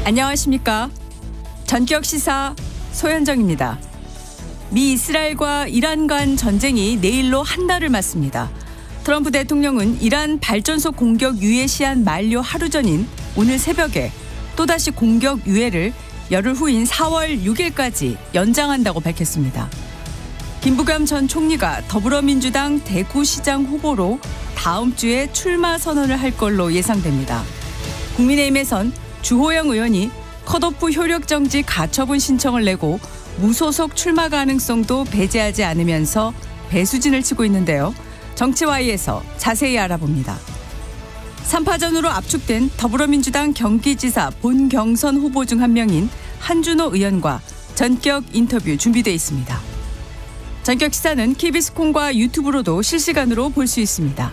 안녕하십니까. 전격 시사 소현정입니다. 미 이스라엘과 이란 간 전쟁이 내일로 한 달을 맞습니다. 트럼프 대통령은 이란 발전소 공격 유예 시한 만료 하루 전인 오늘 새벽에 또다시 공격 유예를 열흘 후인 4월 6일까지 연장한다고 밝혔습니다. 김부겸 전 총리가 더불어민주당 대구시장 후보로 다음 주에 출마 선언을 할 걸로 예상됩니다. 국민의힘에선 주호영 의원이 컷오프 효력정지 가처분 신청을 내고 무소속 출마 가능성도 배제하지 않으면서 배수진을 치고 있는데요. 정치와이에서 자세히 알아봅니다. 3파전으로 압축된 더불어민주당 경기지사 본경선 후보 중 한 명인 한준호 의원과 전격 인터뷰 준비되어 있습니다. 전격 시사는 KBS 콩과 유튜브로도 실시간으로 볼 수 있습니다.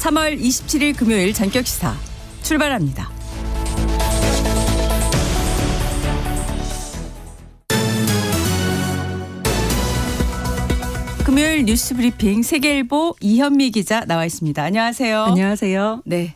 3월 27일 금요일 전격 시사 출발합니다. 금요일 뉴스 브리핑 세계일보 이현미 기자 나와 있습니다. 안녕하세요. 안녕하세요. 네.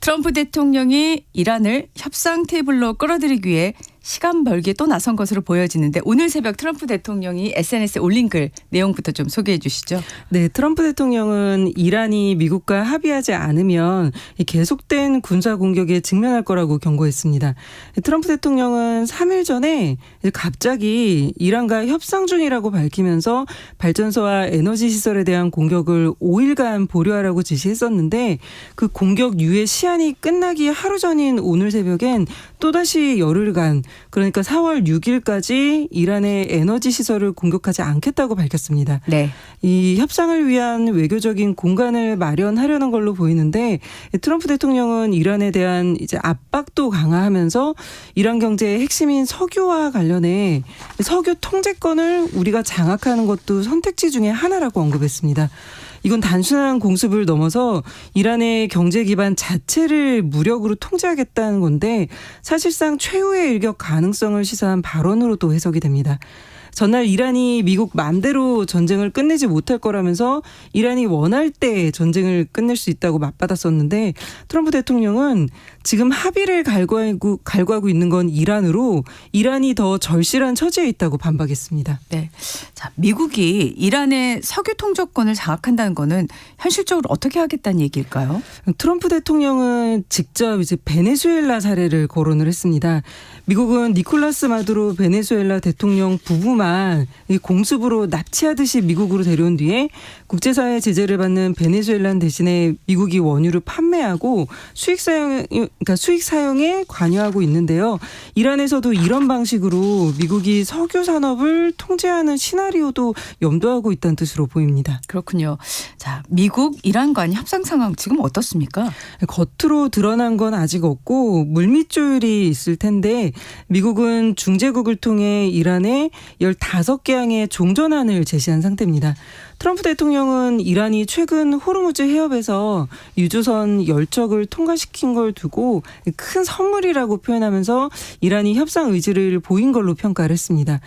트럼프 대통령이 이란을 협상 테이블로 끌어들이기 위해 시간 벌기에 또 나선 것으로 보여지는데 오늘 새벽 트럼프 대통령이 SNS에 올린 글 내용부터 좀 소개해 주시죠. 네, 트럼프 대통령은 이란이 미국과 합의하지 않으면 계속된 군사 공격에 직면할 거라고 경고했습니다. 트럼프 대통령은 3일 전에 갑자기 이란과 협상 중이라고 밝히면서 발전소와 에너지 시설에 대한 공격을 5일간 보류하라고 지시했었는데 그 공격 유예 시한이 끝나기 하루 전인 오늘 새벽엔 또다시 열흘간 그러니까 4월 6일까지 이란의 에너지 시설을 공격하지 않겠다고 밝혔습니다. 네. 이 협상을 위한 외교적인 공간을 마련하려는 걸로 보이는데 트럼프 대통령은 이란에 대한 이제 압박도 강화하면서 이란 경제의 핵심인 석유와 관련해 석유 통제권을 우리가 장악하는 것도 선택지 중에 하나라고 언급했습니다. 이건 단순한 공습을 넘어서 이란의 경제 기반 자체를 무력으로 통제하겠다는 건데 사실상 최후의 일격 가능성을 시사한 발언으로도 해석이 됩니다. 전날 이란이 미국 맘대로 전쟁을 끝내지 못할 거라면서 이란이 원할 때 전쟁을 끝낼 수 있다고 맞받았었는데 트럼프 대통령은 지금 합의를 갈구하고 있는 건 이란으로 이란이 더 절실한 처지에 있다고 반박했습니다. 네. 자, 미국이 이란의 석유 통제권을 장악한다는 거는 현실적으로 어떻게 하겠다는 얘기일까요? 트럼프 대통령은 직접 이제 베네수엘라 사례를 거론을 했습니다. 미국은 니콜라스 마두로 베네수엘라 대통령 부부만 공습으로 납치하듯이 미국으로 데려온 뒤에 국제사회 제재를 받는 베네수엘라 대신에 미국이 원유를 판매하고 수익 사용에 관여하고 있는데요. 이란에서도 이런 방식으로 미국이 석유 산업을 통제하는 시나리오도 염두하고 있다는 뜻으로 보입니다. 그렇군요. 자, 미국 이란 간 협상 상황 지금 어떻습니까? 겉으로 드러난 건 아직 없고 물밑 조율이 있을 텐데 미국은 중재국을 통해 이란에 15개항의 종전안을 제시한 상태입니다. 트럼프 대통령은 이란이 최근 호르무즈 해협에서 유조선 10척을 통과시킨 걸 두고 큰 선물이라고 표현하면서 이란이 협상 의지를 보인 걸로 평가를 했습니다.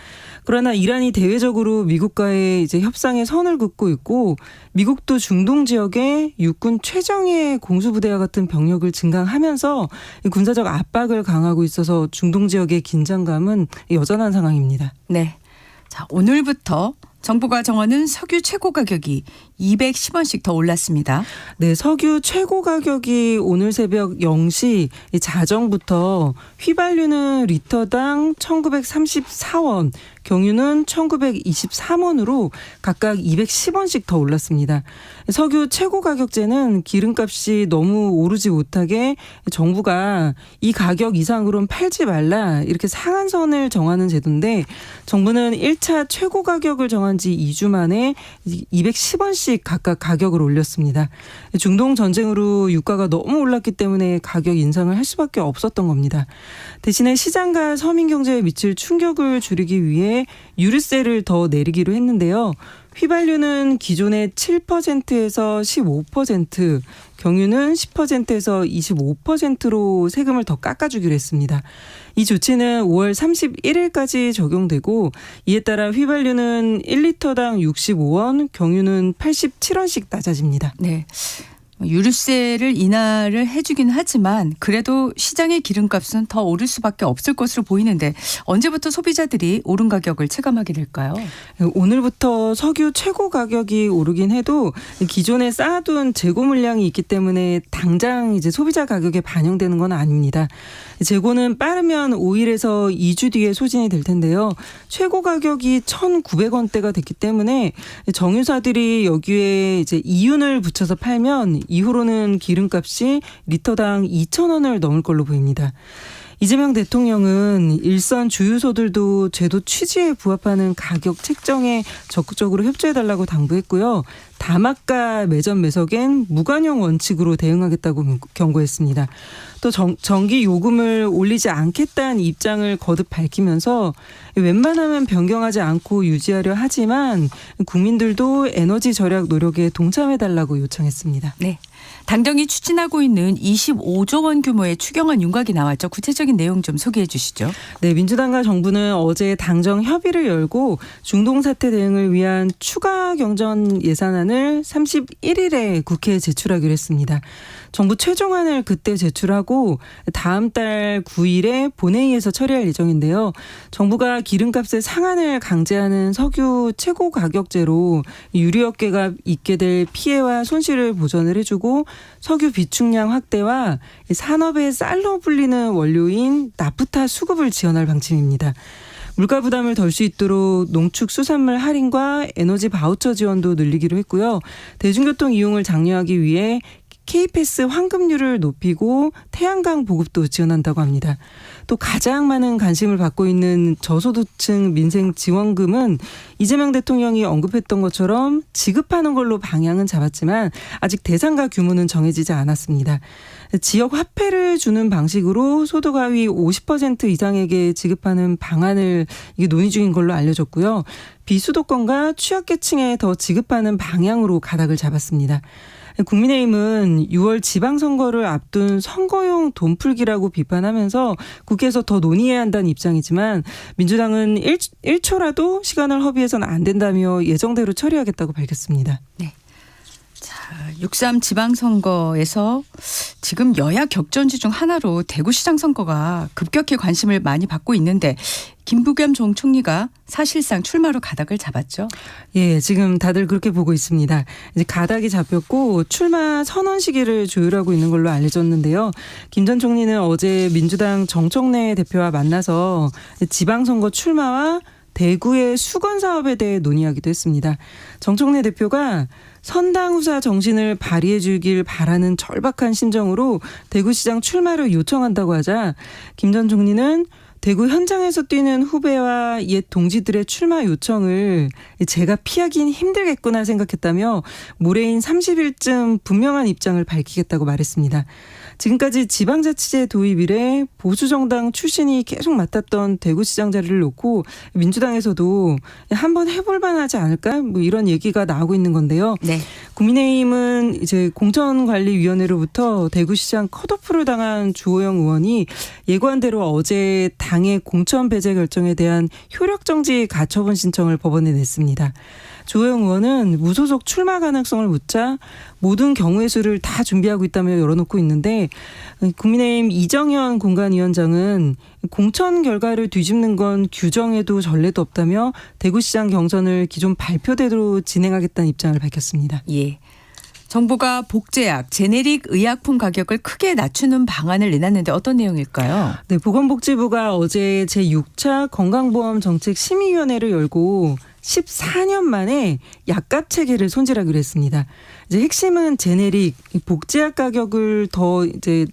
그러나 이란이 대외적으로 미국과의 이제 협상에 선을 긋고 있고 미국도 중동 지역에 육군 최정예 공수부대와 같은 병력을 증강하면서 군사적 압박을 강화하고 있어서 중동 지역의 긴장감은 여전한 상황입니다. 네. 자, 오늘부터 정부가 정하는 석유 최고 가격이 210원씩 더 올랐습니다. 네, 석유 최고 가격이 오늘 새벽 0시 자정부터 휘발유는 리터당 1,934원, 경유는 1,923원으로 각각 210원씩 더 올랐습니다. 석유 최고 가격제는 기름값이 너무 오르지 못하게 정부가 이 가격 이상으로는 팔지 말라 이렇게 상한선을 정하는 제도인데 정부는 1차 최고 가격을 정한 지 2주 만에 210원씩 각각 가격을 올렸습니다. 중동 전쟁으로 유가가 너무 올랐기 때문에 가격 인상을 할 수밖에 없었던 겁니다. 대신에 시장과 서민 경제에 미칠 충격을 줄이기 위해 유류세를 더 내리기로 했는데요. 휘발유는 기존의 7%에서 15%, 경유는 10%에서 25%로 세금을 더 깎아주기로 했습니다. 이 조치는 5월 31일까지 적용되고 이에 따라 휘발유는 1리터당 65원, 경유는 87원씩 낮아집니다. 네. 유류세를 인하를 해주긴 하지만 그래도 시장의 기름값은 더 오를 수밖에 없을 것으로 보이는데 언제부터 소비자들이 오른 가격을 체감하게 될까요? 오늘부터 석유 최고 가격이 오르긴 해도 기존에 쌓아둔 재고 물량이 있기 때문에 당장 이제 소비자 가격에 반영되는 건 아닙니다. 재고는 빠르면 5일에서 2주 뒤에 소진이 될 텐데요. 최고 가격이 1,900원대가 됐기 때문에 정유사들이 여기에 이제 이윤을 붙여서 팔면 이후로는 기름값이 리터당 2,000원을 넘을 걸로 보입니다. 이재명 대통령은 일선 주유소들도 제도 취지에 부합하는 가격 책정에 적극적으로 협조해달라고 당부했고요. 다막가 매점 매석엔 무관용 원칙으로 대응하겠다고 경고했습니다. 또 전기 요금을 올리지 않겠다는 입장을 거듭 밝히면서 웬만하면 변경하지 않고 유지하려 하지만 국민들도 에너지 절약 노력에 동참해달라고 요청했습니다. 네. 당정이 추진하고 있는 25조 원 규모의 추경안 윤곽이 나왔죠. 구체적인 내용 좀 소개해 주시죠. 네, 민주당과 정부는 어제 당정 협의를 열고 중동 사태 대응을 위한 추가 경정 예산안을 31일에 국회에 제출하기로 했습니다. 정부 최종안을 그때 제출하고 다음 달 9일에 본회의에서 처리할 예정인데요. 정부가 기름값의 상한을 강제하는 석유 최고 가격제로 유류업계가 입게 될 피해와 손실을 보전을 해주고 석유 비축량 확대와 산업의 쌀로 불리는 원료인 나프타 수급을 지원할 방침입니다. 물가 부담을 덜 수 있도록 농축수산물 할인과 에너지 바우처 지원도 늘리기로 했고요. 대중교통 이용을 장려하기 위해 K패스 환급률을 높이고 태양광 보급도 지원한다고 합니다. 또 가장 많은 관심을 받고 있는 저소득층 민생 지원금은 이재명 대통령이 언급했던 것처럼 지급하는 걸로 방향은 잡았지만 아직 대상과 규모는 정해지지 않았습니다. 지역 화폐를 주는 방식으로 소득 하위 50% 이상에게 지급하는 방안을 이게 논의 중인 걸로 알려졌고요. 비수도권과 취약계층에 더 지급하는 방향으로 가닥을 잡았습니다. 국민의힘은 6월 지방선거를 앞둔 선거용 돈풀기라고 비판하면서 국회에서 더 논의해야 한다는 입장이지만 민주당은 1초라도 시간을 허비해서는 안 된다며 예정대로 처리하겠다고 밝혔습니다. 네. 자, 6.3 지방선거에서 지금 여야 격전지 중 하나로 대구시장 선거가 급격히 관심을 많이 받고 있는데 김부겸 전 총리가 사실상 출마로 가닥을 잡았죠. 예, 지금 다들 그렇게 보고 있습니다. 이제 가닥이 잡혔고 출마 선언 시기를 조율하고 있는 걸로 알려졌는데요. 김 전 총리는 어제 민주당 정청래 대표와 만나서 지방선거 출마와 대구의 수건 사업에 대해 논의하기도 했습니다. 정청래 대표가 선당후사 정신을 발휘해 주길 바라는 절박한 심정으로 대구시장 출마를 요청한다고 하자 김 전 총리는 대구 현장에서 뛰는 후배와 옛 동지들의 출마 요청을 제가 피하긴 힘들겠구나 생각했다며 모레인 30일쯤 분명한 입장을 밝히겠다고 말했습니다. 지금까지 지방자치제 도입 이래 보수정당 출신이 계속 맡았던 대구시장 자리를 놓고 민주당에서도 한번 해볼 만하지 않을까? 뭐 이런 얘기가 나오고 있는 건데요. 네. 국민의힘은 이제 공천관리위원회로부터 대구시장 컷오프를 당한 주호영 의원이 예고한 대로 어제 당의 공천 배제 결정에 대한 효력정지 가처분 신청을 법원에 냈습니다. 주호영 의원은 무소속 출마 가능성을 묻자 모든 경우의 수를 다 준비하고 있다며 열어놓고 있는데 국민의힘 이정현 공관위원장은 공천 결과를 뒤집는 건 규정에도 전례도 없다며 대구시장 경선을 기존 발표대로 진행하겠다는 입장을 밝혔습니다. 예. 정부가 복제약, 제네릭 의약품 가격을 크게 낮추는 방안을 내놨는데 어떤 내용일까요? 네, 보건복지부가 어제 제6차 건강보험정책심의위원회를 열고 14년 만에 약값 체계를 손질하기로 했습니다. 이제 핵심은 제네릭 복제약 가격을 더 이제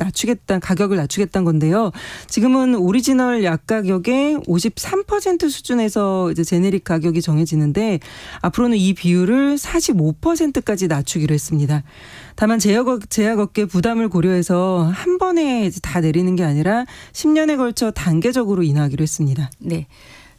가격을 낮추겠다는 건데요. 지금은 오리지널 약 가격의 53% 수준에서 이제 제네릭 가격이 정해지는데 앞으로는 이 비율을 45%까지 낮추기로 했습니다. 다만 제약업계 부담을 고려해서 한 번에 다 내리는 게 아니라 10년에 걸쳐 단계적으로 인하하기로 했습니다. 네.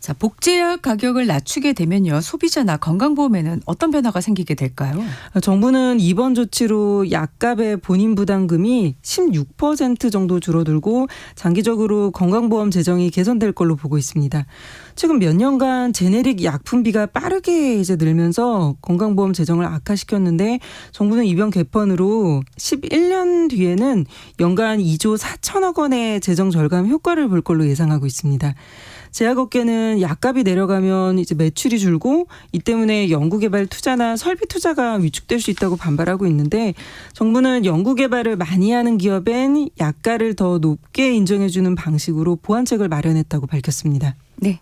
자, 복제약 가격을 낮추게 되면요. 소비자나 건강보험에는 어떤 변화가 생기게 될까요? 정부는 이번 조치로 약값의 본인 부담금이 16% 정도 줄어들고 장기적으로 건강보험 재정이 개선될 걸로 보고 있습니다. 최근 몇 년간 제네릭 약품비가 빠르게 이제 늘면서 건강보험 재정을 악화시켰는데 정부는 이번 개편으로 11년 뒤에는 연간 2조 4천억 원의 재정 절감 효과를 볼 걸로 예상하고 있습니다. 제약업계는 약값이 내려가면 이제 매출이 줄고 이 때문에 연구개발 투자나 설비 투자가 위축될 수 있다고 반발하고 있는데 정부는 연구개발을 많이 하는 기업엔 약가를 더 높게 인정해주는 방식으로 보완책을 마련했다고 밝혔습니다. 네.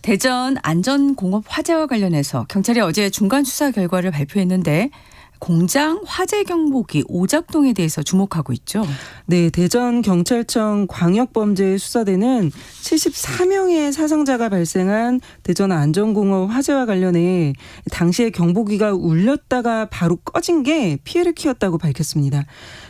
대전 안전공업 화재와 관련해서 경찰이 어제 중간 수사 결과를 발표했는데 공장 화재 경보기 오작동에 대해서 주목하고 있죠. 네, 대전 경찰청 광역범죄 수사대는 74명의 사상자가 발생한 대전 안전공업 화재와 관련해 당시에 경보기가 울렸다가 바로 꺼진 게 피해를 키웠다고 밝혔습니다.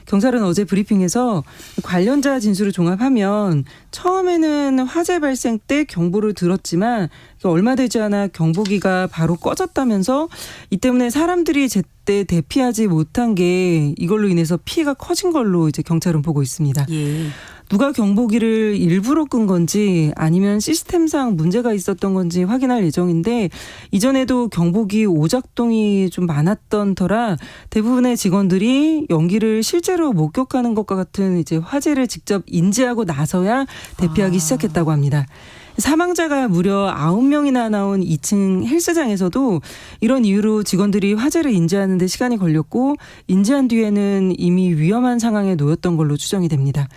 경찰은 어제 브리핑에서 관련자 진술을 종합하면 처음에는 화재 발생 때 경보를 들었지만 얼마 되지 않아 경보기가 바로 꺼졌다면서 이 때문에 사람들이 제때 대피하지 못한 게 이걸로 인해서 피해가 커진 걸로 이제 경찰은 보고 있습니다. 예. 누가 경보기를 일부러 끈 건지 아니면 시스템상 문제가 있었던 건지 확인할 예정인데 이전에도 경보기 오작동이 좀 많았던 터라 대부분의 직원들이 연기를 실제로 목격하는 것과 같은 이제 화재를 직접 인지하고 나서야 대피하기 시작했다고 합니다. 사망자가 무려 9명이나 나온 2층 헬스장에서도 이런 이유로 직원들이 화재를 인지하는 데 시간이 걸렸고 인지한 뒤에는 이미 위험한 상황에 놓였던 걸로 추정이 됩니다.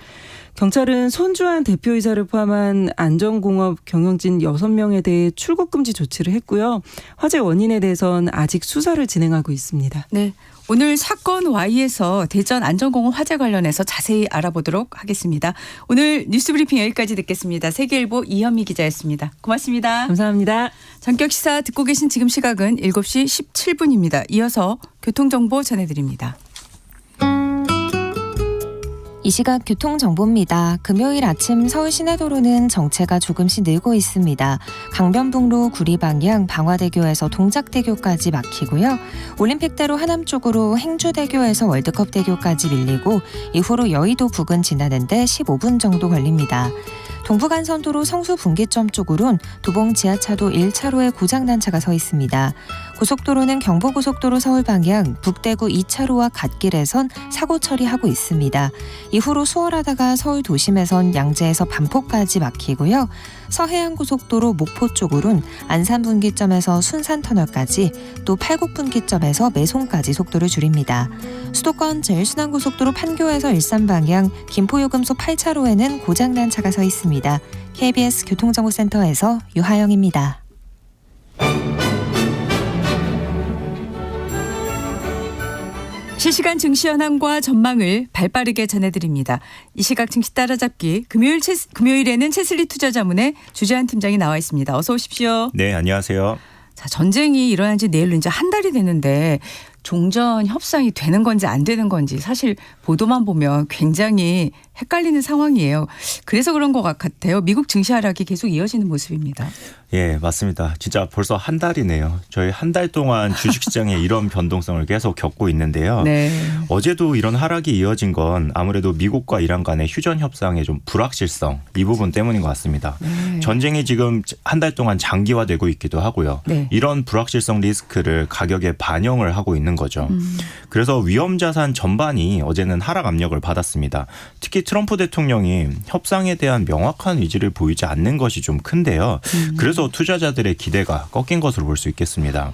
경찰은 손주환 대표이사를 포함한 안전공업 경영진 6명에 대해 출국 금지 조치를 했고요. 화재 원인에 대해서는 아직 수사를 진행하고 있습니다. 네. 오늘 사건 Y에서 대전 안전공업 화재 관련해서 자세히 알아보도록 하겠습니다. 오늘 뉴스브리핑 여기까지 듣겠습니다. 세계일보 이현미 기자였습니다. 고맙습니다. 감사합니다. 전격시사 듣고 계신 지금 시각은 7시 17분입니다. 이어서 교통정보 전해드립니다. 이 시각 교통정보입니다. 금요일 아침 서울 시내도로는 정체가 조금씩 늘고 있습니다. 강변북로 구리 방향 방화대교에서 동작대교까지 막히고요. 올림픽대로 하남 쪽으로 행주대교에서 월드컵대교까지 밀리고 이후로 여의도 부근 지나는데 15분 정도 걸립니다. 동부간선도로 성수분기점 쪽으론 도봉 지하차도 1차로에 고장난 차가 서 있습니다. 고속도로는 경부고속도로 서울 방향 북대구 2차로와 갓길에선 사고 처리하고 있습니다. 이후로 수월하다가 서울 도심에선 양재에서 반포까지 막히고요. 서해안고속도로 목포 쪽으론 안산분기점에서 순산터널까지 또 팔곡분기점에서 매송까지 속도를 줄입니다. 수도권 제일순환고속도로 판교에서 일산 방향 김포요금소 8차로에는 고장난 차가 서 있습니다. KBS 교통정보센터에서 유하영입니다. 실시간 증시 현황과 전망을 발빠르게 전해드립니다. 이 시각 증시 따라잡기 금요일에는 채슬리 투자자문의 주재한 팀장이 나와 있습니다. 어서 오십시오. 네, 안녕하세요. 자, 전쟁이 일어난 지 내일로 이제 한 달이 되는데 종전 협상이 되는 건지 안 되는 건지 사실 보도만 보면 굉장히 헷갈리는 상황이에요. 그래서 그런 것 같아요. 미국 증시 하락이 계속 이어지는 모습입니다. 예, 맞습니다. 진짜 벌써 한 달이네요. 저희 한 달 동안 주식시장에 이런 변동성을 계속 겪고 있는데요. 네. 어제도 이런 하락이 이어진 건 아무래도 미국과 이란 간의 휴전 협상의 좀 불확실성 이 부분 때문인 것 같습니다. 네. 전쟁이 지금 한 달 동안 장기화되고 있기도 하고요. 네. 이런 불확실성 리스크를 가격에 반영을 하고 있는 거죠. 그래서 위험자산 전반이 어제는 하락 압력을 받았습니다. 특히 트럼프 대통령이 협상에 대한 명확한 의지를 보이지 않는 것이 좀 큰데요. 그래서 투자자들의 기대가 꺾인 것으로 볼 수 있겠습니다.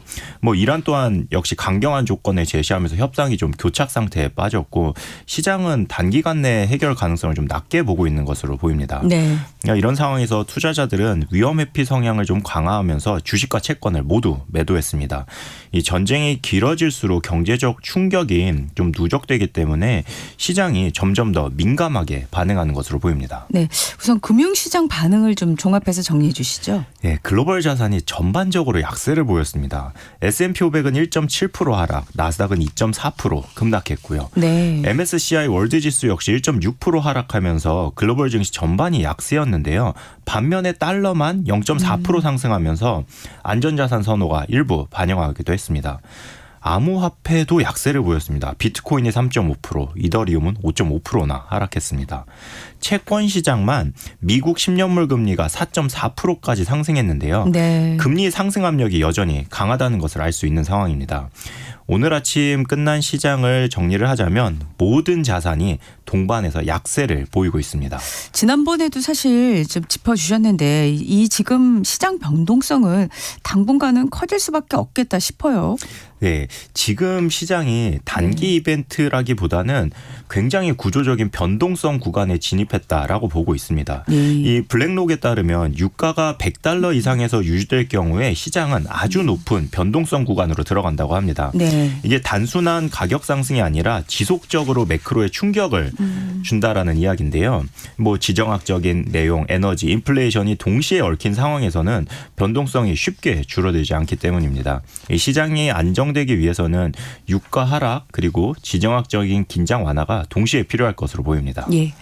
이란 또한 역시 강경한 조건을 제시하면서 협상이 좀 교착 상태에 빠졌고 시장은 단기간 내 해결 가능성을 좀 낮게 보고 있는 것으로 보입니다. 네. 이런 상황에서 투자자들은 위험 회피 성향을 좀 강화하면서 주식과 채권을 모두 매도했습니다. 이 전쟁이 길어질수록 경제적 충격이 좀 누적되기 때문에 시장이 점점 더 민감하게 반응하는 것으로 보입니다. 네. 우선 금융시장 반응을 좀 종합해서 정리해 주시죠. 네, 글로벌 자산이 전반적으로 약세를 보였습니다. S&P 500은 1.7% 하락, 나스닥은 2.4% 급락했고요. 네. MSCI 월드지수 역시 1.6% 하락하면서 글로벌 증시 전반이 약세였는데요. 반면에 달러만 0.4% 상승하면서 안전자산 선호가 일부 반영하기도 했습니다. 암호화폐도 약세를 보였습니다. 비트코인이 3.5%, 이더리움은 5.5%나 하락했습니다. 채권 시장만 미국 10년물 금리가 4.4%까지 상승했는데요. 네. 금리 상승 압력이 여전히 강하다는 것을 알 수 있는 상황입니다. 오늘 아침 끝난 시장을 정리를 하자면 모든 자산이 동반해서 약세를 보이고 있습니다. 지난번에도 사실 좀 짚어주셨는데 이 지금 시장 변동성은 당분간은 커질 수밖에 없겠다 싶어요. 네, 지금 시장이 단기 이벤트라기보다는 굉장히 구조적인 변동성 구간에 진입했다라고 보고 있습니다. 이 블랙록에 따르면 유가가 $100 이상에서 유지될 경우에 시장은 아주 높은 변동성 구간으로 들어간다고 합니다. 네. 이게 단순한 가격 상승이 아니라 지속적으로 매크로에 충격을 준다라는 이야기인데요. 뭐 지정학적인 내용, 에너지, 인플레이션이 동시에 얽힌 상황에서는 변동성이 쉽게 줄어들지 않기 때문입니다. 이 시장이 안정되기 위해서는 유가 하락 그리고 지정학적인 긴장 완화가 동시에 필요할 것으로 보입니다. 예.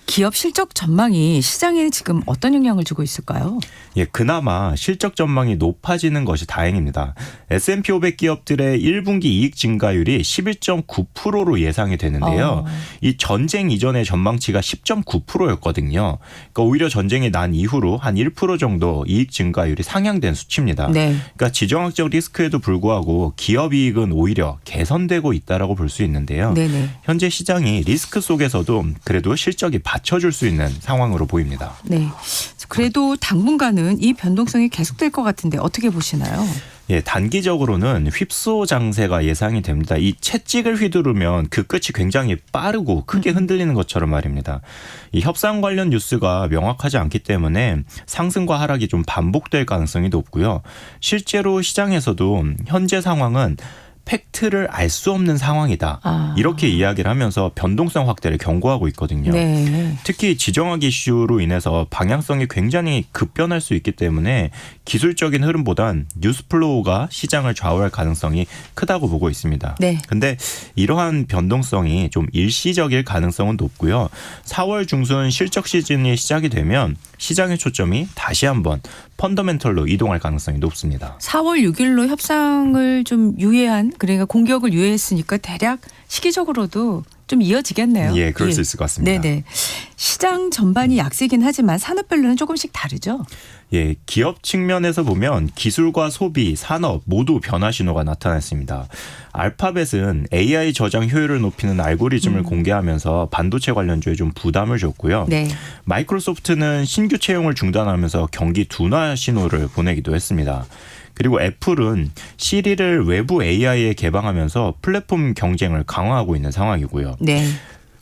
기업 실적 전망이 시장에 지금 어떤 영향을 주고 있을까요? 예, 그나마 실적 전망이 높아지는 것이 다행입니다. S&P 500 기업들의 1분기 이익 증가율이 11.9%로 예상이 되는데요. 이 전쟁 이전의 전망치가 10.9%였거든요. 그러니까 오히려 전쟁이 난 이후로 한 1% 정도 이익 증가율이 상향된 수치입니다. 네. 그러니까 지정학적 리스크에도 불구하고 기업 이익은 오히려 개선되고 있다라고 볼 수 있는데요. 네네. 현재 시장이 리스크 속에서도 그래도 실적이 받쳐줄 수 있는 상황으로 보입니다. 네. 그래도 당분간은 이 변동성이 계속될 것 같은데 어떻게 보시나요? 예, 단기적으로는 휩소 장세가 예상이 됩니다. 이 채찍을 휘두르면 그 끝이 굉장히 빠르고 크게 흔들리는 것처럼 말입니다. 이 협상 관련 뉴스가 명확하지 않기 때문에 상승과 하락이 좀 반복될 가능성이 높고요. 실제로 시장에서도 현재 상황은 팩트를 알 수 없는 상황이다. 이렇게 이야기를 하면서 변동성 확대를 경고하고 있거든요. 네. 특히 지정학 이슈로 인해서 방향성이 굉장히 급변할 수 있기 때문에 기술적인 흐름보단 뉴스플로우가 시장을 좌우할 가능성이 크다고 보고 있습니다. 네. 근데 이러한 변동성이 좀 일시적일 가능성은 높고요. 4월 중순 실적 시즌이 시작이 되면 시장의 초점이 다시 한번 펀더멘털로 이동할 가능성이 높습니다. 4월 6일로 협상을 좀 유예한 그러니까 공격을 유예했으니까 대략 시기적으로도 좀 이어지겠네요. 예, 그럴 수 있을 것 같습니다. 네네. 시장 전반이 약세긴 하지만 산업별로는 조금씩 다르죠. 예, 기업 측면에서 보면 기술과 소비, 산업 모두 변화 신호가 나타났습니다. 알파벳은 AI 저장 효율을 높이는 알고리즘을 공개하면서 반도체 관련주에 좀 부담을 줬고요. 네. 마이크로소프트는 신규 채용을 중단하면서 경기 둔화 신호를 보내기도 했습니다. 그리고 애플은 시리를 외부 AI에 개방하면서 플랫폼 경쟁을 강화하고 있는 상황이고요. 네.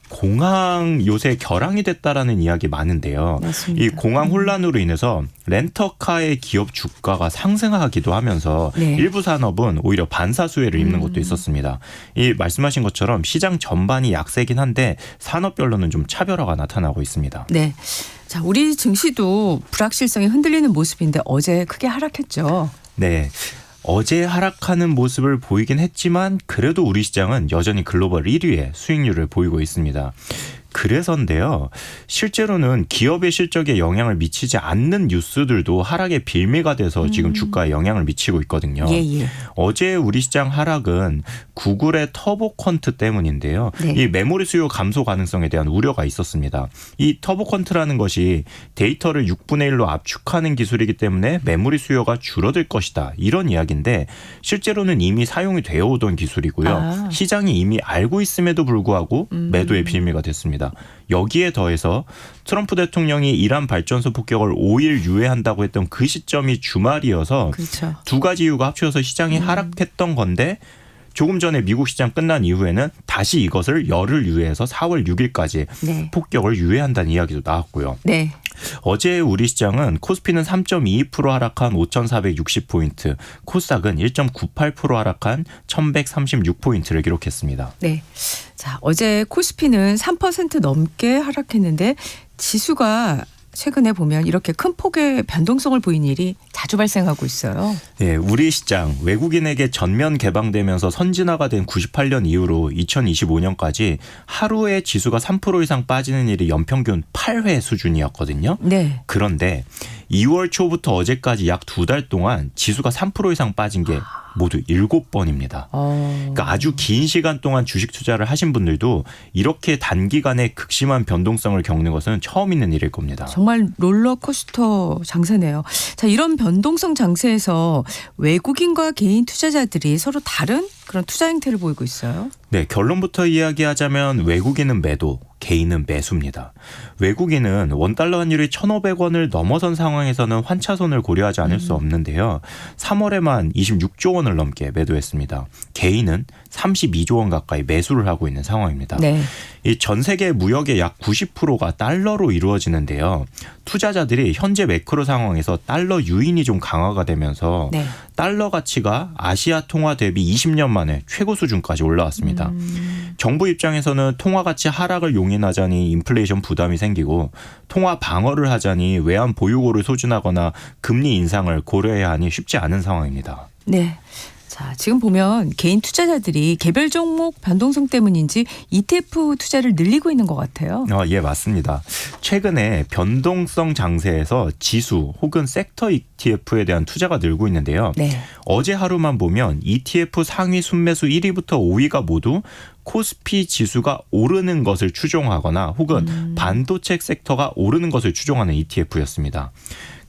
공항 요새 결항이 됐다라는 이야기 많은데요. 맞습니다. 이 공항 혼란으로 인해서 렌터카의 기업 주가가 상승하기도 하면서 네. 일부 산업은 오히려 반사수혜를 입는 것도 있었습니다. 이 말씀하신 것처럼 시장 전반이 약세긴 한데 산업별로는 좀 차별화가 나타나고 있습니다. 네. 자, 우리 증시도 불확실성이 흔들리는 모습인데 어제 크게 하락했죠. 네. 어제 하락하는 모습을 보이긴 했지만 그래도 우리 시장은 여전히 글로벌 1위의 수익률을 보이고 있습니다. 그래서인데요. 실제로는 기업의 실적에 영향을 미치지 않는 뉴스들도 하락의 빌미가 돼서 지금 주가에 영향을 미치고 있거든요. 예. 어제 우리 시장 하락은 구글의 터보 퀀트 때문인데요. 네. 이 메모리 수요 감소 가능성에 대한 우려가 있었습니다. 이 터보 퀀트라는 것이 데이터를 6분의 1로 압축하는 기술이기 때문에 메모리 수요가 줄어들 것이다. 이런 이야기인데 실제로는 이미 사용이 되어 오던 기술이고요. 시장이 이미 알고 있음에도 불구하고 매도의 빌미가 됐습니다. 여기에 더해서 트럼프 대통령이 이란 발전소 폭격을 5일 유예한다고 했던 그 시점이 주말이어서 그렇죠. 두 가지 이유가 합쳐서 시장이 하락했던 건데 조금 전에 미국 시장 끝난 이후에는 다시 이것을 열흘 유예해서 4월 6일까지 네. 폭격을 유예한다는 이야기도 나왔고요. 네. 어제 우리 시장은 코스피는 3.22% 하락한 5,460포인트, 코스닥은 1.98% 하락한 1,136포인트를 기록했습니다. 네. 자, 어제 코스피는 3% 넘게 하락했는데 지수가 최근에 보면 이렇게 큰 폭의 변동성을 보인 일이 자주 발생하고 있어요. 네, 우리 시장 외국인에게 전면 개방되면서 선진화가 된 98년 이후로 2025년까지 하루에 지수가 3% 이상 빠지는 일이 연평균 8회 수준이었거든요. 네. 그런데 2월 초부터 어제까지 약 2달 동안 지수가 3% 이상 빠진 게 모두 7번입니다. 그러니까 아주 긴 시간 동안 주식 투자를 하신 분들도 이렇게 단기간에 극심한 변동성을 겪는 것은 처음 있는 일일 겁니다. 정말 롤러코스터 장세네요. 자, 이런 변동성 장세에서 외국인과 개인 투자자들이 서로 다른 그런 투자 행태를 보이고 있어요. 네, 결론부터 이야기하자면 외국인은 매도, 개인은 매수입니다. 외국인은 원달러 환율이 1,500원을 넘어선 상황에서는 환차손을 고려하지 않을 수 없는데요. 3월에만 26조 원을 넘게 매도했습니다. 개인은 32조 원 가까이 매수를 하고 있는 상황입니다. 네. 이 전 세계 무역의 약 90%가 달러로 이루어지는데요. 투자자들이 현재 매크로 상황에서 달러 유인이 좀 강화가 되면서 네. 달러 가치가 아시아 통화 대비 20년 만에 최고 수준까지 올라왔습니다. 정부 입장에서는 통화 가치 하락을 용인하자니 인플레이션 부담이 생기고 통화 방어를 하자니 외환 보유고를 소진하거나 금리 인상을 고려해야 하니 쉽지 않은 상황입니다. 네. 자, 지금 보면 개인 투자자들이 개별 종목 변동성 때문인지 ETF 투자를 늘리고 있는 것 같아요. 예, 맞습니다. 최근에 변동성 장세에서 지수 혹은 섹터 ETF에 대한 투자가 늘고 있는데요. 네. 어제 하루만 보면 ETF 상위 순매수 1위부터 5위가 모두 코스피 지수가 오르는 것을 추종하거나 혹은 반도체 섹터가 오르는 것을 추종하는 ETF였습니다.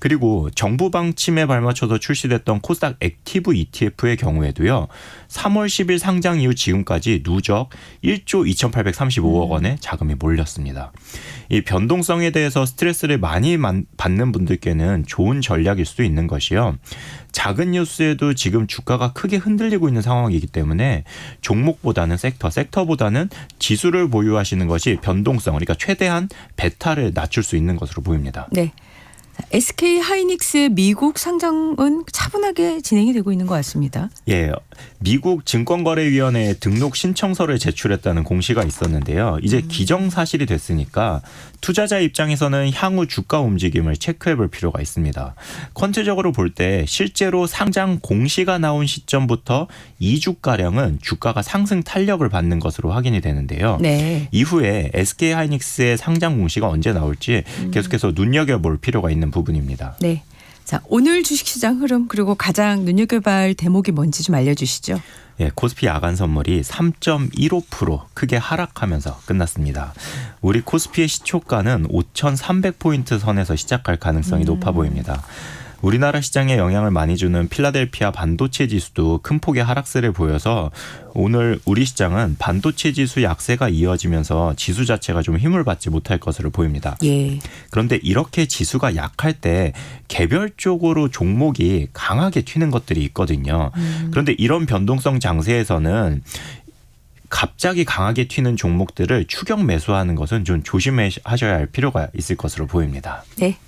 그리고 정부 방침에 발맞춰서 출시됐던 코스닥 액티브 ETF의 경우에도요. 3월 10일 상장 이후 지금까지 누적 1조 2,835억 원의 자금이 몰렸습니다. 이 변동성에 대해서 스트레스를 많이 받는 분들께는 좋은 전략일 수도 있는 것이요. 작은 뉴스에도 지금 주가가 크게 흔들리고 있는 상황이기 때문에 종목보다는 섹터보다는 지수를 보유하시는 것이 변동성, 그러니까 최대한 베타를 낮출 수 있는 것으로 보입니다. 네. SK 하이닉스의 미국 상장은 차분하게 진행이 되고 있는 것 같습니다. 예, 미국 증권거래위원회에 등록 신청서를 제출했다는 공시가 있었는데요. 이제 기정사실이 됐으니까 투자자 입장에서는 향후 주가 움직임을 체크해볼 필요가 있습니다. 퀀트적으로 볼 때 실제로 상장 공시가 나온 시점부터 2주가량은 주가가 상승 탄력을 받는 것으로 확인이 되는데요. 네. 이후에 SK 하이닉스의 상장 공시가 언제 나올지 계속해서 눈여겨볼 필요가 있는 부분입니다. 네. 자, 오늘 주식시장 흐름 그리고 가장 눈여겨볼 대목이 뭔지 좀 알려주시죠. 예, 코스피 야간 선물이 3.15% 크게 하락하면서 끝났습니다. 우리 코스피의 시초가는 5,300포인트 선에서 시작할 가능성이 높아 보입니다. 우리나라 시장에 영향을 많이 주는 필라델피아 반도체 지수도 큰 폭의 하락세를 보여서 오늘 우리 시장은 반도체 지수 약세가 이어지면서 지수 자체가 좀 힘을 받지 못할 것으로 보입니다. 예. 그런데 이렇게 지수가 약할 때 개별적으로 종목이 강하게 튀는 것들이 있거든요. 그런데 이런 변동성 장세에서는 갑자기 강하게 튀는 종목들을 추격 매수하는 것은 좀 조심하셔야 할 필요가 있을 것으로 보입니다. 네.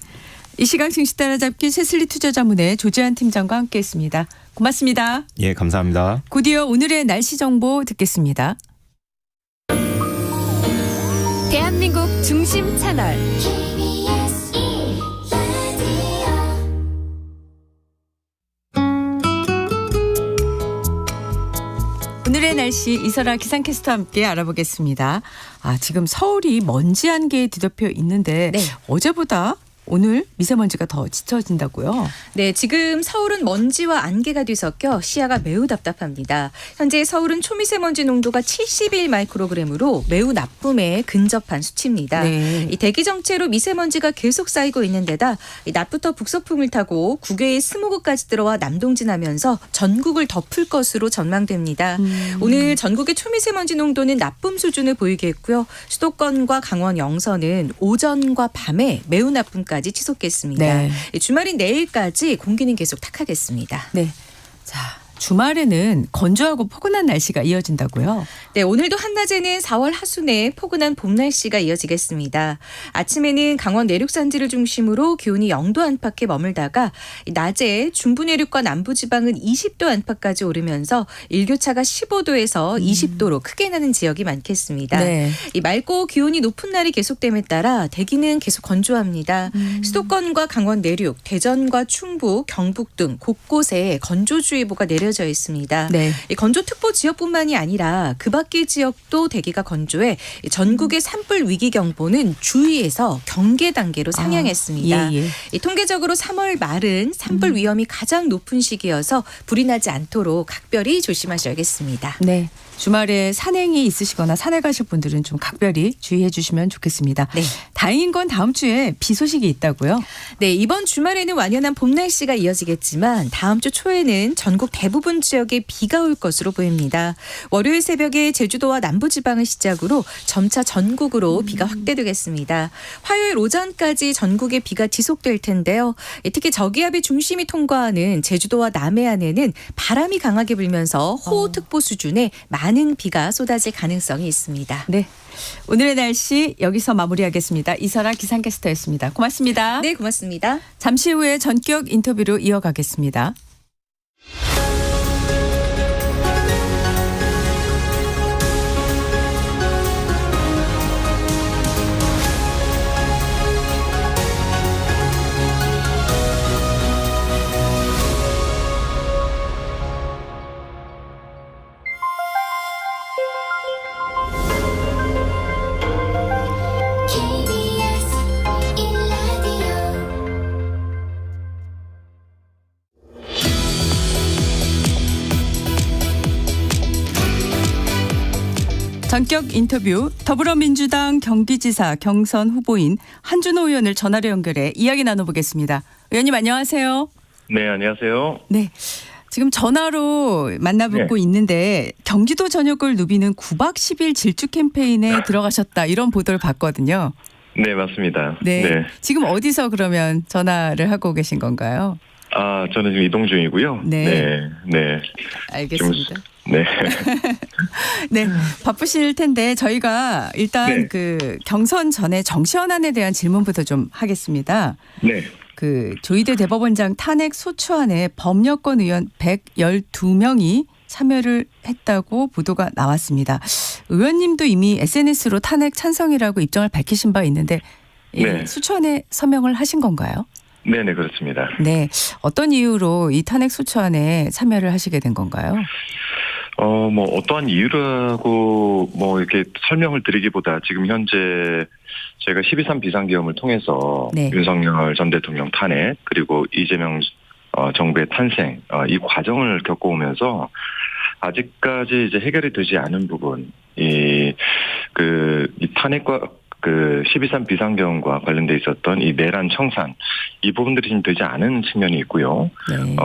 이 시각 증시 따라잡기 세슬리 투자자문의 조지한 팀장과 함께했습니다. 고맙습니다. 예, 감사합니다. 곧이어 오늘의 날씨 정보 듣겠습니다. 대한민국 중심 채널 오늘의 날씨 이설아 기상캐스터와 함께 알아보겠습니다. 아, 지금 서울이 먼지 안개에 뒤덮여 있는데 네. 어제보다 오늘 미세먼지가 더 짙어진다고요? 네, 지금 서울은 먼지와 안개가 뒤섞여 시야가 매우 답답합니다. 현재 서울은 초미세먼지 농도가 71 마이크로그램으로 매우 나쁨에 근접한 수치입니다. 네. 이 대기 정체로 미세먼지가 계속 쌓이고 있는 데다 이 낮부터 북서풍을 타고 국외의 스모그까지 들어와 남동진하면서 전국을 덮을 것으로 전망됩니다. 오늘 전국의 초미세먼지 농도는 나쁨 수준을 보이겠고요. 수도권과 강원 영서는 오전과 밤에 매우 나쁨까지 치솟겠습니다. 네. 주말인 내일까지 공기는 계속 탁하겠습니다. 네. 자, 주말에는 건조하고 포근한 날씨가 이어진다고요? 네, 오늘도 한낮에는 4월 하순에 포근한 봄 날씨가 이어지겠습니다. 아침에는 강원 내륙산지를 중심으로 기온이 0도 안팎에 머물다가 낮에 중부 내륙과 남부 지방은 20도 안팎까지 오르면서 일교차가 15도에서 20도로 크게 나는 지역이 많겠습니다. 네. 이 맑고 기온이 높은 날이 계속됨에 따라 대기는 계속 건조합니다. 수도권과 강원 내륙, 대전과 충북, 경북 등 곳곳에 건조주의보가 내려 알려져 있습니다. 네. 이 건조특보 지역뿐만이 아니라 그 밖의 지역도 대기가 건조해 전국의 산불 위기 경보는 주의에서 경계 단계로 상향했습니다. 예. 이 통계적으로 3월 말은 산불 위험이 가장 높은 시기여서 불이 나지 않도록 각별히 조심하셔야겠습니다. 네. 주말에 산행이 있으시거나 산에 가실 분들은 좀 각별히 주의해 주시면 좋겠습니다. 네. 다행인 건 다음 주에 비 소식이 있다고요? 네, 이번 주말에는 완연한 봄 날씨가 이어지겠지만 다음 주 초에는 전국 대부분 지역에 비가 올 것으로 보입니다. 월요일 새벽에 제주도와 남부지방을 시작으로 점차 전국으로 비가 확대되겠습니다. 화요일 오전까지 전국에 비가 지속될 텐데요. 특히 저기압의 중심이 통과하는 제주도와 남해안에는 바람이 강하게 불면서 호우특보 수준의 많은 비가 쏟아질 가능성이 있습니다. 네. 오늘의 날씨 여기서 마무리하겠습니다. 이설아 기상캐스터였습니다. 고맙습니다. 네, 고맙습니다. 잠시 후에 전격 인터뷰로 이어가겠습니다. KBS 1라디오 전격 인터뷰 더불어민주당 경기지사 경선 후보인 한준호 의원을 전화로 연결해 이야기 나눠보겠습니다. 의원님 안녕하세요. 네, 안녕하세요. 네. 지금 전화로 만나뵙고 있는데 경기도 전역을 누비는 9박 10일 질주 캠페인에 들어가셨다 이런 보도를 봤거든요. 네, 맞습니다. 네. 지금 어디서 그러면 전화를 하고 계신 건가요? 아, 저는 지금 이동 중이고요. 네. 네. 알겠습니다. 네. 네, 바쁘실 텐데 저희가 일단 네. 그 경선 전에 정시현안에 대한 질문부터 좀 하겠습니다. 네. 그 조희대 대법원장 탄핵 소추안에 범여권 의원 112명이 참여를 했다고 보도가 나왔습니다. 의원님도 이미 SNS로 탄핵 찬성이라고 입장을 밝히신 바 있는데 이 네. 소추안에 서명을 하신 건가요? 네, 그렇습니다. 네. 어떤 이유로 이 탄핵 소추안에 참여를 하시게 된 건가요? 어떠한 이유라고 이렇게 설명을 드리기보다 지금 현재 저희가 12.3 비상계엄을 통해서 네. 윤석열 전 대통령 탄핵 그리고 이재명 정부의 탄생 이 과정을 겪어오면서 아직까지 이제 해결이 되지 않은 부분 이 탄핵과 그 12.3 비상계엄과 관련돼 있었던 이 내란 청산 이 부분들이 좀 되지 않은 측면이 있고요. 네.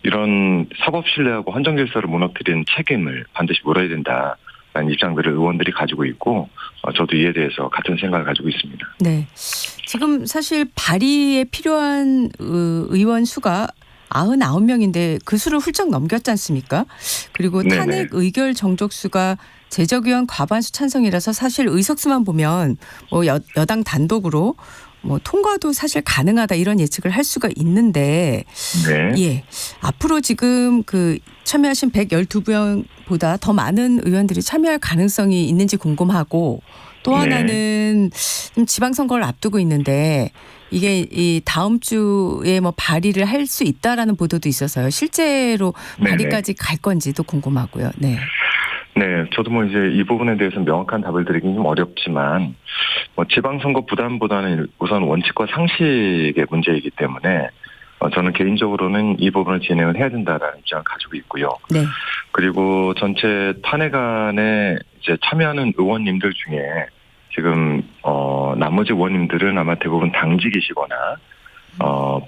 이런 사법 신뢰하고 헌정 질서를 무너뜨리는 책임을 반드시 물어야 된다라는 입장들을 의원들이 가지고 있고 저도 이에 대해서 같은 생각을 가지고 있습니다. 네. 지금 사실 발의에 필요한 의원 수가 99명인데 그 수를 훌쩍 넘겼지 않습니까? 그리고 네네. 탄핵 의결 정족수가 제적의원 과반수 찬성이라서 사실 의석수만 보면 여당 단독으로 통과도 사실 가능하다 이런 예측을 할 수가 있는데 네. 예. 앞으로 지금 그 참여하신 112명보다 더 많은 의원들이 참여할 가능성이 있는지 궁금하고 또 네. 하나는 지금 지방선거를 앞두고 있는데 이게 이 다음 주에 발의를 할 수 있다라는 보도도 있어서요. 실제로 발의까지 갈 건지도 궁금하고요. 네. 네, 저도 이제 이 부분에 대해서 명확한 답을 드리긴 좀 어렵지만, 지방선거 부담보다는 우선 원칙과 상식의 문제이기 때문에, 저는 개인적으로는 이 부분을 진행을 해야 된다라는 입장을 가지고 있고요. 네. 그리고 전체 탄핵안에 이제 참여하는 의원님들 중에 지금, 나머지 의원님들은 아마 대부분 당직이시거나,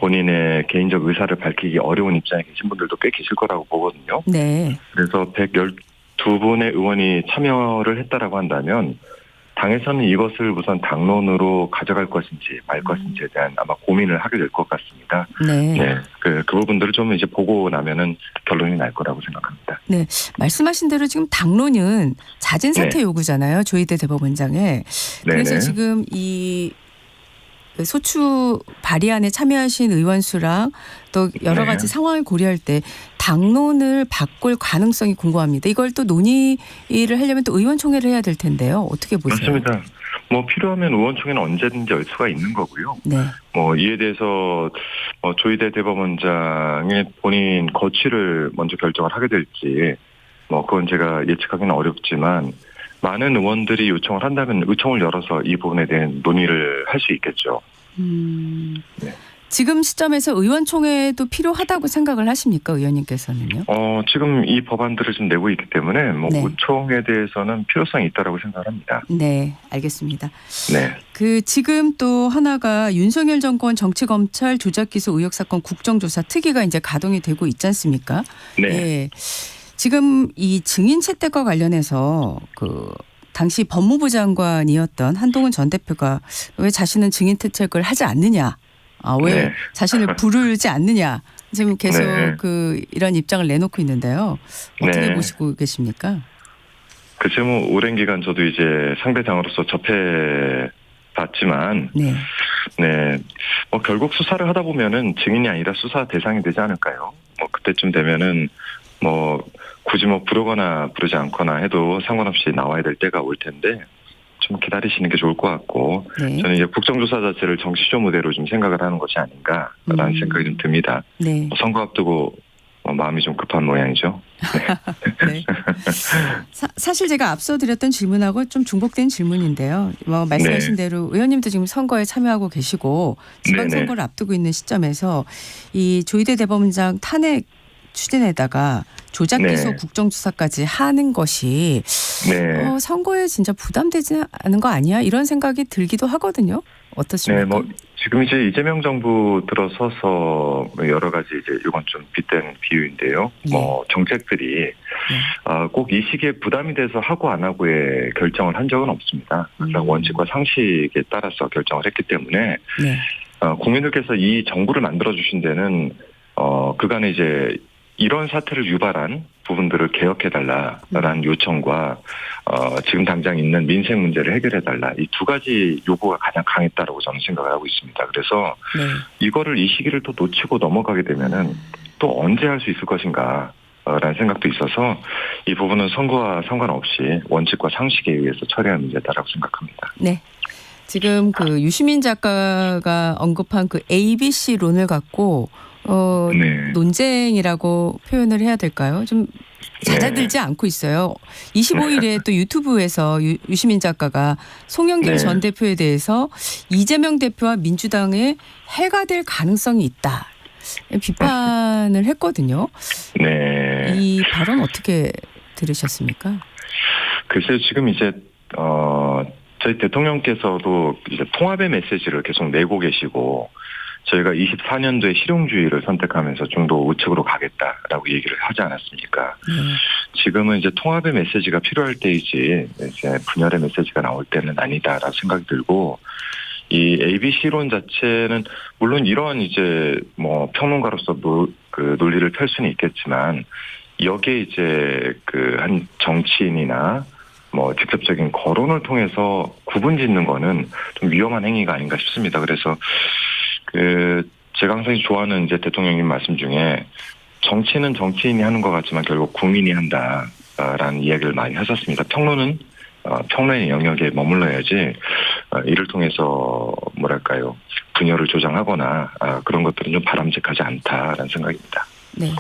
본인의 개인적 의사를 밝히기 어려운 입장에 계신 분들도 꽤 계실 거라고 보거든요. 네. 그래서 112분의 의원이 참여를 했다라고 한다면 당에서는 이것을 우선 당론으로 가져갈 것인지 말 것인지에 대한 아마 고민을 하게 될 것 같습니다. 네. 네, 그 부분들을 좀 이제 보고 나면은 결론이 날 거라고 생각합니다. 네. 말씀하신 대로 지금 당론은 잦은 사퇴 네. 요구잖아요. 조희대 대법원장의. 그래서 네네. 지금 이 소추 발의안에 참여하신 의원 수랑 또 여러 네. 가지 상황을 고려할 때 당론을 바꿀 가능성이 궁금합니다. 이걸 또 논의를 하려면 또 의원총회를 해야 될 텐데요. 어떻게 보세요? 맞습니다. 뭐 필요하면 의원총회는 언제든지 열 수가 있는 거고요. 네. 뭐 이에 대해서 조희대 대법원장의 본인 거취를 먼저 결정을 하게 될지 뭐 그건 제가 예측하기는 어렵지만 많은 의원들이 요청을 한다면 의총을 열어서 이 부분에 대한 논의를 할 수 있겠죠. 네. 지금 시점에서 의원총회도 필요하다고 생각을 하십니까, 의원님께서는요? 지금 이 법안들을 좀 내고 있기 때문에 뭐 네. 의총에 대해서는 필요성이 있다라고 생각합니다. 네, 알겠습니다. 네. 지금 또 하나가 윤석열 정권 정치검찰 조작기소 의혹 사건 국정조사 특위가 이제 가동이 되고 있지 않습니까? 네. 예. 지금 이 증인 채택과 관련해서 당시 법무부 장관이었던 한동훈 전 대표가 왜 자신은 증인 채택을 하지 않느냐, 왜 네. 자신을 부르지 않느냐, 지금 계속 네. 이런 입장을 내놓고 있는데요. 어떻게 네. 보시고 계십니까? 글쎄 뭐 오랜 기간 저도 이제 상대장으로서 접해봤지만 네. 네. 뭐 결국 수사를 하다 보면은 증인이 아니라 수사 대상이 되지 않을까요? 뭐 그때쯤 되면은 뭐 굳이 뭐 부르거나 부르지 않거나 해도 상관없이 나와야 될 때가 올 텐데 좀 기다리시는 게 좋을 것 같고 네. 저는 이제 국정조사 자체를 정치쇼 무대로 좀 생각을 하는 것이 아닌가라는 생각이 좀 듭니다. 네. 선거 앞두고 마음이 좀 급한 모양이죠. 네. 사실 제가 앞서 드렸던 질문하고 좀 중복된 질문인데요. 뭐 말씀하신 네. 대로 의원님도 지금 선거에 참여하고 계시고 지방선거를 앞두고 있는 시점에서 이 조희대 대법원장 탄핵 추진에다가 조작기소 네. 국정조사까지 하는 것이 네. 선거에 진짜 부담되지 않은 거 아니야? 이런 생각이 들기도 하거든요. 어떻습니까? 네, 뭐 지금 이제 이재명 정부 들어서서 여러 가지 이제 이건 좀 빗댄 비유인데요. 예. 뭐 정책들이 꼭 이 시기에 부담이 돼서 하고 안 하고의 결정을 한 적은 없습니다. 그냥 원칙과 상식에 따라서 결정을 했기 때문에 네. 국민들께서 이 정부를 만들어 주신 데는 그간에 이제 이런 사태를 유발한 부분들을 개혁해달라라는 요청과 지금 당장 있는 민생 문제를 해결해달라 이 두 가지 요구가 가장 강했다라고 저는 생각을 하고 있습니다. 그래서 네. 이거를 이 시기를 또 놓치고 넘어가게 되면은 또 언제 할 수 있을 것인가 라는 생각도 있어서 이 부분은 선거와 상관없이 원칙과 상식에 의해서 처리할 문제다라고 생각합니다. 네. 지금 유시민 작가가 언급한 ABC론을 갖고 네. 논쟁이라고 표현을 해야 될까요? 좀 잦아들지 않고 있어요. 25일에 또 유튜브에서 유시민 작가가 송영길 네. 전 대표에 대해서 이재명 대표와 민주당의 해가 될 가능성이 있다. 비판을 했거든요. 네. 이 발언 어떻게 들으셨습니까? 글쎄요, 지금 이제, 저희 대통령께서도 이제 통합의 메시지를 계속 내고 계시고, 저희가 24년도에 실용주의를 선택하면서 좀 더 우측으로 가겠다라고 얘기를 하지 않았습니까? 지금은 이제 통합의 메시지가 필요할 때이지, 이제 분열의 메시지가 나올 때는 아니다라고 생각이 들고, 이 ABC론 자체는 물론 이런 이제 뭐 평론가로서 논리를 펼 수는 있겠지만 여기에 이제 한 정치인이나 뭐 직접적인 거론을 통해서 구분 짓는 거는 좀 위험한 행위가 아닌가 싶습니다. 그래서 제가 항상 좋아하는 이제 대통령님 말씀 중에 정치는 정치인이 하는 것 같지만 결국 국민이 한다라는 이야기를 많이 하셨습니다. 평론은 평론의 영역에 머물러야지 이를 통해서 뭐랄까요 분열을 조장하거나 그런 것들은 좀 바람직하지 않다라는 생각입니다. 네.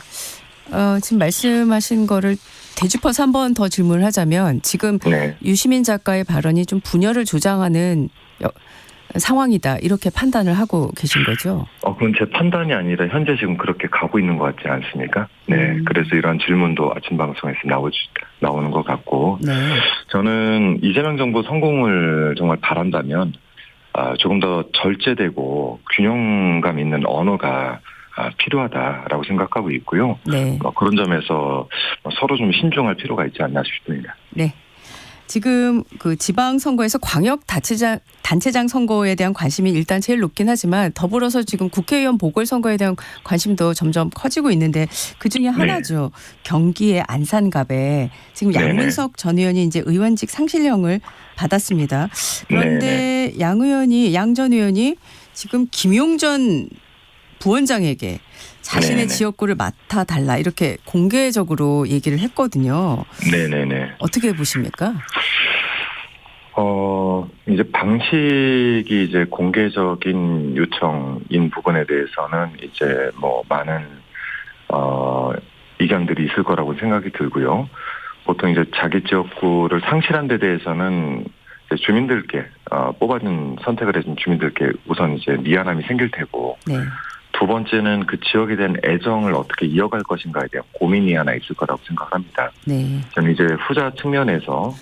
지금 말씀하신 거를 되짚어서 한 번 더 질문을 하자면 지금 네. 유시민 작가의 발언이 좀 분열을 조장하는 상황이다 이렇게 판단을 하고 계신 거죠? 그건 제 판단이 아니라 현재 지금 그렇게 가고 있는 것 같지 않습니까? 네. 그래서 이런 질문도 아침 방송에서 나오는 것 같고 네. 저는 이재명 정부 성공을 정말 바란다면 조금 더 절제되고 균형감 있는 언어가 필요하다라고 생각하고 있고요. 네. 그런 점에서 서로 좀 신중할 필요가 있지 않나 싶습니다. 네. 지금 지방선거에서 광역 단체장 선거에 대한 관심이 일단 제일 높긴 하지만 더불어서 지금 국회의원 보궐선거에 대한 관심도 점점 커지고 있는데 그중에 하나죠. 경기의 안산갑에 지금 양문석 전 의원이 이제 의원직 상실령을 받았습니다. 그런데 양 전 의원이 지금 김용전 부원장에게 자신의 지역구를 맡아달라 이렇게 공개적으로 얘기를 했거든요. 네네네. 어떻게 보십니까? 이제 방식이 이제 공개적인 요청인 부분에 대해서는 이제 뭐 많은 이견들이 있을 거라고 생각이 들고요. 보통 이제 자기 지역구를 상실한 데 대해서는 이제 주민들께 뽑아준 선택을 해준 주민들께 우선 이제 미안함이 생길 테고, 네. 두 번째는 그 지역에 대한 애정을 어떻게 이어갈 것인가에 대한 고민이 하나 있을 거라고 생각합니다. 네. 저는 이제 후자 측면에서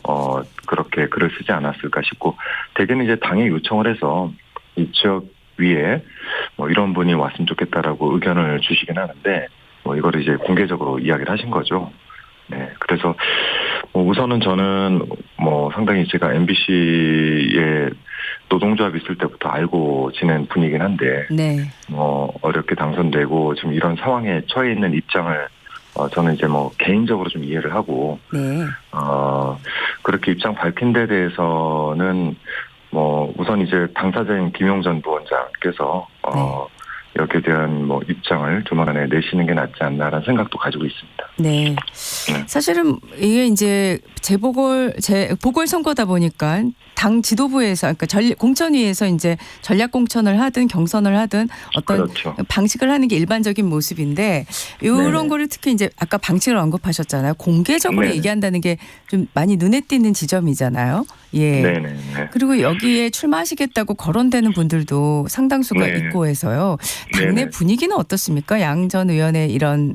그렇게 글을 쓰지 않았을까 싶고, 대개는 이제 당에 요청을 해서 이 지역 위에 뭐 이런 분이 왔으면 좋겠다라고 의견을 주시긴 하는데, 뭐 이거를 이제 공개적으로 이야기를 하신 거죠. 네, 그래서 뭐 우선은 저는 뭐 상당히 제가 MBC에 노동조합 있을 때부터 알고 지낸 분이긴 한데, 네. 뭐 어렵게 당선되고 지금 이런 상황에 처해 있는 입장을 저는 이제 뭐 개인적으로 좀 이해를 하고, 네. 그렇게 입장 밝힌 데 대해서는 뭐 우선 이제 당사자인 김용 전 부원장께서 여기에 대한 뭐 입장을 조만간에 내시는 게 낫지 않나라는 생각도 가지고 있습니다. 네. 사실은 이게 이제 보궐선거다 보니까 당 지도부에서, 그러니까 공천위에서 이제 전략 공천을 하든 경선을 하든 어떤 그렇죠. 방식을 하는 게 일반적인 모습인데, 이런 네네. 거를 특히 이제 아까 방식을 언급하셨잖아요. 공개적으로 네네. 얘기한다는 게 좀 많이 눈에 띄는 지점이잖아요. 예. 네네. 그리고 여기에 출마하시겠다고 거론되는 분들도 상당수가 네. 있고 해서요. 당내 네네. 분위기는 어떻습니까? 양 전 의원의 이런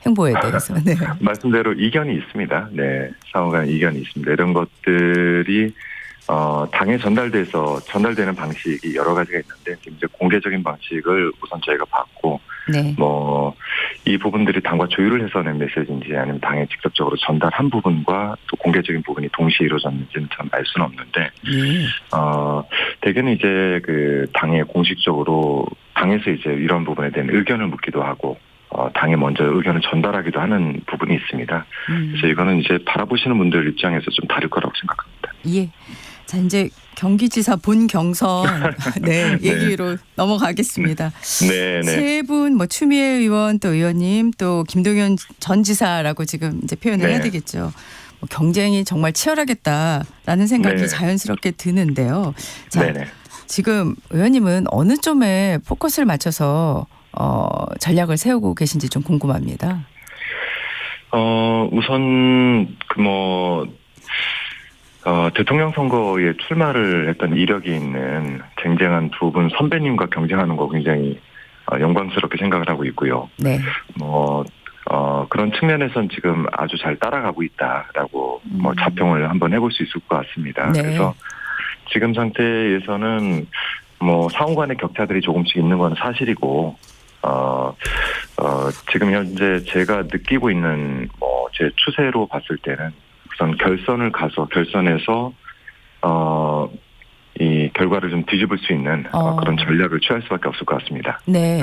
행보에 대해서. 네. 말씀대로 이견이 있습니다. 네, 상호간 이견이 있습니다. 이런 것들이 당에 전달되는 방식이 여러 가지가 있는데, 지금 이제 공개적인 방식을 우선 저희가 받고, 네. 뭐 이 부분들이 당과 조율을 해서 낸 메시지인지 아니면 당에 직접적으로 전달한 부분과 또 공개적인 부분이 동시에 이루어졌는지는 참 알 수는 없는데, 네. 대개는 이제 그 당에 공식적으로 당에서 이제 이런 부분에 대한 의견을 묻기도 하고, 당에 먼저 의견을 전달하기도 하는 부분이 있습니다. 그래서 이거는 이제 바라보시는 분들 입장에서 좀 다를 거라고 생각합니다. 예. 자, 이제 경기지사 본 경선 네, 얘기로 넘어가겠습니다. 네, 네. 세 분, 뭐 추미애 의원 또 의원님 또 김동연 전 지사라고 지금 이제 표현을 네. 해야 되겠죠. 뭐 경쟁이 정말 치열하겠다라는 생각이 네. 자연스럽게 드는데요. 자, 네네. 지금 의원님은 어느 점에 포커스를 맞춰서 전략을 세우고 계신지 좀 궁금합니다. 우선 대통령 선거에 출마를 했던 이력이 있는 쟁쟁한 두 분 선배님과 경쟁하는 거 굉장히 영광스럽게 생각을 하고 있고요. 네. 그런 측면에선 지금 아주 잘 따라가고 있다라고 자평을 한번 해볼 수 있을 것 같습니다. 네. 그래서 지금 상태에서는 뭐 상호 간의 격차들이 조금씩 있는 건 사실이고, 지금 현재 제가 느끼고 있는 제 추세로 봤을 때는 우선 결선에서 이 결과를 좀 뒤집을 수 있는 그런 전략을 취할 수밖에 없을 것 같습니다. 네.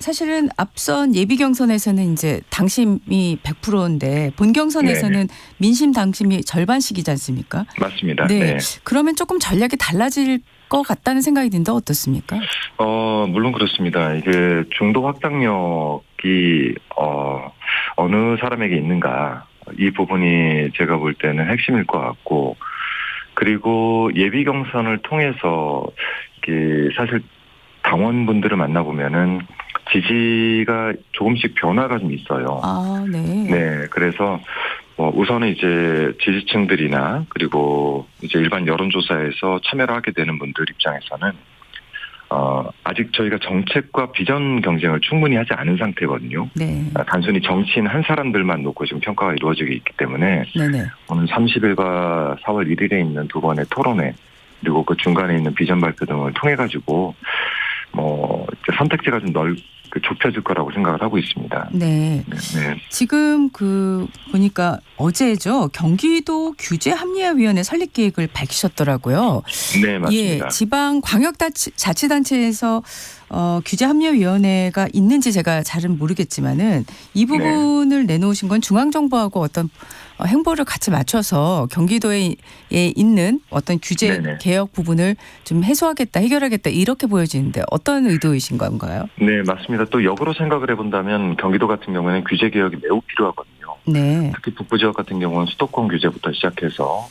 사실은 앞선 예비 경선에서는 이제 당심이 100%인데 본 경선에서는 민심 당심이 절반씩이지 않습니까? 맞습니다. 네. 네. 그러면 조금 전략이 달라질 것 같다는 생각이 드는데 어떻습니까? 물론 그렇습니다. 이게 중도 확장력이 어느 사람에게 있는가, 이 부분이 제가 볼 때는 핵심일 것 같고, 그리고 예비 경선을 통해서 이게 사실 당원분들을 만나보면은 지지가 조금씩 변화가 좀 있어요. 네. 네, 그래서 우선은 이제 지지층들이나 그리고 이제 일반 여론조사에서 참여를 하게 되는 분들 입장에서는 아직 저희가 정책과 비전 경쟁을 충분히 하지 않은 상태거든요. 네. 단순히 정치인 한 사람들만 놓고 지금 평가가 이루어지고 있기 때문에 네네. 오늘 30일과 4월 1일에 있는 두 번의 토론회, 그리고 그 중간에 있는 비전 발표 등을 통해 가지고 이제 선택지가 좀 좁혀질 거라고 생각을 하고 있습니다. 네. 네. 지금 보니까 어제죠. 경기도 규제합리화위원회 설립 계획을 밝히셨더라고요. 네, 맞습니다. 예, 지방 광역자치단체에서 규제합리화위원회가 있는지 제가 잘은 모르겠지만은 이 부분을 내놓으신 건 중앙정부하고 어떤 행보를 같이 맞춰서 경기도에 있는 어떤 규제 네네. 개혁 부분을 좀 해소하겠다, 해결하겠다 이렇게 보여지는데 어떤 의도이신 건가요? 네, 맞습니다. 또 역으로 생각을 해본다면 경기도 같은 경우에는 규제 개혁이 매우 필요하거든요. 네. 특히 북부 지역 같은 경우는 수도권 규제부터 시작해서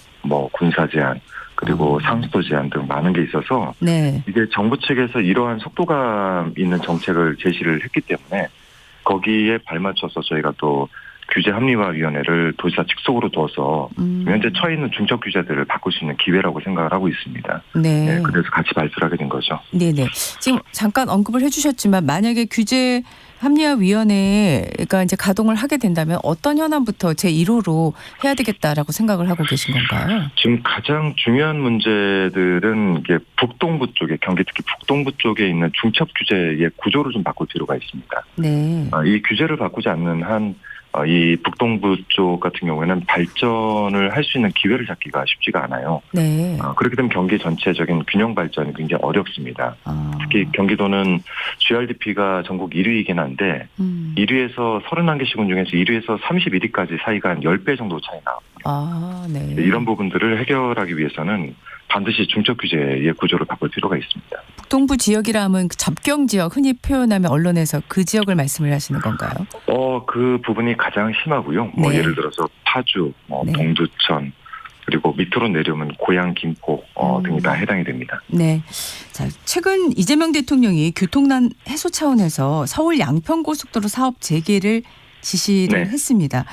군사 제한, 그리고 상수도 제한 등 많은 게 있어서 네. 이게 정부 측에서 이러한 속도감 있는 정책을 제시를 했기 때문에 거기에 발맞춰서 저희가 또 규제 합리화위원회를 도지사 직속으로 둬서 현재 처해 있는 중첩 규제들을 바꿀 수 있는 기회라고 생각을 하고 있습니다. 네. 네, 그래서 같이 발표를 하게 된 거죠. 네네. 지금 잠깐 언급을 해주셨지만 만약에 규제 합리화위원회가 이제 가동을 하게 된다면 어떤 현안부터 제1호로 해야 되겠다라고 생각을 하고 계신 건가요? 지금 가장 중요한 문제들은 이게 북동부 쪽에 경기 특히 북동부 쪽에 있는 중첩 규제의 구조를 좀 바꿀 필요가 있습니다. 네. 이 규제를 바꾸지 않는 한 이 북동부 쪽 같은 경우에는 발전을 할 수 있는 기회를 잡기가 쉽지가 않아요. 네. 그렇게 되면 경기 전체적인 균형 발전이 굉장히 어렵습니다. 특히 경기도는 GRDP가 전국 1위이긴 한데 1위에서 31개 시군 중에서 1위에서 31위까지 사이가 한 10배 정도 차이 나요. 네. 이런 부분들을 해결하기 위해서는 반드시 중첩 규제의 구조를 바꿀 필요가 있습니다. 북동부 지역이라 하면 접경 지역 흔히 표현하면 언론에서 그 지역을 말씀을 하시는 건가요? 그 부분이 가장 심하고요. 뭐 네. 예를 들어서 파주, 네. 동두천, 그리고 밑으로 내려오면 고양, 김포 등이 다 해당이 됩니다. 네. 자, 최근 이재명 대통령이 교통난 해소 차원에서 서울 양평고속도로 사업 재개를 지시를 네. 했습니다.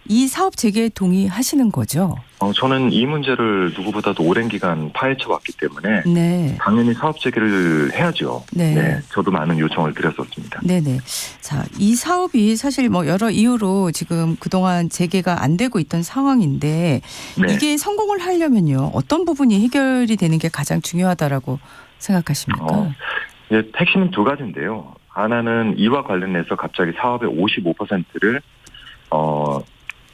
이 사업 재개에 동의하시는 거죠? 저는 이 문제를 누구보다도 오랜 기간 파헤쳐 왔기 때문에 네. 당연히 사업 재개를 해야죠. 네. 저도 많은 요청을 드렸었습니다. 네네. 자, 이 사업이 사실 뭐 여러 이유로 지금 그동안 재개가 안 되고 있던 상황인데 네. 이게 성공을 하려면요. 어떤 부분이 해결이 되는 게 가장 중요하다라고 생각하십니까? 핵심은 두 가지인데요. 하나는 이와 관련해서 갑자기 사업의 55%를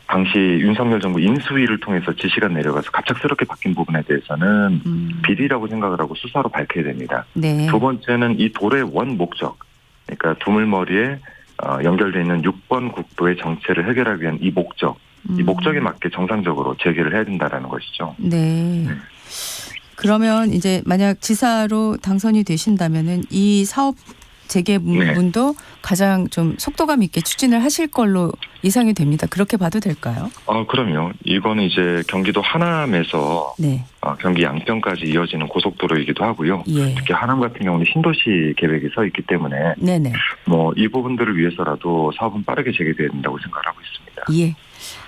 당시 윤석열 정부 인수위를 통해서 지시가 내려가서 갑작스럽게 바뀐 부분에 대해서는 비리라고 생각을 하고 수사로 밝혀야 됩니다. 네. 두 번째는 이 도로의 원 목적, 그러니까 두물머리에 연결되어 있는 6번 국도의 정체를 해결하기 위한 이 목적, 이 목적에 맞게 정상적으로 재개를 해야 된다라는 것이죠. 네. 그러면 이제 만약 지사로 당선이 되신다면은 이 사업 재개 부분도 가장 좀 속도감 있게 추진을 하실 걸로 예상이 됩니다. 그렇게 봐도 될까요? 그럼요. 이거는 이제 경기도 하남에서 네. 경기 양평까지 이어지는 고속도로이기도 하고요. 예. 특히 하남 같은 경우는 신도시 계획이 서 있기 때문에 네네. 이 부분들을 위해서라도 사업은 빠르게 재개돼야 된다고 생각을 하고 있습니다. 예.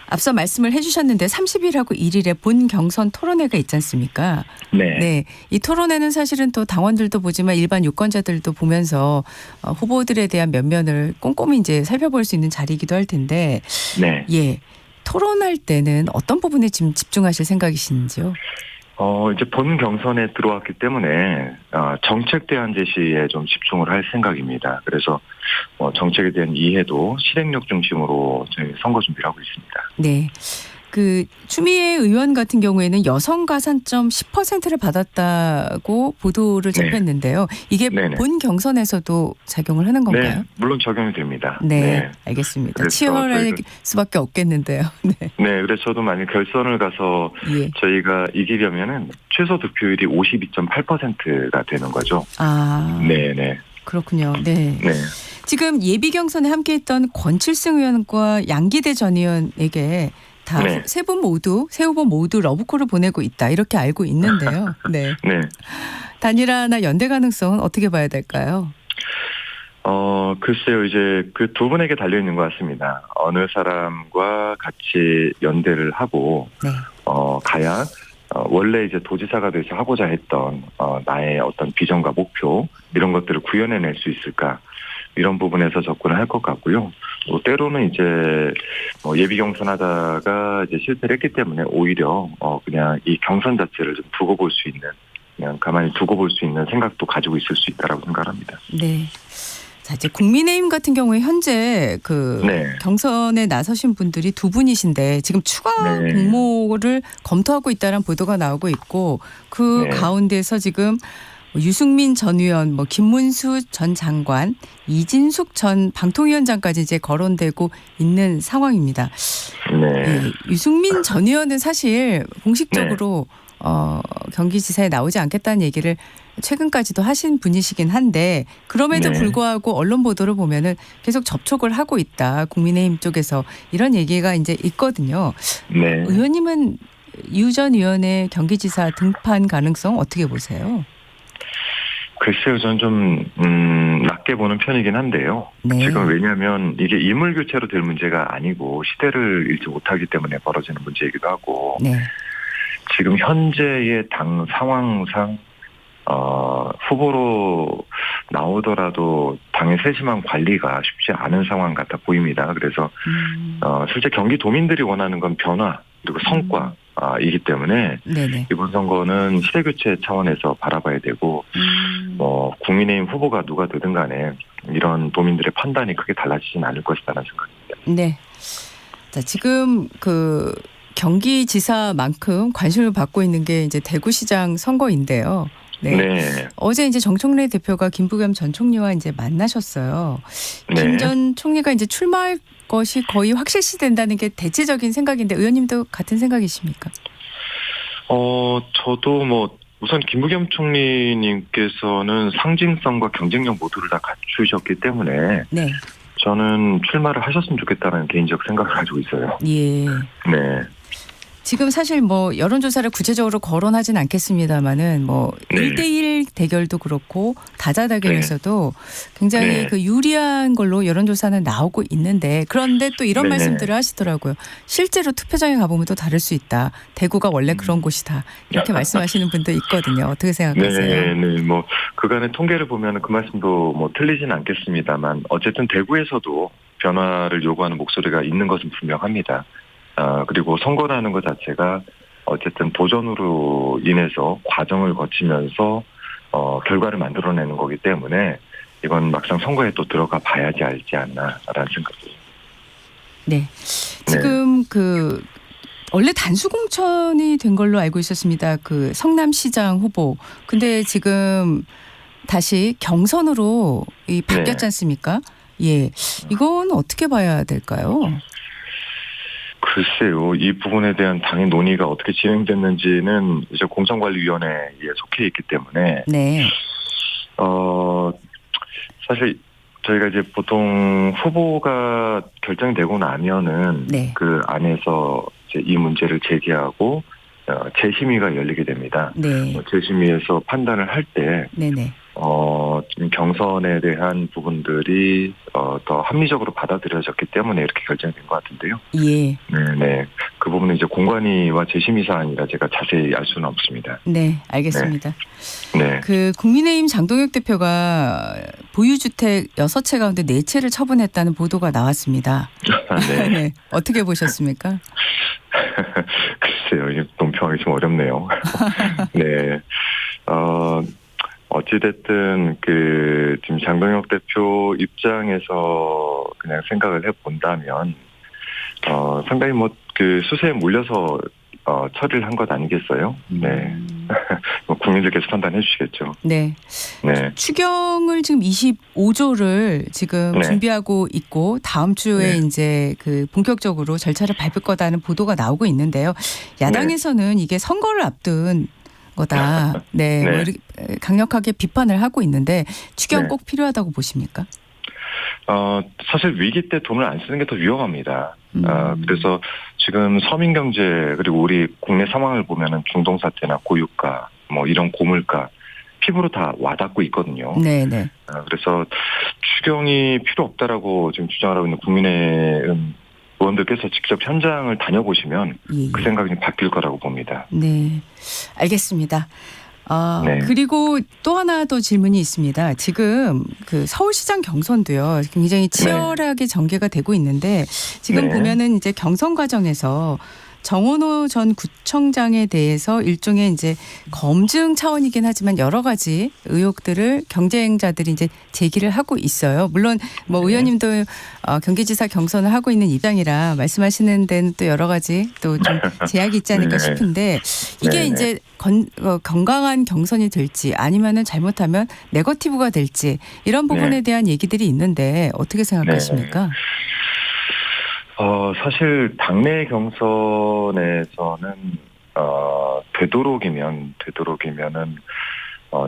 앞서 말씀을 해주셨는데 30일하고 1일에 본 경선 토론회가 있지 않습니까? 네. 네. 이 토론회는 사실은 또 당원들도 보지만 일반 유권자들도 보면서 후보들에 대한 면면을 꼼꼼히 이제 살펴볼 수 있는 자리이기도 할 텐데. 네. 예. 토론할 때는 어떤 부분에 지금 집중하실 생각이신지요? 이제 본 경선에 들어왔기 때문에 정책 대안 제시에 좀 집중을 할 생각입니다. 그래서 정책에 대한 이해도 실행력 중심으로 저희 선거 준비를 하고 있습니다. 네. 그 추미애 의원 같은 경우에는 여성 가산점 10%를 받았다고 보도를 네. 접했는데요. 이게 네네. 본 경선에서도 작용을 하는 건가요? 네, 물론 적용이 됩니다. 네, 알겠습니다. 그래서 치열할 저희가- 수밖에 없겠는데요. 네. 네, 그래서 저도 만약 결선을 가서 예. 저희가 이기려면은 최소 득표율이 52.8%가 되는 거죠. 네. 그렇군요. 네. 네. 지금 예비 경선에 함께했던 권칠승 의원과 양기대 전 의원에게 다 네. 세 후보 모두 러브콜을 보내고 있다 이렇게 알고 있는데요. 네. 네. 단일화나 연대 가능성은 어떻게 봐야 될까요? 글쎄요, 이제 그 두 분에게 달려있는 것 같습니다. 어느 사람과 같이 연대를 하고, 네. 가야, 원래 이제 도지사가 돼서 하고자 했던, 나의 어떤 비전과 목표, 이런 것들을 구현해낼 수 있을까. 이런 부분에서 접근을 할 것 같고요. 또 때로는 이제 예비 경선하다가 이제 실패를 했기 때문에 오히려 그냥 이 경선 자체를 좀 두고 볼 수 있는, 그냥 가만히 두고 볼 수 있는 생각도 가지고 있을 수 있다라고 생각합니다. 네. 자, 이제 국민의힘 같은 경우에 현재 그 네. 경선에 나서신 분들이 두 분이신데 지금 추가 네. 공모를 검토하고 있다는 보도가 나오고 있고 그 네. 가운데서 지금 유승민 전 의원, 김문수 전 장관, 이진숙 전 방통위원장까지 이제 거론되고 있는 상황입니다. 네. 예, 유승민 전 의원은 사실 공식적으로 경기지사에 나오지 않겠다는 얘기를 최근까지도 하신 분이시긴 한데 그럼에도 네. 불구하고 언론 보도를 보면은 계속 접촉을 하고 있다. 국민의힘 쪽에서 이런 얘기가 이제 있거든요. 네. 의원님은 유 전 의원의 경기지사 등판 가능성 어떻게 보세요? 글쎄요, 저는 좀 낮게 보는 편이긴 한데요. 네. 지금 왜냐하면 이게 인물 교체로 될 문제가 아니고 시대를 잃지 못하기 때문에 벌어지는 문제이기도 하고 네. 지금 현재의 당 상황상 후보로 나오더라도 당의 세심한 관리가 쉽지 않은 상황 같아 보입니다. 그래서 실제 경기도민들이 원하는 건 변화 그리고 성과이기 때문에 네네. 이번 선거는 시대 교체 차원에서 바라봐야 되고 국민의힘 후보가 누가 되든 간에 이런 도민들의 판단이 크게 달라지진 않을 것이라는 생각입니다. 네. 자, 지금 그 경기지사만큼 관심을 받고 있는 게 이제 대구시장 선거인데요. 네. 네. 어제 이제 정청래 대표가 김부겸 전 총리와 이제 만나셨어요. 네. 김 전 총리가 이제 출마할 것이 거의 확실시 된다는 게 대체적인 생각인데 의원님도 같은 생각이십니까? 저도 우선 김부겸 총리님께서는 상징성과 경쟁력 모두를 다 갖추셨기 때문에 네. 저는 출마를 하셨으면 좋겠다는 개인적 생각을 가지고 있어요. 예. 네. 지금 사실 여론조사를 구체적으로 거론하진 않겠습니다만은 네. 1대1 대결도 그렇고 다자대결에서도 굉장히 네. 그 유리한 걸로 여론조사는 나오고 있는데 그런데 또 이런 네네. 말씀들을 하시더라고요. 실제로 투표장에 가보면 또 다를 수 있다. 대구가 원래 그런 곳이다. 이렇게 말씀하시는 분도 있거든요. 어떻게 생각하세요? 네. 그간의 통계를 보면 그 말씀도 틀리진 않겠습니다만 어쨌든 대구에서도 변화를 요구하는 목소리가 있는 것은 분명합니다. 그리고 선거라는 것 자체가 어쨌든 도전으로 인해서 과정을 거치면서 결과를 만들어내는 거기 때문에 이건 막상 선거에 또 들어가 봐야지 알지 않나라는 생각이. 네. 지금 원래 단수 공천이 된 걸로 알고 있었습니다. 그 성남시장 후보. 근데 지금 다시 경선으로 바뀌었지 않습니까? 예. 이건 어떻게 봐야 될까요? 글쎄요. 이 부분에 대한 당의 논의가 어떻게 진행됐는지는 이제 공천관리위원회에 속해 있기 때문에 네. 사실 저희가 이제 보통 후보가 결정되고 나면은 네. 그 안에서 이제 이 문제를 제기하고 재심의가 열리게 됩니다. 네. 재심의에서 판단을 할 때 네네. 지금 경선에 대한 부분들이 더 합리적으로 받아들여졌기 때문에 이렇게 결정된 것 같은데요. 예. 네. 그 부분은 이제 공관위와 재심의 사안이라 제가 자세히 알 수는 없습니다. 네, 알겠습니다. 네. 그 국민의힘 장동혁 대표가 보유주택 6채 가운데 4채를 처분했다는 보도가 나왔습니다. 네. 네. 어떻게 보셨습니까? 글쎄요. 이게 논평하기 좀 어렵네요. 네. 어찌됐든 지금 장동혁 대표 입장에서 그냥 생각을 해본다면 상당히 수세에 몰려서 처리를 한 것 아니겠어요? 네. 국민들께서 판단해 주시겠죠. 네. 네. 추경을 지금 25조를 지금 네. 준비하고 있고 다음 주에 네. 이제 본격적으로 절차를 밟을 거다는 보도가 나오고 있는데요. 야당에서는 이게 선거를 앞둔 거다. 네. 네. 이렇게 강력하게 비판을 하고 있는데 추경 네. 꼭 필요하다고 보십니까? 사실 위기 때 돈을 안 쓰는 게 더 위험합니다. 그래서 지금 서민 경제 그리고 우리 국내 상황을 보면은 중동 사태나 고유가 이런 고물가 피부로 다 와닿고 있거든요. 네네. 그래서 추경이 필요 없다라고 지금 주장을 하고 있는 국민의힘 의원들께서 직접 현장을 다녀보시면 예. 그 생각이 좀 바뀔 거라고 봅니다. 네. 알겠습니다. 네. 그리고 또 하나 더 질문이 있습니다. 지금 서울시장 경선도요, 굉장히 치열하게 전개가 되고 있는데 지금 네. 보면은 이제 경선 과정에서 정원호 전 구청장에 대해서 일종의 이제 검증 차원이긴 하지만 여러 가지 의혹들을 경쟁자들이 이제 제기를 하고 있어요. 물론 의원님도 경기지사 경선을 하고 있는 입장이라 말씀하시는 데는 또 여러 가지 또 좀 제약이 있지 않을까 싶은데 이게 이제 건강한 경선이 될지 아니면은 잘못하면 네거티브가 될지 이런 부분에 대한 얘기들이 있는데 어떻게 생각하십니까? 사실 당내 경선에서는 되도록이면은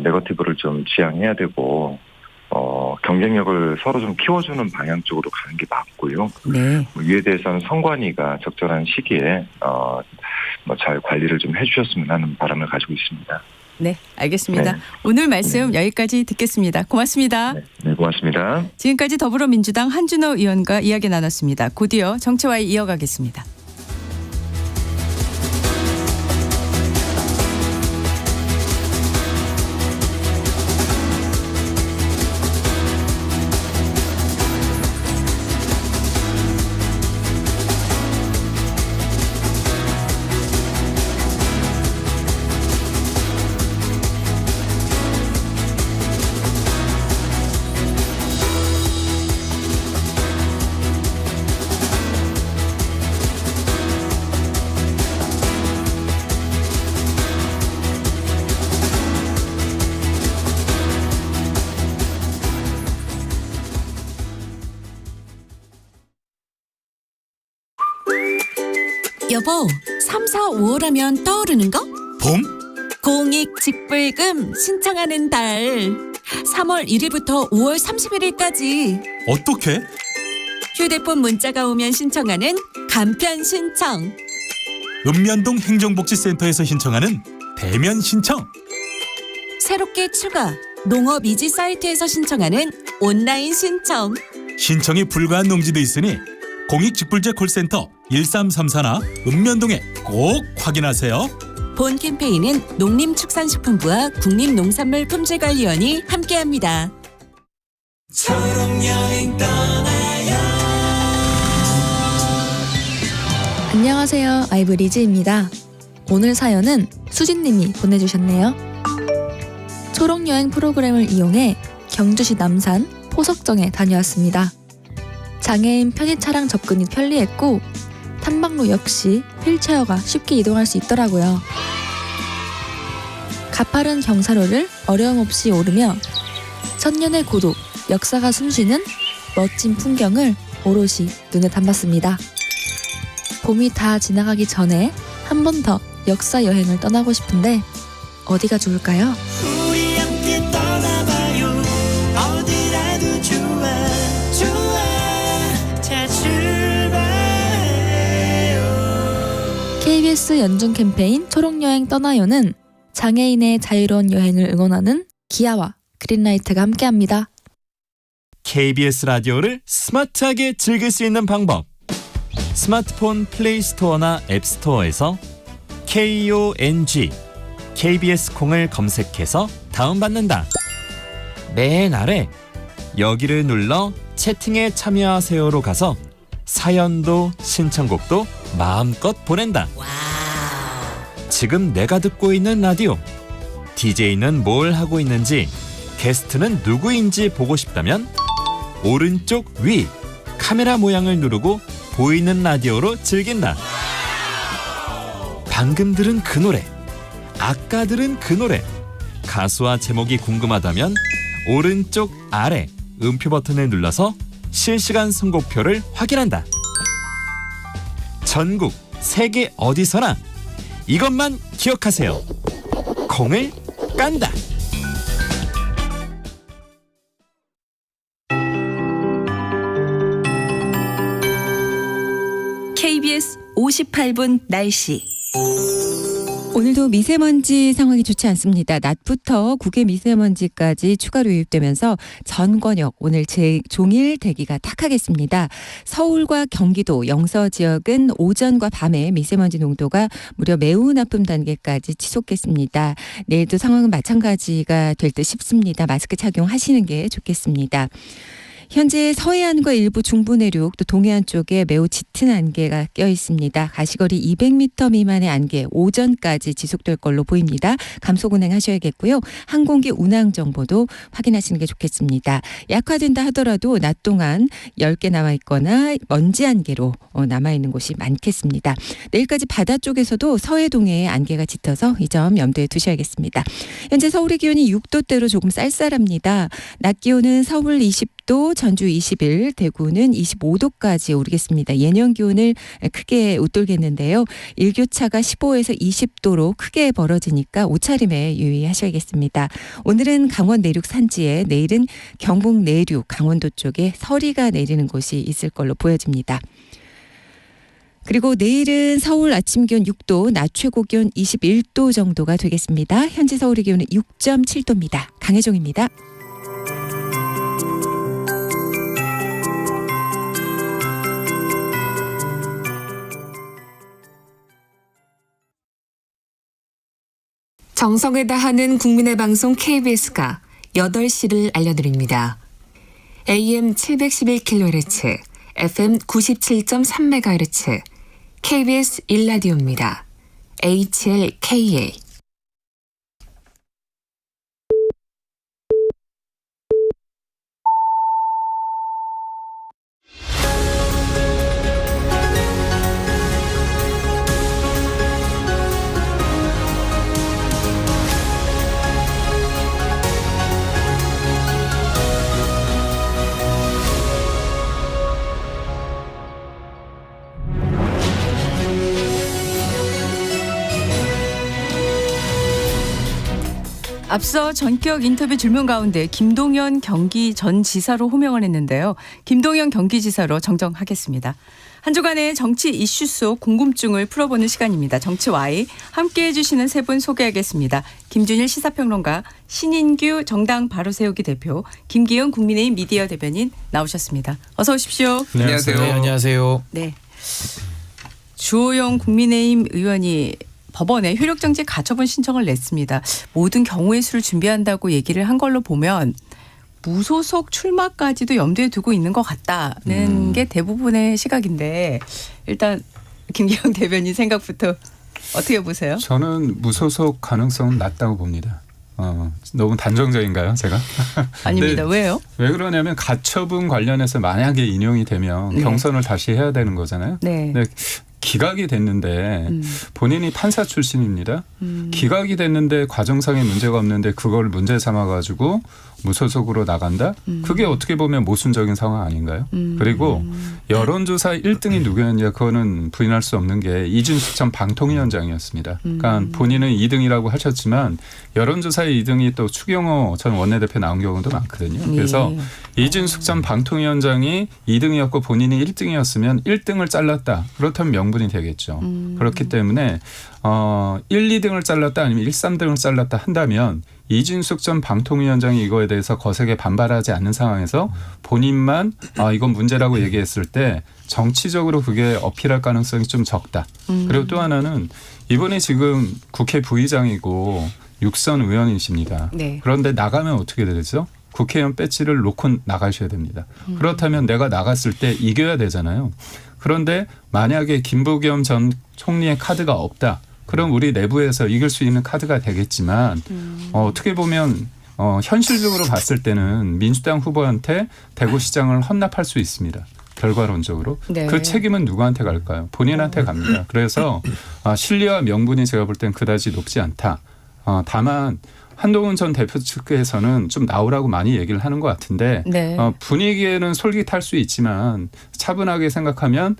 네거티브를 좀 지향해야 되고 경쟁력을 서로 좀 키워주는 방향 쪽으로 가는 게 맞고요. 네. 이에 대해서는 선관위가 적절한 시기에 잘 관리를 좀 해주셨으면 하는 바람을 가지고 있습니다. 네, 알겠습니다. 네. 오늘 말씀 여기까지 듣겠습니다. 고맙습니다. 네, 고맙습니다. 지금까지 더불어민주당 한준호 의원과 이야기 나눴습니다. 곧이어 정치와의 이어가겠습니다. 여보, 3, 4, 5월 하면 떠오르는 거? 봄? 공익직불금 신청하는 달. 3월 1일부터 5월 31일까지. 어떻게? 휴대폰 문자가 오면 신청하는 간편 신청. 읍면동 행정복지센터에서 신청하는 대면 신청. 새롭게 추가. 농업이지 사이트에서 신청하는 온라인 신청. 신청이 불가한 농지도 있으니 공익직불제 콜센터 1334나 읍면동에 꼭 확인하세요. 본 캠페인은 농림축산식품부와 국립농산물품질관리원이 함께합니다. 초록여행 떠나요. 안녕하세요. 아이브리즈입니다. 오늘 사연은 수진님이 보내주셨네요. 초록여행 프로그램을 이용해 경주시 남산 포석정에 다녀왔습니다. 장애인 편의 차량 접근이 편리했고 탐방로 역시 휠체어가 쉽게 이동할 수 있더라고요. 가파른 경사로를 어려움 없이 오르며 천년의 고도, 역사가 숨쉬는 멋진 풍경을 오롯이 눈에 담았습니다. 봄이 다 지나가기 전에 한 번 더 역사 여행을 떠나고 싶은데 어디가 좋을까요? 우리 함께 떠나봐요. 어디라도 좋아. 자 출발해요. KBS 연중 캠페인 초록여행 떠나요는 장애인의 자유로운 여행을 응원하는 기아와 그린라이트가 함께합니다. KBS 라디오를 스마트하게 즐길 수 있는 방법. 스마트폰 플레이 스토어나 앱 스토어에서 KONG KBS 콩을 검색해서 다운받는다. 맨 아래 여기를 눌러 채팅에 참여하세요로 가서 사연도 신청곡도 마음껏 보낸다. 지금 내가 듣고 있는 라디오, DJ는 뭘 하고 있는지, 게스트는 누구인지 보고 싶다면 오른쪽 위 카메라 모양을 누르고 보이는 라디오로 즐긴다. 방금 들은 그 노래, 아까 들은 그 노래, 가수와 제목이 궁금하다면 오른쪽 아래 음표 버튼을 눌러서 실시간 선곡표를 확인한다. 전국 세계 어디서나 이것만 기억하세요. 콩을 깐다. KBS 58분 날씨. 오늘도 미세먼지 상황이 좋지 않습니다. 낮부터 국외 미세먼지까지 추가로 유입되면서 전 권역 오늘 종일 대기가 탁하겠습니다. 서울과 경기도, 영서 지역은 오전과 밤에 미세먼지 농도가 무려 매우 나쁨 단계까지 치솟겠습니다. 내일도 상황은 마찬가지가 될 듯 싶습니다. 마스크 착용하시는 게 좋겠습니다. 현재 서해안과 일부 중부 내륙 또 동해안 쪽에 매우 짙은 안개가 껴 있습니다. 가시거리 200m 미만의 안개 오전까지 지속될 걸로 보입니다. 감속 운행하셔야겠고요. 항공기 운항 정보도 확인하시는 게 좋겠습니다. 약화된다 하더라도 낮 동안 10개 남아있거나 먼지 안개로 남아있는 곳이 많겠습니다. 내일까지 바다 쪽에서도 서해 동해에 안개가 짙어서 이 점 염두에 두셔야겠습니다. 현재 서울의 기온이 6도대로 조금 쌀쌀합니다. 낮 기온은 서울 20도, 20도, 전주 21, 대구는 25도까지 오르겠습니다. 예년 기온을 크게 웃돌겠는데요. 일교차가 15에서 20도로 크게 벌어지니까 옷차림에 유의하셔야겠습니다. 오늘은 강원 내륙 산지에, 내일은 경북 내륙, 강원도 쪽에 서리가 내리는 곳이 있을 걸로 보여집니다. 그리고 내일은 서울 아침 기온 6도, 낮 최고 기온 21도 정도가 되겠습니다. 현재 서울의 기온은 6.7도입니다. 강혜종입니다. 정성을 다하는 국민의 방송 KBS가 8시를 알려드립니다. AM 711kHz, FM 97.3MHz, KBS 1라디오입니다. HLKA. 앞서 전격 인터뷰 질문 가운데 김동연 경기 전 지사로 호명을 했는데요. 김동연 경기지사로 정정하겠습니다. 한 주간의 정치 이슈 속 궁금증을 풀어보는 시간입니다. 정치와이 함께해 주시는 세 분 소개하겠습니다. 김준일 시사평론가, 신인규 정당 바로세우기 대표, 김기현 국민의힘 미디어 대변인 나오셨습니다. 어서 오십시오. 네, 안녕하세요. 네, 안녕하세요. 네. 주호영 국민의힘 의원이 법원에 효력정지 가처분 신청을 냈습니다. 모든 경우의 수를 준비한다고 얘기를 한 걸로 보면 무소속 출마까지도 염두에 두고 있는 것 같다는 게 대부분의 시각인데, 일단 김기현 대변인 생각부터 어떻게 보세요? 저는 무소속 가능성은 낮다고 봅니다. 너무 단정적인가요, 제가? 아닙니다. 왜요? 왜 그러냐면 가처분 관련해서 만약에 인용이 되면 네. 경선을 다시 해야 되는 거잖아요. 네. 근데 기각이 됐는데 본인이 판사 출신입니다. 기각이 됐는데 과정상의 문제가 없는데 그걸 문제 삼아가지고 무소속으로 나간다? 그게 어떻게 보면 모순적인 상황 아닌가요? 그리고 여론조사 1등이 누구였냐, 그거는 부인할 수 없는 게 이준석 전 방통위원장이었습니다. 그러니까 본인은 2등이라고 하셨지만 여론조사의 2등이 또 추경호 전 원내대표 나온 경우도 많거든요. 그래서 이준석 전 방통위원장이 2등이었고 본인이 1등이었으면 1등을 잘랐다. 그렇다면 명분이 되겠죠. 그렇기 때문에 1, 2등을 잘랐다 아니면 1, 3등을 잘랐다 한다면 이준석 전 방통위원장이 이거에 대해서 거세게 반발하지 않는 상황에서 본인만 이건 문제라고 얘기했을 때 정치적으로 그게 어필할 가능성이 좀 적다. 그리고 또 하나는 이분이 지금 국회 부의장이고 6선 의원이십니다. 네. 그런데 나가면 어떻게 되죠? 국회의원 배지를 놓고 나가셔야 됩니다. 그렇다면 내가 나갔을 때 이겨야 되잖아요. 그런데 만약에 김부겸 전 총리의 카드가 없다. 그럼 우리 내부에서 이길 수 있는 카드가 되겠지만 어떻게 보면 현실적으로 봤을 때는 민주당 후보한테 대구시장을 헌납할 수 있습니다. 결과론적으로. 네. 그 책임은 누구한테 갈까요? 본인한테 갑니다. 그래서 신뢰와 명분이 제가 볼 땐 그다지 높지 않다. 다만 한동훈 전 대표 측에서는 좀 나오라고 많이 얘기를 하는 것 같은데 네. 분위기에는 솔깃할 수 있지만 차분하게 생각하면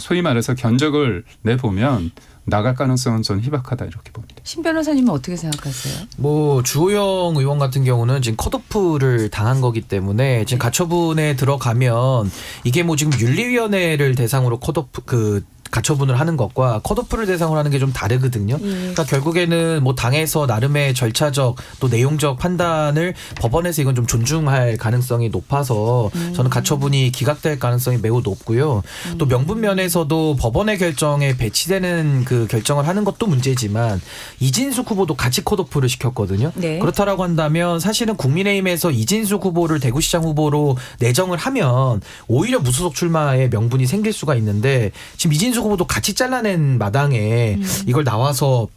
소위 말해서 견적을 내보면 나갈 가능성은 전 희박하다 이렇게 봅니다. 신 변호사님은 어떻게 생각하세요? 뭐 주호영 의원 같은 경우는 지금 컷오프를 당한 거기 때문에 지금 가처분에 들어가면 이게 뭐 지금 윤리위원회를 대상으로 컷오프 가처분을 하는 것과 컷오프를 대상으로 하는 게 좀 다르거든요. 그러니까 결국에는 뭐 당에서 나름의 절차적 또 내용적 판단을 법원에서 이건 좀 존중할 가능성이 높아서 저는 가처분이 기각될 가능성이 매우 높고요. 또 명분 면에서도 법원의 결정에 배치되는 그 결정을 하는 것도 문제지만 이진숙 후보도 같이 컷오프를 시켰거든요. 네. 그렇다라고 한다면 사실은 국민의힘에서 이진숙 후보를 대구시장 후보로 내정을 하면 오히려 무소속 출마의 명분이 생길 수가 있는데 지금 이진숙 후보도 같이 잘라낸 마당에 이걸 나와서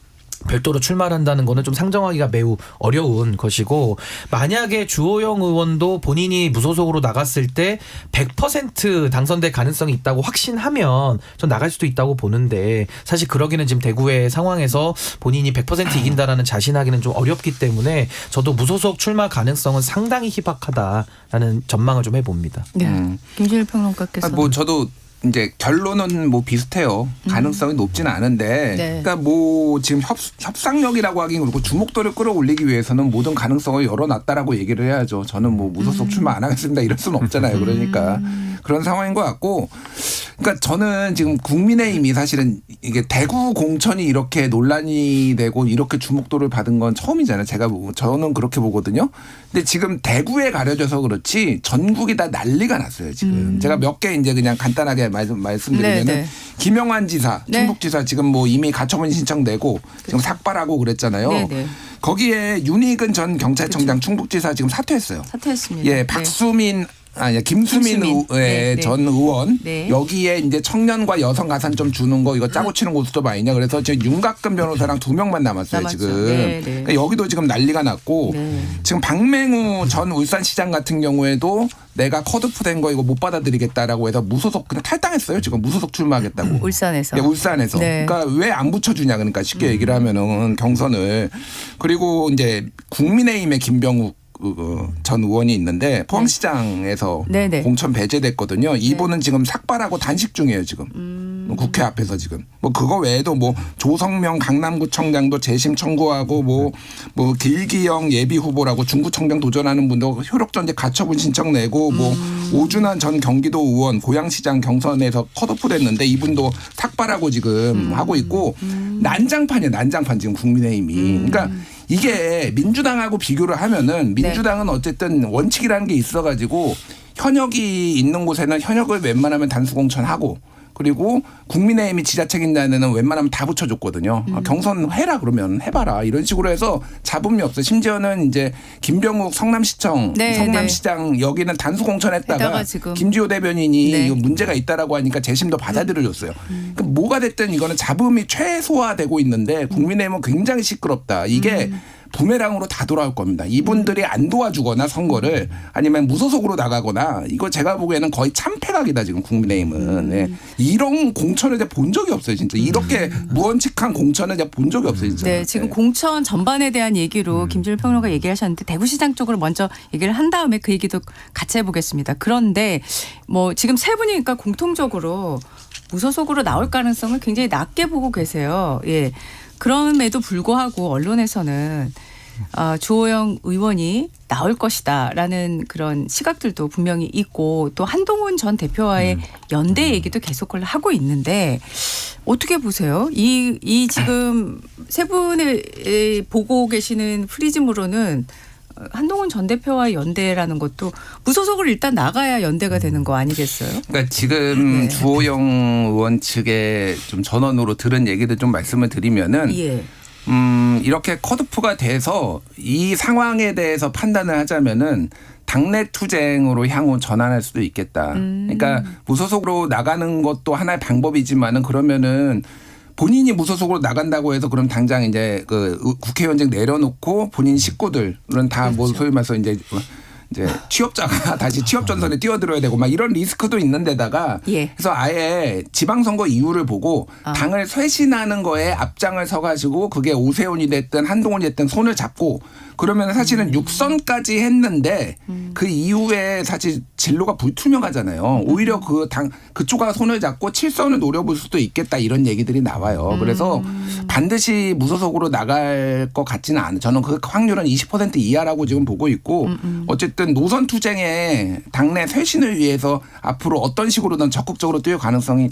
별도로 출마를 한다는 거는 좀 상정하기가 매우 어려운 것이고, 만약에 주호영 의원도 본인이 무소속으로 나갔을 때 100% 당선될 가능성이 있다고 확신하면 전 나갈 수도 있다고 보는데, 사실 그러기는 지금 대구의 상황에서 본인이 100% 이긴다라는 자신하기는 좀 어렵기 때문에 저도 무소속 출마 가능성은 상당히 희박하다라는 전망을 좀 해봅니다. 네. 김준일 평론가께서 뭐 저도 이제 결론은 뭐 비슷해요. 가능성이 높지는 않은데, 네. 그러니까 뭐 지금 협상력이라고 하긴 그렇고 주목도를 끌어올리기 위해서는 모든 가능성을 열어놨다라고 얘기를 해야죠. 저는 뭐 무소속 출마 안 하겠습니다 이럴 수는 없잖아요. 그러니까 그런 상황인 것 같고, 그러니까 저는 지금 국민의힘이 사실은 이게 대구 공천이 이렇게 논란이 되고 이렇게 주목도를 받은 건 처음이잖아요. 저는 그렇게 보거든요. 근데 지금 대구에 가려져서 그렇지 전국이 다 난리가 났어요. 지금 제가 몇 개 이제 그냥 간단하게 말씀드리면은 네, 네. 김영환 지사, 네. 충북지사 지금 뭐 이미 가처분 신청되고 지금 삭발하고 그랬잖아요. 네, 네. 거기에 윤희근 전 경찰청장 충북지사 지금 사퇴했어요. 사퇴했습니다. 예, 박수민 김수민 네, 네. 전 의원 네. 여기에 이제 청년과 여성 가산 좀 주는 거 이거 짜고 치는 고스톱 아니냐 그래서 지금 윤곽근 변호사랑 2명만 남았어요. 지금. 네, 네. 그러니까 여기도 지금 난리가 났고 네. 지금 박맹우 전 울산시장 같은 경우에도 내가 컷오프 된 거 이거 못 받아들이겠다라고 해서 무소속 그냥 탈당했어요. 지금 무소속 출마하겠다고. 울산에서. 네, 울산에서. 네. 그러니까 왜 안 붙여주냐 그러니까 쉽게 얘기를 하면은 경선을. 그리고 이제 국민의힘의 김병욱 전 의원이 있는데 포항시장에서 네네. 공천 배제됐거든요. 이분은 지금 삭발하고 단식 중이에요 지금. 국회 앞에서 지금. 뭐 그거 외에도 뭐 조성명 강남구청장도 재심 청구하고 뭐 길기영 예비 후보라고 중구청장 도전하는 분도 효력전제 가처분 신청 내고 뭐 오준환 전 경기도 의원 고양시장 경선에서 컷오프 됐는데 이분도 삭발하고 지금 하고 있고 난장판이에요. 난장판 지금 국민의힘이. 그러니까 이게 민주당하고 비교를 하면은 민주당은 어쨌든 원칙이라는 게 있어가지고 현역이 있는 곳에는 현역을 웬만하면 단수공천하고 그리고 국민의힘이 지자체인단에는 웬만하면 다 붙여줬거든요. 경선 해라 그러면 해봐라 이런 식으로 해서 잡음이 없어요. 심지어는 이제 김병욱 성남시청 네, 성남시장 여기는 단수공천했다가 김지호 대변인이 네. 이거 문제가 있다라고 하니까 재심도 받아들여줬어요. 그러니까 뭐가 됐든 이거는 잡음이 최소화되고 있는데 국민의힘은 굉장히 시끄럽다. 이게 부메랑으로 다 돌아올 겁니다. 이분들이 안 도와주거나 선거를 아니면 무소속으로 나가거나 이거 제가 보기에는 거의 참패각이다 지금 국민의힘은. 네. 이런 공천을 제가 본 적이 없어요 진짜. 이렇게 무원칙한 공천을 제가 본 적이 없어요 진짜. 네, 지금 공천 전반에 대한 얘기로 김준일 평론가 얘기하셨는데 대구시장 쪽으로 먼저 얘기를 한 다음에 그 얘기도 같이 해보겠습니다. 그런데 뭐 지금 세 분이니까 공통적으로 무소속으로 나올 가능성을 굉장히 낮게 보고 계세요. 예. 그럼에도 불구하고 언론에서는 주호영 의원이 나올 것이다라는 그런 시각들도 분명히 있고 또 한동훈 전 대표와의 연대 얘기도 계속 하고 있는데 어떻게 보세요? 이 지금 세 분을 보고 계시는 프리즘으로는 한동훈 전 대표와의 연대라는 것도 무소속으로 일단 나가야 연대가 되는 거 아니겠어요? 그러니까 지금 주호영 의원 측의 좀 전원으로 들은 얘기를 좀 말씀을 드리면은 이렇게 컷오프가 돼서 이 상황에 대해서 판단을 하자면은 당내 투쟁으로 향후 전환할 수도 있겠다. 그러니까 무소속으로 나가는 것도 하나의 방법이지만은 그러면은 본인이 무소속으로 나간다고 해서 그럼 당장 이제 그 국회의원직 내려놓고 본인 식구들은 다 뭐 소위 말해서 이제 취업자가 다시 취업 전선에 뛰어들어야 되고 막 이런 리스크도 있는 데다가 그래서 아예 지방선거 이유를 보고 당을 쇄신하는 거에 앞장을 서가지고 그게 오세훈이 됐든 한동훈이 됐든 손을 잡고 그러면 사실은 6선까지 했는데 그 이후에 사실 진로가 불투명하잖아요. 오히려 그쪽가 손을 잡고 7선을 노려볼 수도 있겠다 이런 얘기들이 나와요. 그래서 반드시 무소속으로 나갈 것 같지는 않아요. 저는 그 확률은 20% 이하라고 지금 보고 있고 어쨌든 노선 투쟁에 당내 쇄신을 위해서 앞으로 어떤 식으로든 적극적으로 뛰어들 가능성이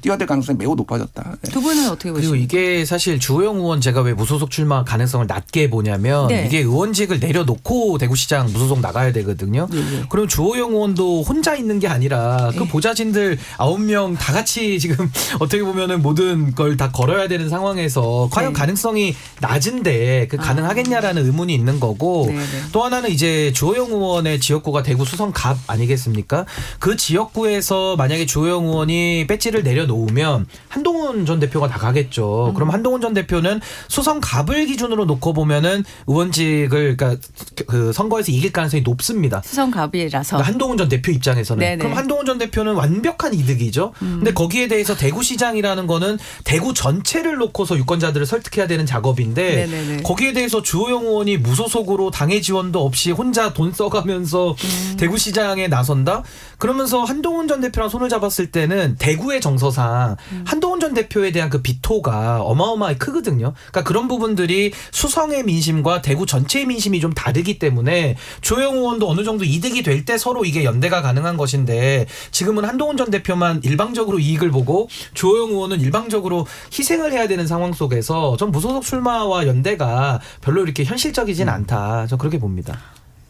매우 높아졌다. 네. 두 분은 어떻게 보십니까? 그리고 이게 사실 주호영 의원 제가 왜 무소속 출마 가능성을 낮게 보냐면 이게 의원직을 내려놓고 대구시장 무소속 나가야 되거든요. 그럼 주호영 의원도 혼자 있는 게 아니라 그 보좌진들 9명 다 같이 지금 어떻게 보면은 모든 걸 다 걸어야 되는 상황에서 과연 가능성이 낮은데 그 가능하겠냐라는 의문이 있는 거고 또 하나는 이제 주호영 의원의 지역 지역구가 대구 수성갑 아니겠습니까? 그 지역구에서 만약에 주호영 의원이 배지를 내려놓으면 한동훈 전 대표가 나가겠죠. 그럼 한동훈 전 대표는 수성갑을 기준으로 놓고 보면은 의원직을 그러니까 그 선거에서 이길 가능성이 높습니다. 수성갑이라서 그러니까 한동훈 전 대표 입장에서는. 네네. 그럼 한동훈 전 대표는 완벽한 이득이죠. 근데 거기에 대해서 대구시장이라는 거는 대구 전체를 놓고서 유권자들을 설득해야 되는 작업인데 네네네. 거기에 대해서 주호영 의원이 무소속으로 당의 지원도 없이 혼자 돈 써가면서 대구시장에 나선다? 그러면서 한동훈 전 대표랑 손을 잡았을 때는 대구의 정서상 한동훈 전 대표에 대한 그 비토가 어마어마하게 크거든요. 그러니까 그런 부분들이 수성의 민심과 대구 전체의 민심이 좀 다르기 때문에 주호영 의원도 어느 정도 이득이 될 때 서로 이게 연대가 가능한 것인데 지금은 한동훈 전 대표만 일방적으로 이익을 보고 주호영 의원은 일방적으로 희생을 해야 되는 상황 속에서 전 무소속 출마와 연대가 별로 이렇게 현실적이진 않다. 저 그렇게 봅니다.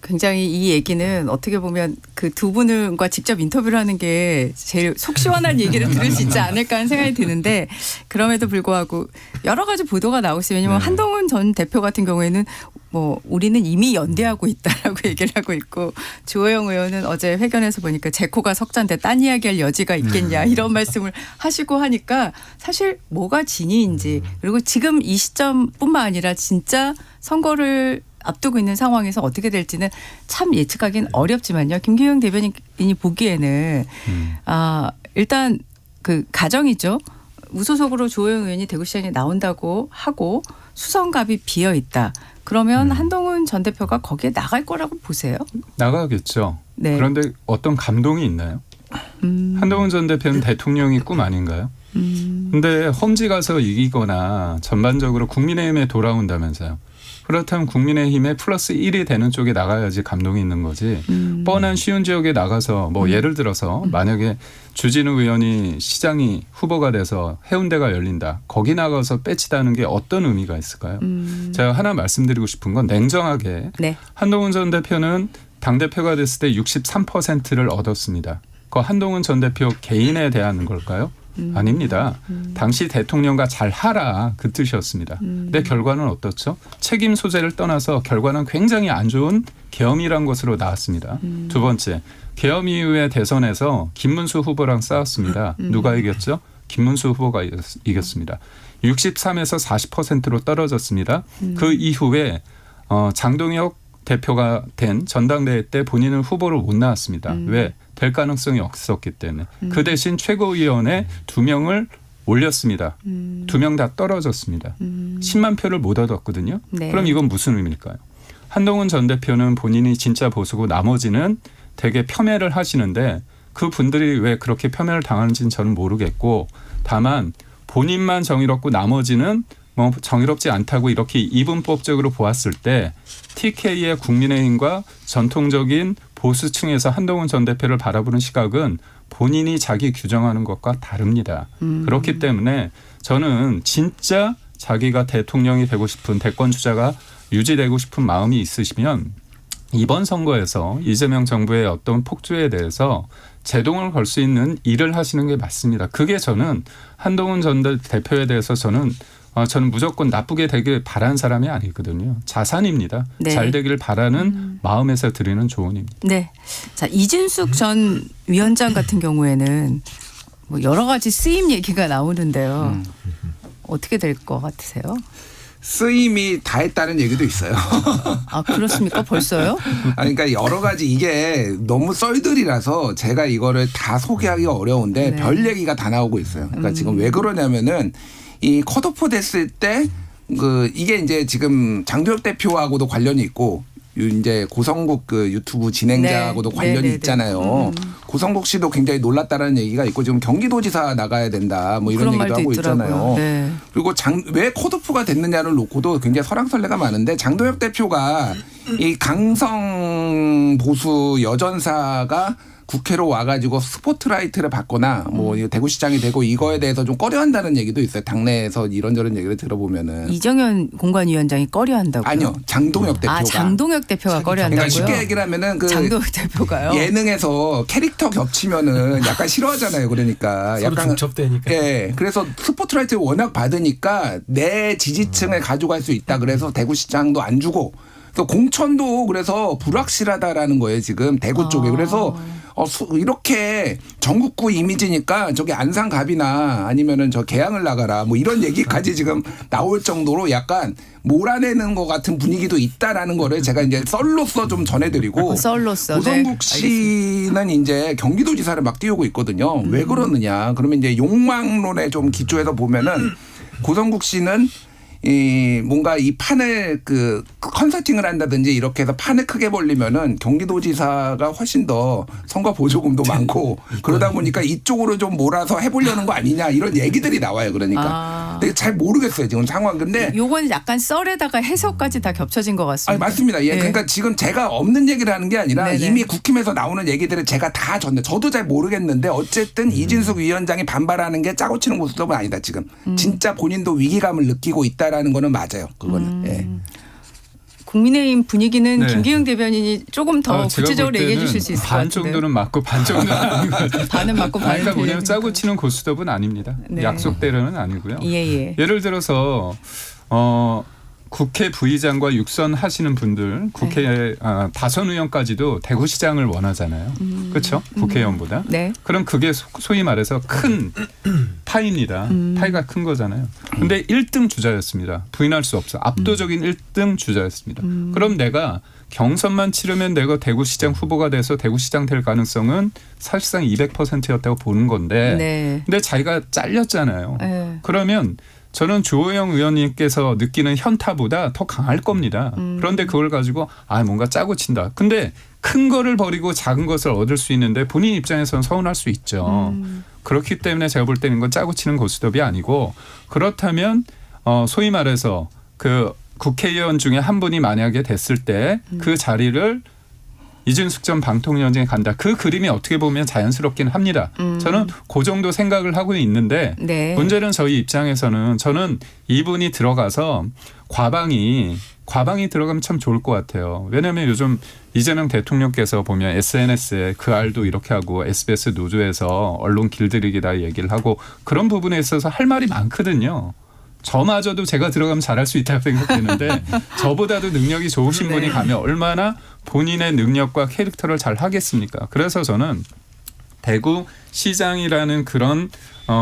굉장히 이 얘기는 어떻게 보면 그 두 분과 직접 인터뷰를 하는 게 제일 속 시원한 얘기를 들을 수 있지 않을까 하는 생각이 드는데 그럼에도 불구하고 여러 가지 보도가 나오고 있어요. 왜냐하면 한동훈 전 대표 같은 경우에는 뭐 우리는 이미 연대하고 있다라고 얘기를 하고 있고 주호영 의원은 어제 회견에서 보니까 제 코가 석잔데 딴 이야기할 여지가 있겠냐 이런 말씀을 하시고 하니까 사실 뭐가 진위인지 그리고 지금 이 시점뿐만 아니라 진짜 선거를 앞두고 있는 상황에서 어떻게 될지는 참 예측하기는 어렵지만요. 김기용 대변인이 보기에는 일단 그 가정이죠. 무소속으로 주호영 의원이 대구시장에 나온다고 하고 수성갑이 비어 있다. 그러면 한동훈 전 대표가 거기에 나갈 거라고 보세요? 나가겠죠. 네. 그런데 어떤 감동이 있나요? 한동훈 전 대표는 대통령이 꿈 아닌가요? 근데 험지 가서 이기거나 전반적으로 국민의힘에 돌아온다면서요. 그렇다면 국민의힘에 플러스 1이 되는 쪽에 나가야지 감동이 있는 거지. 뻔한 쉬운 지역에 나가서 뭐 예를 들어서 만약에 주진우 의원이 시장이 후보가 돼서 해운대가 열린다. 거기 나가서 빼치다는 게 어떤 의미가 있을까요? 제가 하나 말씀드리고 싶은 건 냉정하게 네. 한동훈 전 대표는 당대표가 됐을 때 63%를 얻었습니다. 그 한동훈 전 대표 개인에 대한 걸까요? 아닙니다. 당시 대통령과 잘하라 그 뜻이었습니다. 근데 결과는 어떻죠? 책임 소재를 떠나서 결과는 굉장히 안 좋은 계엄이란 것으로 나왔습니다. 두 번째, 계엄 이후에 대선에서 김문수 후보랑 싸웠습니다. 누가 이겼죠? 김문수 후보가 이겼습니다. 63에서 40%로 떨어졌습니다. 그 이후에 장동혁 대표가 된 전당대회 때 본인은 후보를 못 나왔습니다. 왜? 될 가능성이 없었기 때문에. 그 대신 최고위원회 2명을 올렸습니다. 2명 다 떨어졌습니다. 10만 표를 못 얻었거든요. 네. 그럼 이건 무슨 의미일까요? 한동훈 전 대표는 본인이 진짜 보수고 나머지는 되게 폄훼를 하시는데 그 분들이 왜 그렇게 폄훼를 당하는지는 저는 모르겠고 다만 본인만 정의롭고 나머지는 뭐 정의롭지 않다고 이렇게 이분법적으로 보았을 때 TK의 국민의힘과 전통적인 보수층에서 한동훈 전 대표를 바라보는 시각은 본인이 자기 규정하는 것과 다릅니다. 그렇기 때문에 저는 진짜 자기가 대통령이 되고 싶은 대권 주자가 유지되고 싶은 마음이 있으시면 이번 선거에서 이재명 정부의 어떤 폭주에 대해서 제동을 걸 수 있는 일을 하시는 게 맞습니다. 그게 저는 한동훈 전 대표에 대해서 저는 무조건 나쁘게 되길 바라는 사람이 아니거든요. 자산입니다. 네. 잘 되길 바라는 마음에서 드리는 조언입니다. 네. 자, 이진숙 전 위원장 같은 경우에는 뭐 여러 가지 쓰임 얘기가 나오는데요. 어떻게 될 것 같으세요? 쓰임이 다 했다는 얘기도 있어요. 아, 그렇습니까? 벌써요? 그러니까 여러 가지 이게 너무 썰들이라서 제가 이거를 다 소개하기가 어려운데 네. 별 얘기가 다 나오고 있어요. 그러니까 지금 왜 그러냐면은 이 컷오프 됐을 때 이게 이제 지금 장도혁 대표하고도 관련이 있고 이제 고성국 그 유튜브 진행자하고도 네. 관련이 네네네. 있잖아요. 고성국 씨도 굉장히 놀랐다라는 얘기가 있고 지금 경기도지사 나가야 된다 뭐 이런 그런 얘기도 말도 하고 있더라고요. 있잖아요. 네. 그리고 왜 컷오프가 됐느냐를 놓고도 굉장히 설왕설래가 많은데 장도혁 대표가 이 강성 보수 여전사가 국회로 와가지고 스포트라이트를 받거나 뭐 대구시장이 되고 이거에 대해서 좀 꺼려한다는 얘기도 있어요. 당내에서 이런저런 얘기를 들어보면은. 이정현 공관위원장이 꺼려한다고요? 아니요. 장동혁 대표가. 아, 장동혁 대표가 꺼려한다고요? 그러니까 쉽게 얘기를 하면은 장동혁 대표가요? 예능에서 캐릭터 겹치면은 약간 싫어하잖아요. 그러니까. 서로 약간 중첩되니까. 예. 그래서 스포트라이트를 워낙 받으니까 내 지지층을 가져갈 수 있다. 그래서 대구시장도 안 주고 그래서 공천도 그래서 불확실하다라는 거예요 지금 대구 쪽에. 그래서 이렇게 전국구 이미지니까 저기 안산갑이나 아니면은 저 개항을 나가라 뭐 이런 얘기까지 지금 나올 정도로 약간 몰아내는 것 같은 분위기도 있다라는 거를 제가 이제 썰로서 좀 전해드리고 썰로서 고성국 씨는 이제 경기도지사를 막 띄우고 있거든요. 왜 그러느냐? 그러면 이제 욕망론에 좀 기초해서 보면은 고성국 씨는 뭔가 이 판을 그 컨설팅을 한다든지 이렇게 해서 판을 크게 벌리면은 경기도지사가 훨씬 더 선거 보조금도 많고 그러다 보니까 이쪽으로 좀 몰아서 해보려는 거 아니냐 이런 얘기들이 나와요. 그러니까. 근데 잘 모르겠어요 지금 상황. 근데 요건 약간 썰에다가 해석까지 다 겹쳐진 것 같습니다. 아니, 맞습니다. 예. 네. 그러니까 지금 제가 없는 얘기를 하는 게 아니라 네네. 이미 국힘에서 나오는 얘기들을 제가 다 저도 잘 모르겠는데 어쨌든 이진숙 위원장이 반발하는 게 짜고 치는 모습은 아니다 지금. 진짜 본인도 위기감을 느끼고 있다라는 거는 맞아요. 그거는. 예. 국민의힘 분위기는 네. 김기영 대변인이 조금 더 제가 구체적으로 볼 얘기해 때는 주실 수 있을 것 반 같은데. 정도는 맞고 반 정도는 아닌 것 같아요. 반은 맞고 반은 그러니까 뭐냐면 틀리니까. 짜고 치는 고스톱은 아닙니다. 네. 약속대로는 아니고요. 예. 예를 들어서 국회 부의장과 육선 하시는 분들, 국회 다선 의원까지도 대구시장을 원하잖아요. 그렇죠? 국회의원보다. 네. 그럼 그게 소위 말해서 큰 파입니다. 파이가 큰 거잖아요. 근데 1등 주자였습니다. 부인할 수 없어. 압도적인 1등 주자였습니다. 그럼 내가 경선만 치르면 내가 대구시장 후보가 돼서 대구시장 될 가능성은 사실상 200%였다고 보는 건데 네. 근데 자기가 잘렸잖아요. 네. 그러면 저는 주호영 의원님께서 느끼는 현타보다 더 강할 겁니다. 그런데 그걸 가지고 뭔가 짜고 친다. 근데 큰 거를 버리고 작은 것을 얻을 수 있는데 본인 입장에서는 서운할 수 있죠. 그렇기 때문에 제가 볼 때는 이건 짜고 치는 고스톱이 아니고 그렇다면 소위 말해서 그 국회의원 중에 한 분이 만약에 됐을 때 그 자리를 이준숙 전 방통위원장이 간다. 그 그림이 어떻게 보면 자연스럽긴 합니다. 저는 그 정도 생각을 하고 있는데 네. 문제는 저희 입장에서는 저는 이분이 들어가서 과방이 들어가면 참 좋을 것 같아요. 왜냐하면 요즘 이재명 대통령께서 보면 SNS에 그 알도 이렇게 하고 SBS 노조에서 언론 길들이기다 얘기를 하고 그런 부분에 있어서 할 말이 많거든요. 저마저도 제가 들어가면 잘할 수 있다고 생각되는데 저보다도 능력이 좋으신 분이 가면 얼마나 본인의 능력과 캐릭터를 잘 하겠습니까? 그래서 저는 대구 시장이라는 그런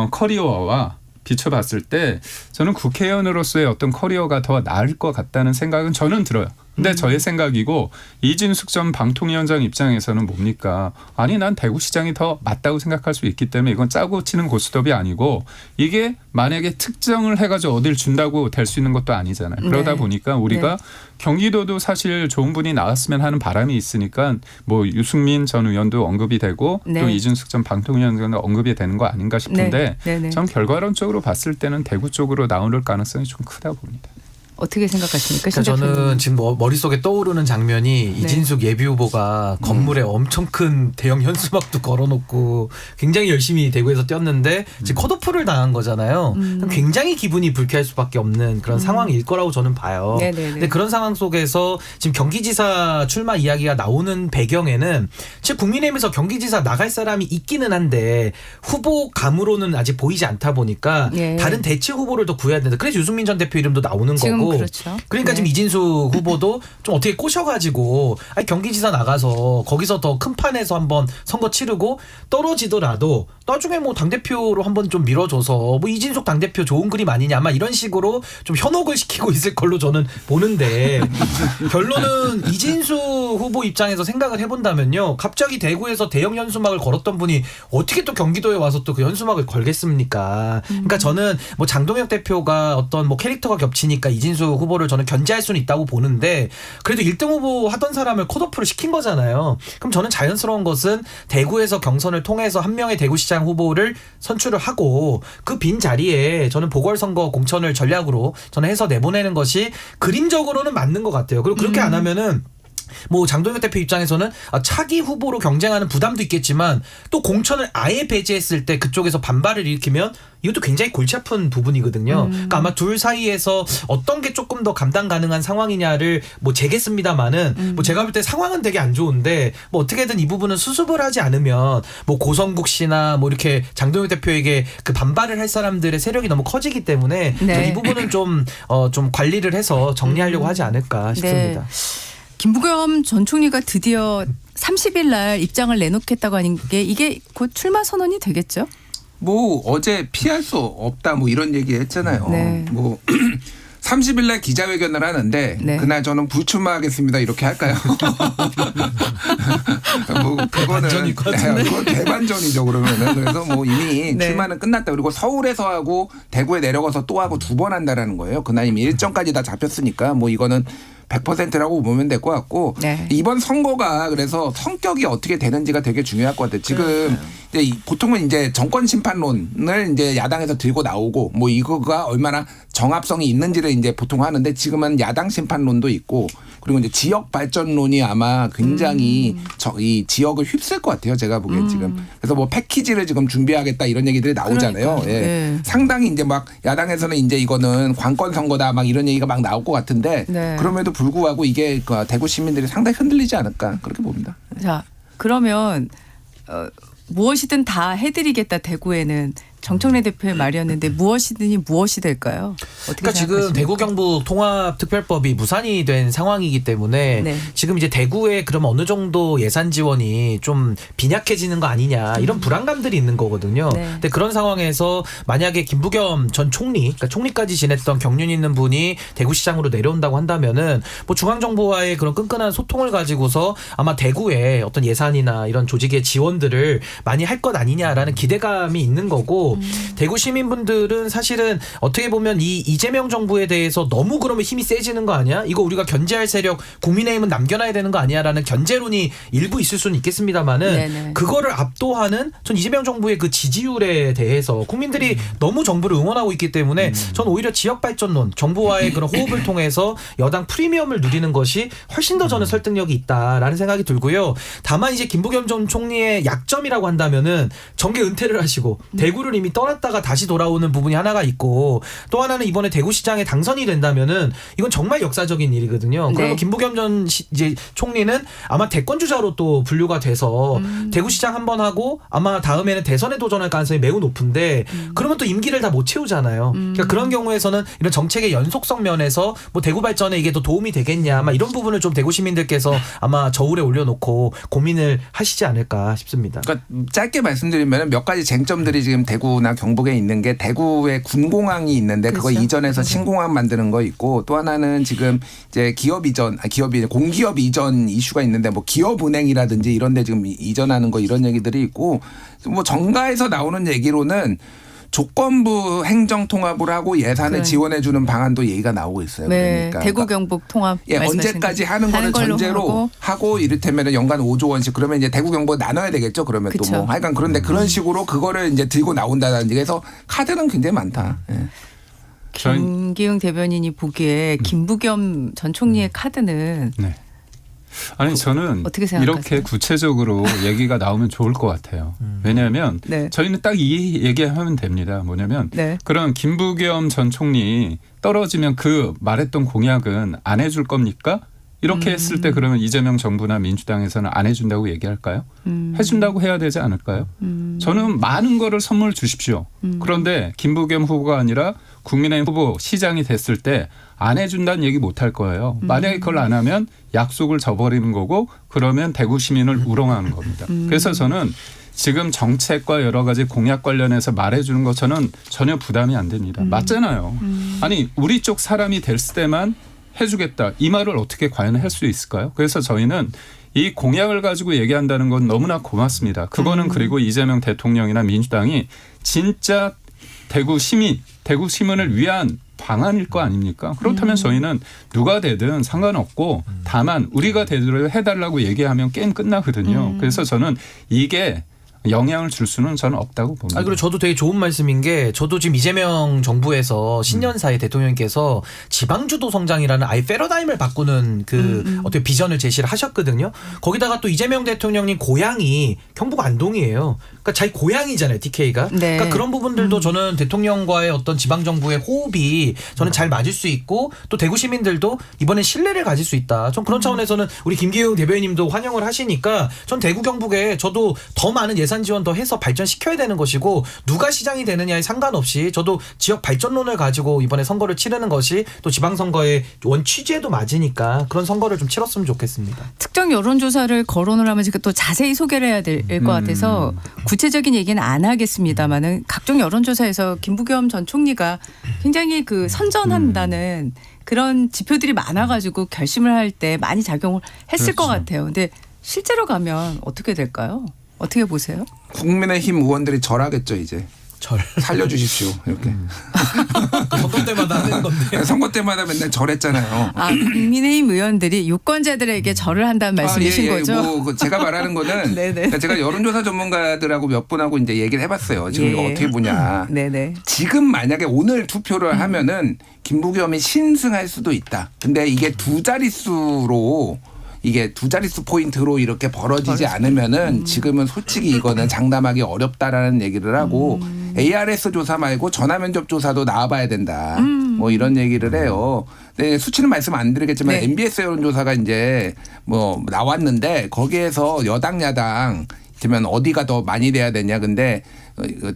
커리어와 비춰봤을 때 저는 국회의원으로서의 어떤 커리어가 더 나을 것 같다는 생각은 저는 들어요. 근데 저의 생각이고 이진숙 전 방통위원장 입장에서는 뭡니까? 아니 난 대구시장이 더 맞다고 생각할 수 있기 때문에 이건 짜고 치는 고스톱이 아니고 이게 만약에 특정을 해가지고 어딜 준다고 될 수 있는 것도 아니잖아요. 그러다 보니까 우리가 경기도도 사실 좋은 분이 나왔으면 하는 바람이 있으니까 뭐 유승민 전 의원도 언급이 되고 또 이진숙 전 방통위원장도 언급이 되는 거 아닌가 싶은데 전 결과론적으로 봤을 때는 대구 쪽으로 나올 가능성이 좀 크다 봅니다. 어떻게 생각하십니까? 그러니까 저는 지금 머릿속에 떠오르는 장면이 이진숙 예비후보가 건물에 엄청 큰 대형 현수막도 걸어놓고 굉장히 열심히 대구에서 뛰었는데 지금 컷오프를 당한 거잖아요. 굉장히 기분이 불쾌할 수밖에 없는 그런 상황일 거라고 저는 봐요. 근데 그런 상황 속에서 지금 경기지사 출마 이야기가 나오는 배경에는 즉 국민의힘에서 경기지사 나갈 사람이 있기는 한데 후보감으로는 아직 보이지 않다 보니까 다른 대체 후보를 더 구해야 된다. 그래서 유승민 전 대표 이름도 나오는 거고 그렇죠. 그러니까 지금 이진숙 후보도 좀 어떻게 꼬셔가지고 경기지사 나가서 거기서 더 큰 판에서 한번 선거 치르고 떨어지더라도 나중에 뭐 당대표로 한번 좀 밀어줘서 뭐 이진숙 당대표 좋은 그림 아니냐 아마 이런 식으로 좀 현혹을 시키고 있을 걸로 저는 보는데 결론은 이진숙 후보 입장에서 생각을 해본다면요. 갑자기 대구에서 대형 현수막을 걸었던 분이 어떻게 또 경기도에 와서 또 그 현수막을 걸겠습니까? 그러니까 저는 뭐 장동혁 대표가 어떤 뭐 캐릭터가 겹치니까 이진숙 후보를 저는 견제할 수는 있다고 보는데 그래도 1등 후보 하던 사람을 컷오프를 시킨 거잖아요. 그럼 저는 자연스러운 것은 대구에서 경선을 통해서 한 명의 대구시장 후보를 선출을 하고 그 빈 자리에 저는 보궐선거 공천을 전략으로 저는 해서 내보내는 것이 그림적으로는 맞는 것 같아요. 그리고 그렇게 안 하면은 뭐 장동혁 대표 입장에서는 차기 후보로 경쟁하는 부담도 있겠지만 또 공천을 아예 배제했을 때 그쪽에서 반발을 일으키면 이것도 굉장히 골치 아픈 부분이거든요. 그러니까 아마 둘 사이에서 어떤 게 조금 더 감당 가능한 상황이냐를 뭐 재겠습니다만은 뭐 제가 볼 때 상황은 되게 안 좋은데 뭐 어떻게든 이 부분은 수습을 하지 않으면 뭐 고성국 씨나 뭐 이렇게 장동혁 대표에게 그 반발을 할 사람들의 세력이 너무 커지기 때문에 네. 이 부분은 좀 관리를 해서 정리하려고 하지 않을까 싶습니다. 김부겸 전 총리가 드디어 30일 날 입장을 내놓겠다고 하는 게 이게 곧 출마 선언이 되겠죠? 뭐 어제 피할 수 없다 뭐 이런 얘기 했잖아요. 네. 뭐 30일 날 기자회견을 하는데 네. 그날 저는 불출마하겠습니다 이렇게 할까요? 뭐 그거는 그건 대반전이죠 그러면은. 그래서 뭐 이미 네. 출마는 끝났다. 그리고 서울에서 하고 대구에 내려가서 또 하고 2번 한다라는 거예요. 그날 이미 일정까지 다 잡혔으니까 뭐 이거는 100%라고 보면 될 것 같고 네. 이번 선거가 그래서 성격이 어떻게 되는지가 되게 중요할 것 같아요. 지금 이제 보통은 이제 정권 심판론을 이제 야당에서 들고 나오고 뭐 이거가 얼마나 정합성이 있는지를 이제 보통 하는데 지금은 야당 심판론도 있고 그리고 이제 지역 발전론이 아마 굉장히 이 지역을 휩쓸 것 같아요. 제가 보기엔 지금. 그래서 뭐 패키지를 지금 준비하겠다 이런 얘기들이 나오잖아요. 예. 네. 상당히 이제 막 야당에서는 이제 이거는 관권 선거다 막 이런 얘기가 막 나올 것 같은데 네. 그럼에도 불구하고 이게 대구 시민들이 상당히 흔들리지 않을까 그렇게 봅니다. 자, 그러면 무엇이든 다 해드리겠다 대구에는 정청래 대표의 말이었는데 무엇이든이 무엇이 될까요? 어떻게 그러니까 지금 생각하십니까? 대구 경북 통합특별법이 무산이 된 상황이기 때문에 네. 지금 이제 대구에 그럼 어느 정도 예산 지원이 좀 빈약해지는 거 아니냐 이런 불안감들이 있는 거거든요. 네. 근데 그런 상황에서 만약에 김부겸 전 총리, 그러니까 총리까지 지냈던 경륜 있는 분이 대구시장으로 내려온다고 한다면은 뭐 중앙정부와의 그런 끈끈한 소통을 가지고서 아마 대구에 어떤 예산이나 이런 조직의 지원들을 많이 할 것 아니냐라는 기대감이 있는 거고 대구 시민분들은 사실은 어떻게 보면 이 이재명 정부에 대해서 너무 그러면 힘이 세지는 거 아니야? 이거 우리가 견제할 세력 국민의힘은 남겨놔야 되는 거 아니야라는 견제론이 일부 있을 수는 있겠습니다만은 네네. 그거를 압도하는 전 이재명 정부의 그 지지율에 대해서 국민들이 너무 정부를 응원하고 있기 때문에 전 오히려 지역 발전론 정부와의 그런 호흡을 통해서 여당 프리미엄을 누리는 것이 훨씬 더 저는 설득력이 있다라는 생각이 들고요. 다만 이제 김부겸 전 총리의 약점이라고 한다면은 정계 은퇴를 하시고 대구를 이미 떠났다가 다시 돌아오는 부분이 하나가 있고 또 하나는 이번에 대구시장에 당선이 된다면은 이건 정말 역사적인 일이거든요. 그리고 네. 김부겸 전 이제 총리는 아마 대권주자로 또 분류가 돼서 대구시장 한번 하고 아마 다음에는 대선에 도전할 가능성이 매우 높은데 그러면 또 임기를 다 못 채우잖아요. 그러니까 그런 경우에서는 이런 정책의 연속성 면에서 뭐 대구 발전에 이게 더 도움이 되겠냐 아마 이런 부분을 좀 대구 시민들께서 아마 저울에 올려놓고 고민을 하시지 않을까 싶습니다. 그러니까 짧게 말씀드리면 몇 가지 쟁점들이 지금 대구나 경북에 있는 게 대구에 군공항이 있는데 그거 그렇죠. 이전해서 신공항 만드는 거 있고 또 하나는 지금 이제 공기업 이전 이슈가 있는데 뭐 기업은행이라든지 이런 데 지금 이전하는 거 이런 얘기들이 있고 뭐 정가에서 나오는 얘기로는 조건부 행정 통합을 하고 예산을 그래. 지원해 주는 방안도 얘기가 나오고 있어요. 네, 그러니까 대구 경북 통합 예, 말씀하신 언제까지 거. 하는 거를 걸로 전제로 하고 이를테면 연간 5조 원씩 그러면 이제 대구 경북 나눠야 되겠죠. 그러면 또 그쵸. 뭐 하여간 그런데 그런 식으로 그거를 이제 들고 나온다는 얘기에서 카드는 굉장히 많다. 예. 김기흥 대변인이 보기에 김부겸 전 총리의 카드는 네. 아니 저는 어떻게 생각하세요? 이렇게 구체적으로 얘기가 나오면 좋을 것 같아요. 왜냐하면 네. 저희는 딱 이 얘기하면 됩니다. 뭐냐면 네. 그런 김부겸 전 총리 떨어지면 그 말했던 공약은 안 해줄 겁니까? 이렇게 했을 때 그러면 이재명 정부나 민주당에서는 안 해준다고 얘기할까요? 해준다고 해야 되지 않을까요? 저는 많은 거를 선물 주십시오. 그런데 김부겸 후보가 아니라 국민의힘 후보 시장이 됐을 때 안 해준다는 얘기 못 할 거예요. 만약에 그걸 안 하면 약속을 저버리는 거고 그러면 대구 시민을 우롱하는 겁니다. 그래서 저는 지금 정책과 여러 가지 공약 관련해서 말해주는 것 저는 전혀 부담이 안 됩니다. 맞잖아요. 아니 우리 쪽 사람이 될 때만 해주겠다. 이 말을 어떻게 과연 할 수 있을까요? 그래서 저희는 이 공약을 가지고 얘기한다는 건 너무나 고맙습니다. 그거는 그리고 이재명 대통령이나 민주당이 진짜 대구 시민을 위한 방안일 거 아닙니까? 그렇다면 저희는 누가 되든 상관없고 다만 우리가 되도록 해달라고 얘기하면 게임 끝나거든요. 그래서 저는 이게 영향을 줄 수는 저는 없다고 봅니다. 그리고 저도 되게 좋은 말씀인 게 저도 지금 이재명 정부에서 신년사에 대통령께서 지방주도 성장이라는 아예 패러다임을 바꾸는 그 어떻게 비전을 제시를 하셨거든요. 거기다가 또 이재명 대통령님 고향이 경북 안동이에요. 그러니까 자기 고향이잖아요, TK가. 네. 그러니까 그런 부분들도 저는 대통령과의 어떤 지방정부의 호흡이 저는 잘 맞을 수 있고 또 대구 시민들도 이번에 신뢰를 가질 수 있다. 좀 그런 차원에서는 우리 김기용 대변인님도 환영을 하시니까 전 대구 경북에 저도 더 많은 예산 지원 더 해서 발전시켜야 되는 것이고 누가 시장이 되느냐에 상관없이 저도 지역 발전론을 가지고 이번에 선거를 치르는 것이 또 지방선거의 원 취지에도 맞으니까 그런 선거를 좀 치렀으면 좋겠습니다. 특정 여론조사를 거론을 하면 또 자세히 소개를 해야 될 것 같아서 구체적인 얘기는 안 하겠습니다만은 각종 여론조사에서 김부겸 전 총리가 굉장히 그 선전한다는 그런 지표들이 많아가지고 결심을 할 때 많이 작용을 했을 것 같아요. 근데 실제로 가면 어떻게 될까요? 어떻게 보세요? 국민의힘 의원들이 절하겠죠 이제. 살려주십시오 이렇게. 선거 때마다 하는 건데. 선거 때마다 맨날 절했잖아요. 국민의힘 의원들이 유권자들에게 절을 한다는 말씀이신 거죠? 뭐 제가 말하는 거는 그러니까 제가 여론조사 전문가들하고 몇 분하고 이제 얘기를 해봤어요. 지금 이거 어떻게 보냐. 네네. 지금 만약에 오늘 투표를 하면은 김부겸이 신승할 수도 있다. 근데 이게 두 자릿수 포인트로 이렇게 벌어지지 않으면은 지금은 솔직히 이거는 장담하기 어렵다라는 얘기를 하고 ARS 조사 말고 전화면접 조사도 나와봐야 된다. 뭐 이런 얘기를 해요. 네, 수치는 말씀 안 드리겠지만 MBS 여론조사가 이제 뭐 나왔는데 거기에서 여당 야당 그러면 어디가 더 많이 돼야 되냐. 근데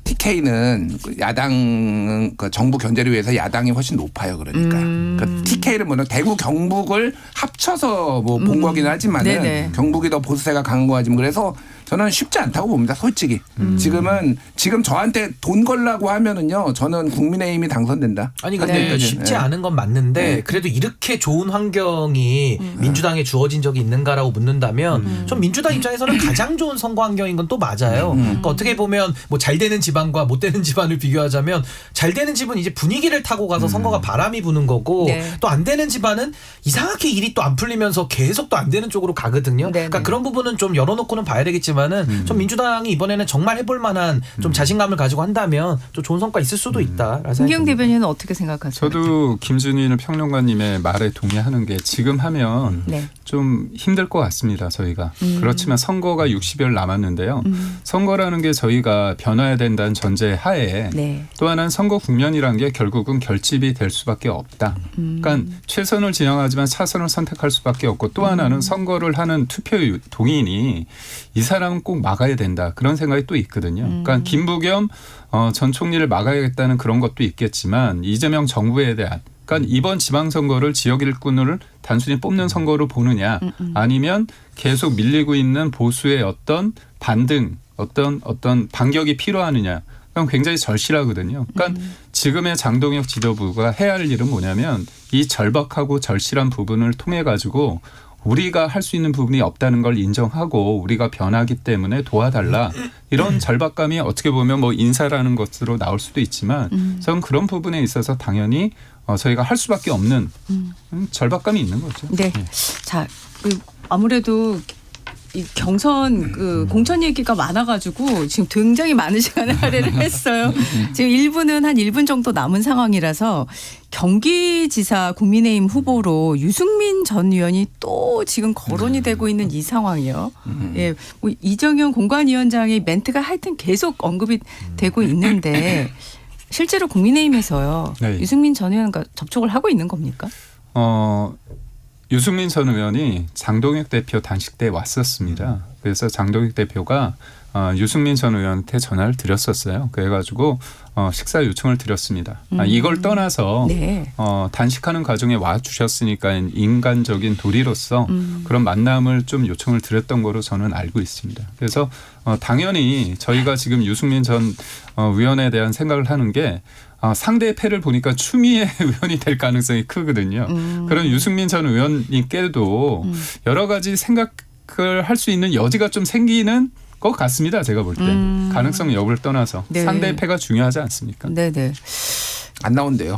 TK는 야당 정부 견제를 위해서 야당이 훨씬 높아요. 그러니까 TK를 뭐냐 대구 경북을 합쳐서 뭐 본 거긴 하지만은 경북이 더 보수세가 강한 거 하지만 그래서 저는 쉽지 않다고 봅니다. 솔직히 지금 저한테 돈 걸라고 하면은요 저는 국민의힘이 당선된다. 아니 근데 쉽지 않은 건 맞는데 그래도 이렇게 좋은 환경이 민주당에 주어진 적이 있는가라고 묻는다면 좀 민주당 입장에서는 가장 좋은 선거 환경인 건 또 맞아요. 그러니까 어떻게 보면 뭐 잘 되는 집안과 못 되는 집안을 비교하자면 잘 되는 집은 이제 분위기를 타고 가서 선거가 바람이 부는 거고 또 안 되는 집안은 이상하게 일이 또 안 풀리면서 계속 또 안 되는 쪽으로 가거든요. 그러니까 그런 부분은 좀 열어놓고는 봐야 되겠지만은 좀 민주당이 이번에는 정말 해볼 만한 좀 자신감을 가지고 한다면 좀 좋은 성과 있을 수도 있다. 김기용 대변인은 어떻게 생각하세요? 저도 김준일 평론가님의 말에 동의하는 게 지금 하면 좀 힘들 것 같습니다. 저희가. 그렇지만 선거가 60여일 남았는데요. 선거라는 게 저희가 변화해야 된다는 전제 하에 또 하나는 선거 국면이라는 게 결국은 결집이 될 수밖에 없다. 그러니까 최선을 지향하지만 차선을 선택할 수밖에 없고 또 하나는 선거를 하는 투표 동의인이 이 사람은 꼭 막아야 된다. 그런 생각이 또 있거든요. 그러니까 김부겸 전 총리를 막아야겠다는 그런 것도 있겠지만 이재명 정부에 대한 그러니까 이번 지방선거를 지역 일꾼을 단순히 뽑는 선거로 보느냐 아니면 계속 밀리고 있는 보수의 어떤 반등 어떤 반격이 필요하느냐 그건 굉장히 절실하거든요. 그러니까 지금의 장동혁 지도부가 해야 할 일은 뭐냐면 이 절박하고 절실한 부분을 통해 가지고 우리가 할 수 있는 부분이 없다는 걸 인정하고 우리가 변하기 때문에 도와달라. 이런 절박감이 어떻게 보면 뭐 인사라는 것으로 나올 수도 있지만 저는 그런 부분에 있어서 당연히 저희가 할 수밖에 없는 절박감이 있는 거죠. 네. 자, 아무래도 이 경선 공천 얘기가 많아가지고 지금 굉장히 많은 시간을 할애를 했어요. 지금 1부는 한 1분 정도 남은 상황이라서 경기지사 국민의힘 후보로 유승민 전 의원이 또 지금 거론이 되고 있는 이 상황이요. 예, 뭐 이정현 공관위원장의 멘트가 하여튼 계속 언급이 되고 있는데 실제로 국민의힘에서요. 유승민 전 의원과 접촉을 하고 있는 겁니까? 유승민 전 의원이 장동혁 대표 단식 때 왔었습니다. 그래서 장동혁 대표가 유승민 전 의원한테 전화를 드렸었어요. 그래가지고 식사 요청을 드렸습니다. 이걸 떠나서 단식하는 과정에 와주셨으니까 인간적인 도리로서 그런 만남을 좀 요청을 드렸던 거로 저는 알고 있습니다. 그래서 당연히 저희가 지금 유승민 전 의원에 대한 생각을 하는 게 상대의 패를 보니까 추미애 의원이 될 가능성이 크거든요. 그런 유승민 전 의원님께도 여러 가지 생각을 할 수 있는 여지가 좀 생기는 것 같습니다. 제가 볼 때. 가능성 여부를 떠나서. 상대의 패가 중요하지 않습니까? 네네. 안 나온대요.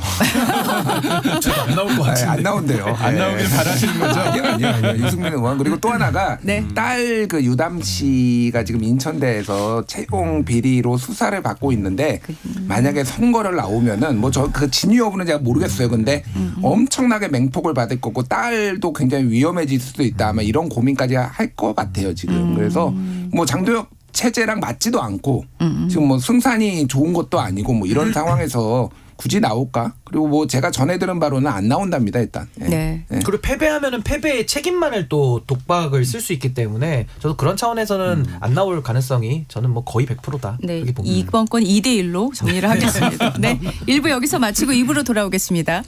저도 안 나올 것 같은데. 안 나온대요. 안 나오길 바라시는 거죠? 아니요. 유승민 의원. 그리고 또 하나가 딸 그 유담 씨가 지금 인천대에서 채용 비리로 수사를 받고 있는데 만약에 선거를 나오면은 뭐 저 그 진위 여부는 제가 모르겠어요. 근데 엄청나게 맹폭을 받을 거고 딸도 굉장히 위험해질 수도 있다. 아마 이런 고민까지 할 것 같아요. 지금. 그래서 뭐 장도혁 체제랑 맞지도 않고 지금 뭐 승산이 좋은 것도 아니고 뭐 이런 상황에서 굳이 나올까? 그리고 뭐 제가 전해 들은 바로는 안 나온답니다 일단. 네. 그리고 패배하면은 패배의 책임만을 또 독박을 쓸 수 있기 때문에 저도 그런 차원에서는 안 나올 가능성이 저는 뭐 거의 100%다. 네. 이번 건 2대1로 정리를 하겠습니다. 네. 1부 여기서 마치고 2부로 돌아오겠습니다.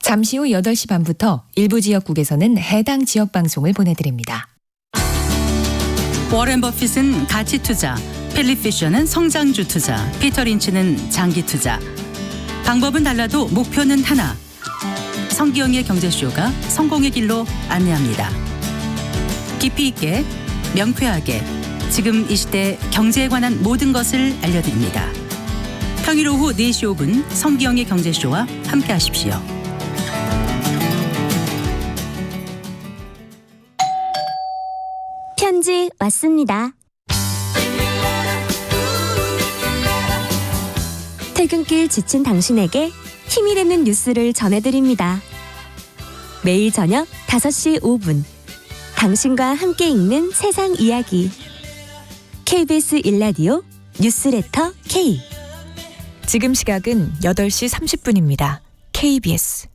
잠시 후 8시 반부터 일부 지역국에서는 해당 지역 방송을 보내드립니다. 워렌 버핏은 가치 투자, 필립 피셔는 성장주 투자, 피터 린치는 장기 투자. 방법은 달라도 목표는 하나. 성기영의 경제쇼가 성공의 길로 안내합니다. 깊이 있게, 명쾌하게, 지금 이 시대 경제에 관한 모든 것을 알려드립니다. 평일 오후 4시 5분 성기영의 경제쇼와 함께하십시오. 편지 왔습니다. 퇴근길 지친 당신에게 힘이 되는 뉴스를 전해드립니다. 매일 저녁 5시 5분 당신과 함께 읽는 세상 이야기 KBS 1라디오 뉴스레터 K. 지금 시각은 8시 30분입니다. KBS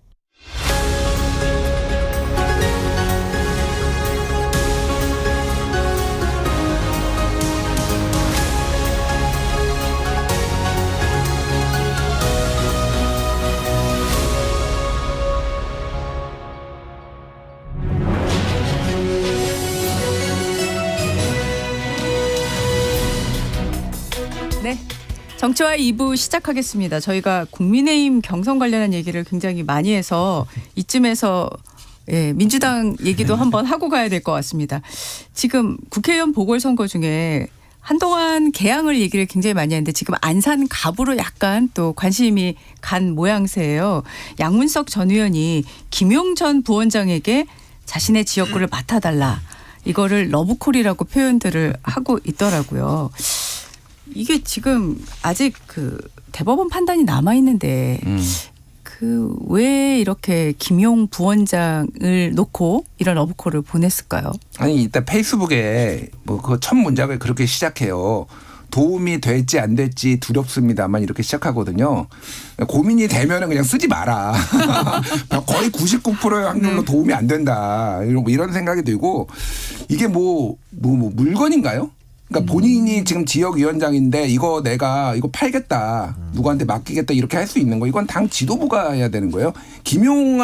네. 정치와 2부 시작하겠습니다. 저희가 국민의힘 경선 관련한 얘기를 굉장히 많이 해서 이쯤에서 민주당 얘기도 한번 하고 가야 될 것 같습니다. 지금 국회의원 보궐선거 중에 한동안 개항을 얘기를 굉장히 많이 했는데 지금 안산 갑으로 약간 또 관심이 간 모양새예요. 양문석 전 의원이 김용 전 부원장에게 자신의 지역구를 맡아달라. 이거를 러브콜이라고 표현들을 하고 있더라고요. 이게 지금 아직 그 대법원 판단이 남아 있는데 그 왜 이렇게 김용 부원장을 놓고 이런 러브콜을 보냈을까요? 아니 일단 페이스북에 뭐 그 첫 문장을 그렇게 시작해요. 도움이 될지 안 될지 두렵습니다만 이렇게 시작하거든요. 고민이 되면은 그냥 쓰지 마라. 거의 99%의 확률로 도움이 안 된다. 이런 생각이 들고 이게 뭐 물건인가요? 그러니까 본인이 지금 지역위원장인데 이거 내가 이거 팔겠다. 누구한테 맡기겠다 이렇게 할 수 있는 거. 이건 당 지도부가 해야 되는 거예요. 김용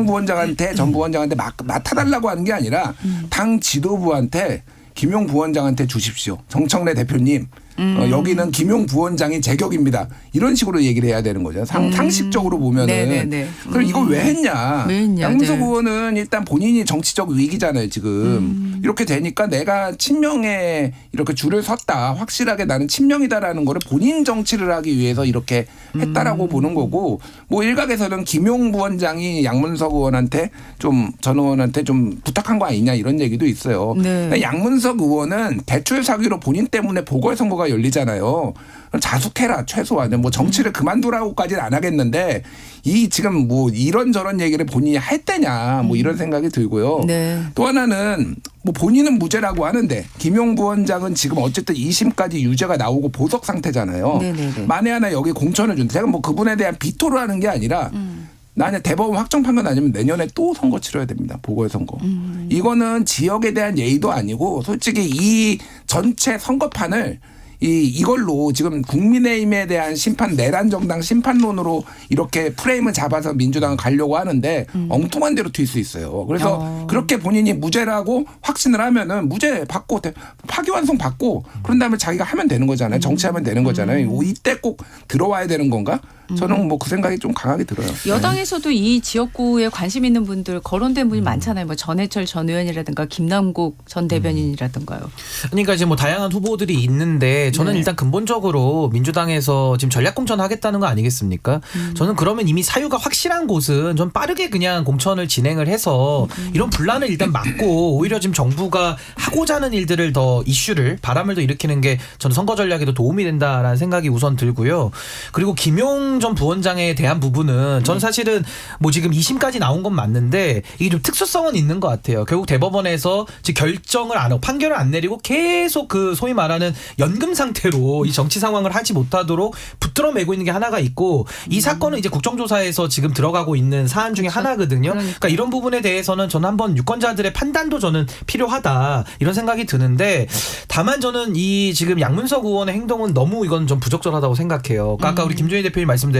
부원장한테 전 부원장한테 맡아달라고 하는 게 아니라 당 지도부한테 김용 부원장한테 주십시오. 정청래 대표님. 여기는 김용 부원장이 제격입니다. 이런 식으로 얘기를 해야 되는 거죠. 상식적으로 보면은. 그럼 이걸 왜 했냐. 양문석 의원은 일단 본인이 정치적 위기잖아요. 지금. 이렇게 되니까 내가 친명에 이렇게 줄을 섰다. 확실하게 나는 친명이다라는 거를 본인 정치를 하기 위해서 이렇게 했다라고 보는 거고 뭐 일각에서는 김용 부원장이 양문석 의원한테 전 의원한테 좀 부탁한 거 아니냐 이런 얘기도 있어요. 양문석 의원은 대출 사기로 본인 때문에 보궐선거가 열리잖아요. 자숙해라 최소한 뭐 정치를 그만두라고까지는 안 하겠는데 이 지금 뭐 이런저런 얘기를 본인이 할 때냐 뭐 이런 생각이 들고요. 또 하나는 뭐 본인은 무죄라고 하는데 김용 부원장은 지금 어쨌든 2심까지 유죄가 나오고 보석 상태잖아요. 만에 하나 여기 공천을 준다. 제가 뭐 그분에 대한 비토를 하는 게 아니라 나는 대법원 확정 판결 아니면 내년에 또 선거 치러야 됩니다. 보궐선거. 이거는 지역에 대한 예의도 아니고 솔직히 이 전체 선거판을 이걸로 지금 국민의힘에 대한 심판 내란 정당 심판론으로 이렇게 프레임을 잡아서 민주당은 가려고 하는데 엉뚱한 대로 튈 수 있어요. 그래서 그렇게 본인이 무죄라고 확신을 하면은 무죄 받고 파기환송 받고 그런 다음에 자기가 하면 되는 거잖아요. 정치하면 되는 거잖아요. 이때 꼭 들어와야 되는 건가? 저는 뭐 그 생각이 좀 강하게 들어요. 여당에서도 이 지역구에 관심 있는 분들 거론된 분이 많잖아요. 뭐 전해철 전 의원이라든가 김남국 전 대변인이라든가요. 그러니까 이제 뭐 다양한 후보들이 있는데 저는 네. 일단 근본적으로 민주당에서 지금 전략 공천하겠다는 거 아니겠습니까? 저는 그러면 이미 사유가 확실한 곳은 좀 빠르게 그냥 공천을 진행을 해서 이런 분란을 일단 막고 오히려 지금 정부가 하고자 하는 일들을 더 이슈를 바람을 더 일으키는 게 저는 선거 전략에도 도움이 된다라는 생각이 우선 들고요. 그리고 김용 전 부원장에 대한 부분은 저는 사실은 뭐 지금 2심까지 나온 건 맞는데 이게 좀 특수성은 있는 것 같아요. 결국 대법원에서 지금 결정을 안 하고 판결을 안 내리고 계속 그 소위 말하는 연금 상태로 이 정치 상황을 하지 못하도록 붙들어 매고 있는 게 하나가 있고 이 사건은 이제 국정조사에서 지금 들어가고 있는 사안 중에 하나거든요. 그러니까 이런 부분에 대해서는 저는 한번 유권자들의 판단도 저는 필요하다 이런 생각이 드는데 다만 저는 이 지금 양문석 의원의 행동은 너무 이건 좀 부적절하다고 생각해요. 그러니까 아까 우리 김종인 대표님 말씀대로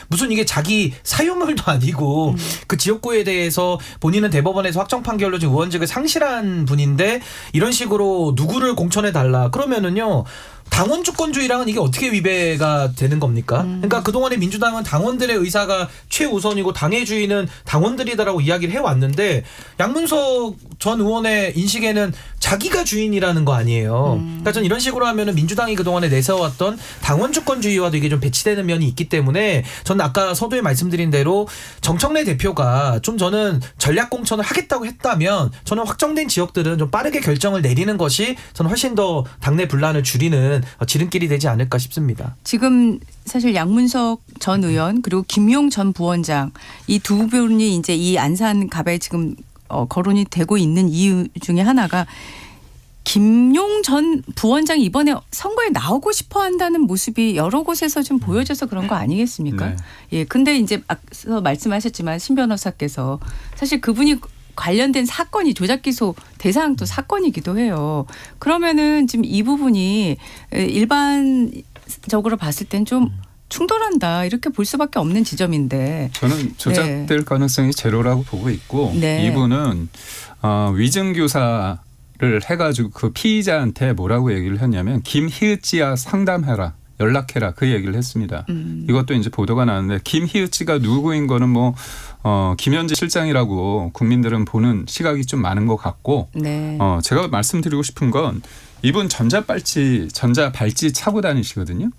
무슨 이게 자기 사유물도 아니고 그 지역구에 대해서 본인은 대법원에서 확정 판결로 지금 의원직을 상실한 분인데 이런 식으로 누구를 공천해 달라 그러면은요. 당원 주권주의랑은 이게 어떻게 위배가 되는 겁니까? 그러니까 그동안에 민주당은 당원들의 의사가 최우선이고 당의 주인은 당원들이다라고 이야기를 해왔는데 양문석 전 의원의 인식에는 자기가 주인이라는 거 아니에요. 그러니까 저는 이런 식으로 하면은 민주당이 그동안에 내세워왔던 당원 주권주의와도 이게 좀 배치되는 면이 있기 때문에 저는 아까 서두에 말씀드린 대로 정청래 대표가 좀 저는 전략 공천을 하겠다고 했다면 저는 확정된 지역들은 좀 빠르게 결정을 내리는 것이 저는 훨씬 더 당내 분란을 줄이는 지름길이 되지 않을까 싶습니다. 지금 사실 양문석 전 의원 그리고 김용 전 부원장 이 두 분이 이제 이 안산 갑에 지금 거론이 되고 있는 이유 중에 하나가 김용 전 부원장이 이번에 선거에 나오고 싶어 한다는 모습이 여러 곳에서 좀 보여져서 그런 거 아니겠습니까? 네. 예. 근데 이제 앞서 말씀하셨지만 신 변호사께서 사실 그분이 관련된 사건이 조작 기소 대상도 사건이기도 해요. 그러면은 지금 이 부분이 일반적으로 봤을 땐 좀 충돌한다 이렇게 볼 수밖에 없는 지점인데 저는 조작될 가능성이 제로라고 보고 있고 네. 이분은 위증교사를 해가지고 그 피의자한테 뭐라고 얘기를 했냐면 김희읍지와 상담해라. 연락해라 그 얘기를 했습니다. 이것도 이제 보도가 나왔는데 김희읍지가 누구인 거는 뭐 김현지 실장이라고 국민들은 보는 시각이 좀 많은 것 같고 네. 제가 말씀드리고 싶은 건 이분 전자발찌 차고 다니시거든요.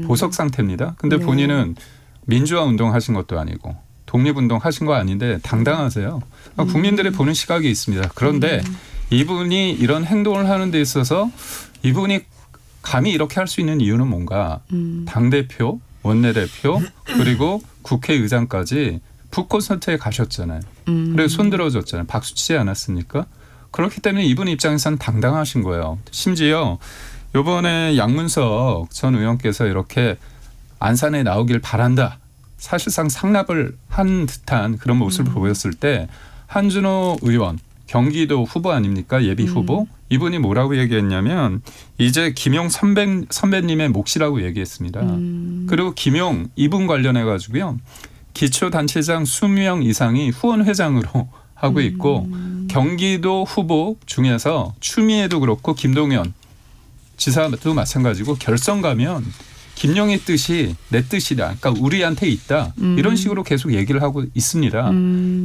보석 상태입니다. 근데 네. 본인은 민주화 운동 하신 것도 아니고 독립운동 하신 거 아닌데 당당하세요. 국민들이 보는 시각이 있습니다. 그런데 이분이 이런 행동을 하는 데 있어서 이분이 감히 이렇게 할 수 있는 이유는 뭔가 당대표, 원내대표 그리고 국회의장까지 북콘서트에 가셨잖아요. 그래서 손 들어줬잖아요. 박수 치지 않았습니까? 그렇기 때문에 이분 입장에서는 당당하신 거예요. 심지어 이번에 양문석 전 의원께서 이렇게 안산에 나오길 바란다. 사실상 상납을 한 듯한 그런 모습을 보였을 때 한준호 의원 경기도 후보 아닙니까? 예비 후보. 이분이 뭐라고 얘기했냐면 이제 김용 선배님의 몫이라고 얘기했습니다. 그리고 김용 이분 관련해 가지고요. 기초단체장 20명 이상이 후원회장으로 하고 있고 경기도 후보 중에서 추미애도 그렇고 김동연 지사도 마찬가지고 결선 가면 김용의 뜻이 내 뜻이다. 그러니까 우리한테 있다. 이런 식으로 계속 얘기를 하고 있습니다.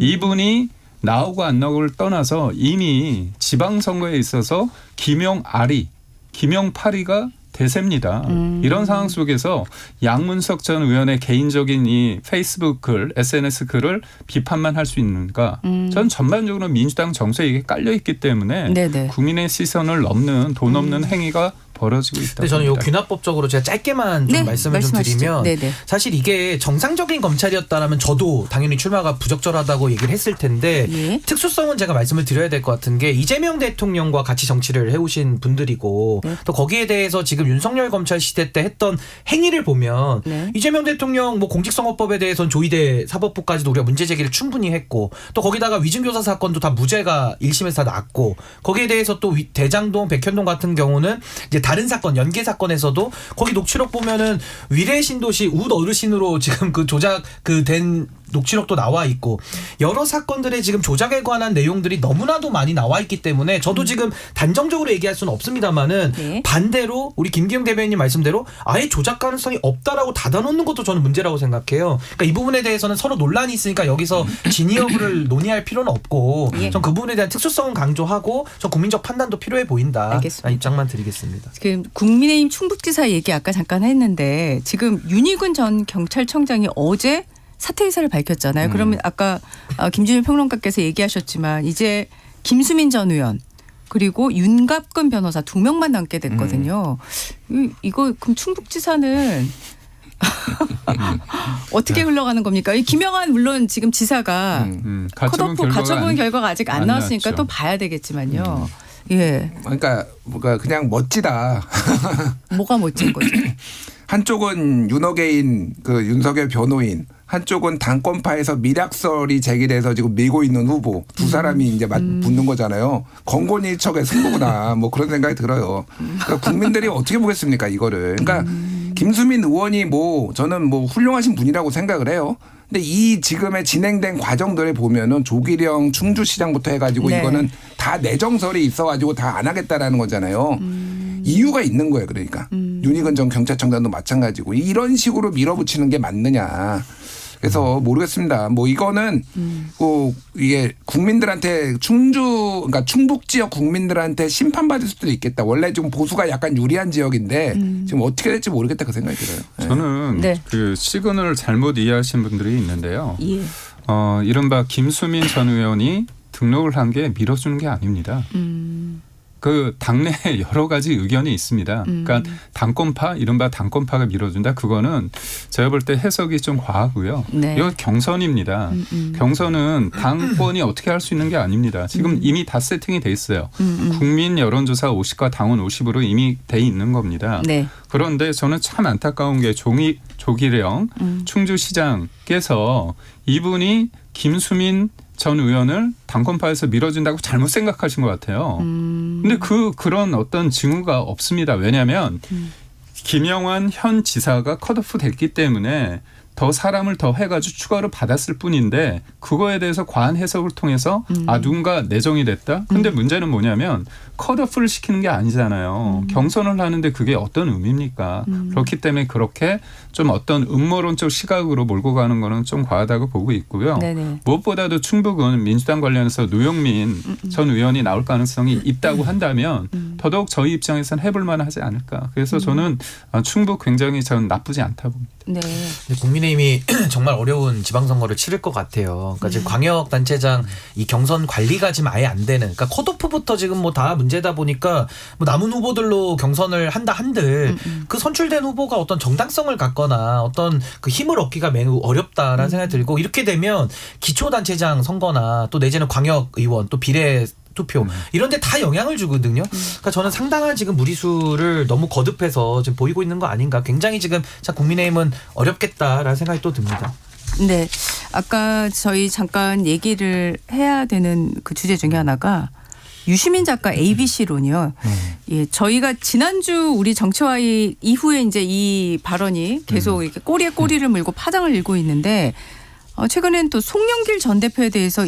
이분이 나오고 안 나오고를 떠나서 이미 지방선거에 있어서 김용아리, 김용파리가 대세입니다. 이런 상황 속에서 양문석 전 의원의 개인적인 이 페이스북 글, SNS 글을 비판만 할 수 있는가? 전 전반적으로 민주당 정서에 이게 깔려 있기 때문에 네네. 국민의 시선을 넘는 돈 없는 행위가 벌어지고 있다. 근데 저는 요 귀납법적으로 제가 짧게만 좀 말씀을 좀 드리면 사실 이게 정상적인 검찰이었다라면 저도 당연히 출마가 부적절하다고 얘기를 했을 텐데 특수성은 제가 말씀을 드려야 될 것 같은 게 이재명 대통령과 같이 정치를 해오신 분들이고 또 거기에 대해서 지금 윤석열 검찰 시대 때 했던 행위를 보면 이재명 대통령 뭐 공직선거법에 대해서는 조희대 사법부까지도 우리가 문제 제기를 충분히 했고 또 거기다가 위증교사 사건도 다 무죄가 1심에서 다 났고 거기에 대해서 또 대장동 백현동 같은 경우는 이제 다른 사건 연계 사건에서도 거기 녹취록 보면은 위례 신도시 우 어르신으로 지금 그 조작 된 녹취록도 나와 있고 여러 사건들의 지금 조작에 관한 내용들이 너무나도 많이 나와 있기 때문에 저도 지금 단정적으로 얘기할 수는 없습니다만은 반대로 우리 김기영 대변인님 말씀대로 아예 조작 가능성이 없다라고 닫아놓는 것도 저는 문제라고 생각해요. 그러니까 이 부분에 대해서는 서로 논란이 있으니까 여기서 진위 여부를 논의할 필요는 없고 전 그 부분에 대한 특수성은 강조하고 전 국민적 판단도 필요해 보인다. 알겠습니다. 입장만 드리겠습니다. 지금 국민의힘 충북지사 얘기 아까 잠깐 했는데 지금 윤희근 전 경찰청장이 어제 사퇴 의사를 밝혔잖아요. 그러면 아까 김준일 평론가께서 얘기하셨지만 이제 김수민 전 의원 그리고 윤갑근 변호사 2명만 남게 됐거든요. 이거 그럼 충북지사는 어떻게 흘러가는 겁니까? 이 김영한 물론 지금 지사가 컷오프 가처분 결과가 아직 안 나왔으니까 또 봐야 되겠지만요. 예. 그러니까 그냥 멋지다. 뭐가 멋진 거죠? 한쪽은 윤호계인 그 윤석열 변호인, 한쪽은 당권파에서 밀약설이 제기돼서 지금 밀고 있는 후보 두 사람이 이제 붙는 거잖아요. 건곤일척의 승부구나 뭐 그런 생각이 들어요. 그러니까 국민들이 어떻게 보겠습니까 이거를? 그러니까 김수민 의원이 저는 훌륭하신 분이라고 생각을 해요. 근데 이 지금의 진행된 과정들을 보면은 조기령 충주시장부터 해가지고 이거는 다 내정설이 있어가지고 다 안 하겠다라는 거잖아요. 이유가 있는 거예요. 그러니까 윤희근 전 경찰청장도 마찬가지고 이런 식으로 밀어붙이는 게 맞느냐. 그래서 모르겠습니다. 이거는 이게 국민들한테 그러니까 충북 지역 국민들한테 심판받을 수도 있겠다. 원래 좀 보수가 약간 유리한 지역인데 지금 어떻게 될지 모르겠다 그 생각이 들어요. 저는 그 시그널을 잘못 이해하신 분들이 있는데요. 이른바 김수민 전 의원이 등록을 한 게 밀어주는 게 아닙니다. 그 당내에 여러 가지 의견이 있습니다. 그러니까 당권파, 이른바 당권파가 밀어준다. 그거는 제가 볼 때 해석이 좀 과하고요. 이거 경선입니다. 경선은 당권이 어떻게 할 수 있는 게 아닙니다. 지금 이미 다 세팅이 돼 있어요. 국민 여론조사 50과 당원 50으로 이미 돼 있는 겁니다. 그런데 저는 참 안타까운 게 조기령 충주시장께서 이분이 김수민 전 의원을 당권파에서 밀어준다고 잘못 생각하신 것 같아요. 근데 그런 어떤 징후가 없습니다. 왜냐하면 김영환 현 지사가 컷오프 됐기 때문에 더 사람을 더 해가지고 추가로 받았을 뿐인데 그거에 대해서 과한 해석을 통해서 누군가 내정이 됐다? 근데 문제는 뭐냐면 컷오프를 시키는 게 아니잖아요. 경선을 하는데 그게 어떤 의미입니까? 그렇기 때문에 그렇게 좀 어떤 음모론적 시각으로 몰고 가는 거는 좀 과하다고 보고 있고요. 무엇보다도 충북은 민주당 관련해서 노영민 전 의원이 나올 가능성이 있다고 한다면 더더욱 저희 입장에서는 해볼 만하지 않을까. 그래서 저는 충북 굉장히 저는 나쁘지 않다 봅니다. 근데 국민의힘이 정말 어려운 지방선거를 치를 것 같아요. 그러니까 지금 광역단체장 이 경선 관리가 지금 아예 안 되는. 그러니까 컷오프부터 지금 다 문제다 보니까 남은 후보들로 경선을 한다 한들 그 선출된 후보가 어떤 정당성을 갖거나 어떤 그 힘을 얻기가 매우 어렵다라는 생각이 들고 이렇게 되면 기초단체장 선거나 또 내지는 광역의원 또 비례 투표 이런 데 다 영향을 주거든요. 그러니까 저는 상당한 지금 무리수를 너무 거듭해서 지금 보이고 있는 거 아닌가. 굉장히 지금 참 국민의힘은 어렵겠다라는 생각이 또 듭니다. 네. 아까 저희 잠깐 얘기를 해야 되는 그 주제 중에 하나가 유시민 작가 ABC론이요. 예, 저희가 지난주 우리 정치화의 이후에 이제 이 발언이 계속 이렇게 꼬리에 꼬리를 물고 파장을 일고 있는데 최근엔 또 송영길 전 대표에 대해서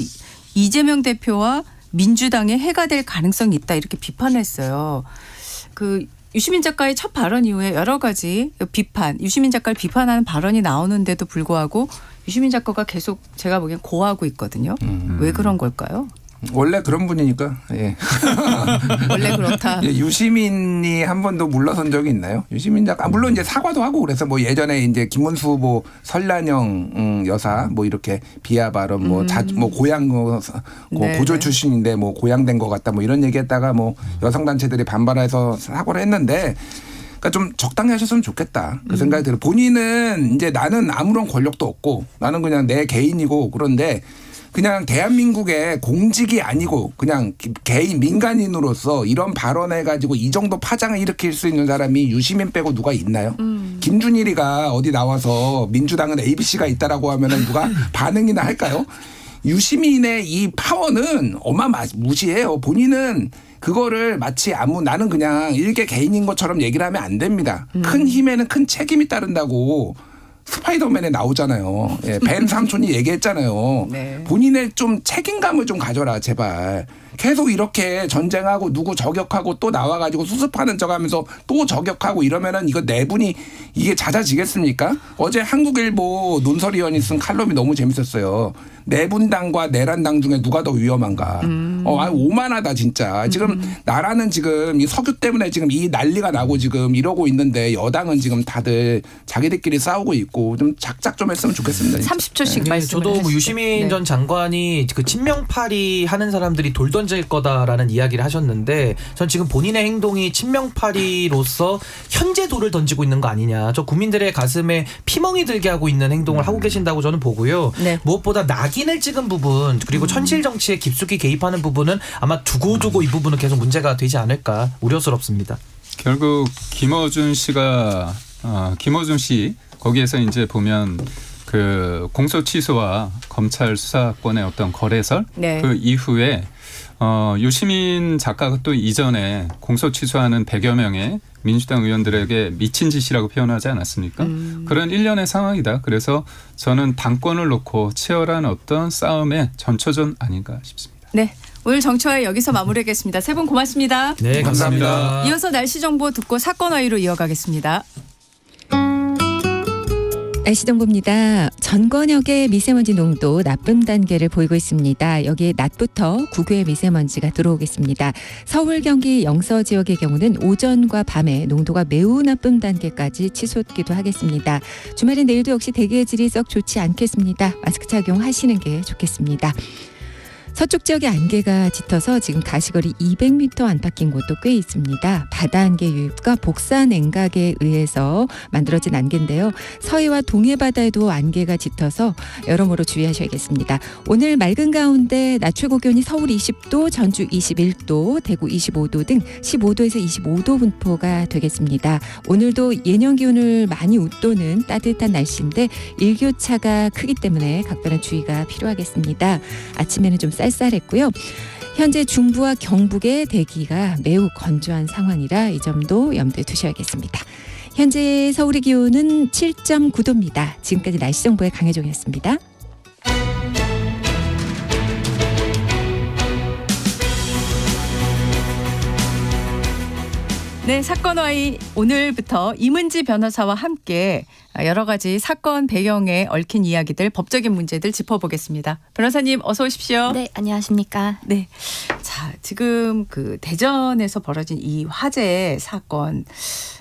이재명 대표와 민주당에 해가 될 가능성이 있다 이렇게 비판했어요. 그 유시민 작가의 첫 발언 이후에 여러 가지 유시민 작가를 비판하는 발언이 나오는데도 불구하고 유시민 작가가 계속 제가 보기엔 고하고 있거든요. 왜 그런 걸까요? 원래 그런 분이니까. 예. 원래 그렇다. 예, 유시민이 한 번도 물러선 적이 있나요? 유시민 작가 물론 이제 사과도 하고 그래서 뭐 예전에 이제 김문수 후보 설란영 여사 뭐 이렇게 비하 발언 뭐 고향 네, 고졸 네. 출신인데 뭐 고향된 것 같다 뭐 이런 얘기했다가 뭐 여성 단체들이 반발해서 사과를 했는데. 그러니까 좀 적당히 하셨으면 좋겠다. 그 생각이 들어요. 본인은 이제 나는 아무런 권력도 없고 나는 그냥 내 개인이고 그런데 그냥 대한민국의 공직이 아니고 그냥 개인 민간인으로서 이런 발언해가지고 이 정도 파장을 일으킬 수 있는 사람이 유시민 빼고 누가 있나요? 김준일이가 어디 나와서 민주당은 ABC가 있다라고 하면은 누가 반응이나 할까요? 유시민의 이 파워는 어마무시해요. 본인은 그거를 마치 나는 그냥 일개 개인인 것처럼 얘기를 하면 안 됩니다. 큰 힘에는 큰 책임이 따른다고 스파이더맨에 나오잖아요. 예, 벤 삼촌이 얘기했잖아요. 네. 본인의 좀 책임감을 좀 가져라 제발. 계속 이렇게 전쟁하고 누구 저격하고 또 나와가지고 수습하는 척하면서 또 저격하고 이러면은 이거 내분이 이게 잦아지겠습니까? 어제 한국일보 논설위원이 쓴 칼럼이 너무 재밌었어요. 내분당과 내란당 중에 누가 더 위험한가? 오만하다 진짜. 지금 나라는 지금 이 석유 때문에 지금 이 난리가 나고 지금 이러고 있는데 여당은 지금 다들 자기들끼리 싸우고 있고 좀 작작 좀 했으면 좋겠습니다. 진짜. 30초씩 네, 말씀을 저도 뭐 하시죠. 유시민 네. 전 장관이 그 친명파리 하는 사람들이 돌 던질 거다라는 이야기를 하셨는데 전 지금 본인의 행동이 친명파리로서 현재 돌을 던지고 있는 거 아니냐. 저 국민들의 가슴에 피멍이 들게 하고 있는 행동을 하고 계신다고 저는 보고요. 네. 무엇보다 낙인을 찍은 부분 그리고 천실 정치에 깊숙이 개입하는 부분은 아마 두고두고 이 부분은 계속 문제가 되지 않을까 우려스럽습니다. 결국 김어준 씨 거기에서 이제 보면 그 공소 취소와 검찰 수사권의 어떤 거래설 네. 그 이후에 유시민 작가가 또 이전에 공소 취소하는 100여 명의 민주당 의원들에게 미친 짓이라고 표현하지 않았습니까? 그런 일련의 상황이다. 그래서 저는 당권을 놓고 치열한 어떤 싸움의 전초전 아닌가 싶습니다. 네. 오늘 정치화에 여기서 마무리하겠습니다. 세 분 고맙습니다. 네, 감사합니다. 이어서 날씨 정보 듣고 사건 와이로 이어가겠습니다. 날씨 정보입니다. 전권역의 미세먼지 농도 나쁨 단계를 보이고 있습니다. 여기에 낮부터 국외 미세먼지가 들어오겠습니다. 서울, 경기, 영서 지역의 경우는 오전과 밤에 농도가 매우 나쁨 단계까지 치솟기도 하겠습니다. 주말인 내일도 역시 대기의 질이 썩 좋지 않겠습니다. 마스크 착용하시는 게 좋겠습니다. 서쪽 지역의 안개가 짙어서 지금 가시거리 200m 안팎인 곳도 꽤 있습니다. 바다 안개 유입과 복사 냉각에 의해서 만들어진 안개인데요. 서해와 동해 바다에도 안개가 짙어서 여러모로 주의하셔야겠습니다. 오늘 맑은 가운데 낮 최고 기온이 서울 20도, 전주 21도, 대구 25도 등 15도에서 25도 분포가 되겠습니다. 오늘도 예년 기온을 많이 웃도는 따뜻한 날씨인데 일교차가 크기 때문에 각별한 주의가 필요하겠습니다. 아침에는 좀 쌀쌀했고요. 현재 중부와 경북의 대기가 매우 건조한 상황이라 이 점도 염두에 두셔야겠습니다. 현재 서울의 기온은 7.9도입니다. 지금까지 날씨 정보의 강혜종이었습니다. 네, 사건 와이 오늘부터 이문지 변호사와 함께 여러 가지 사건 배경에 얽힌 이야기들, 법적인 문제들 짚어보겠습니다. 변호사님 어서 오십시오. 네, 안녕하십니까. 네. 자, 지금 그 대전에서 벌어진 이 화재 사건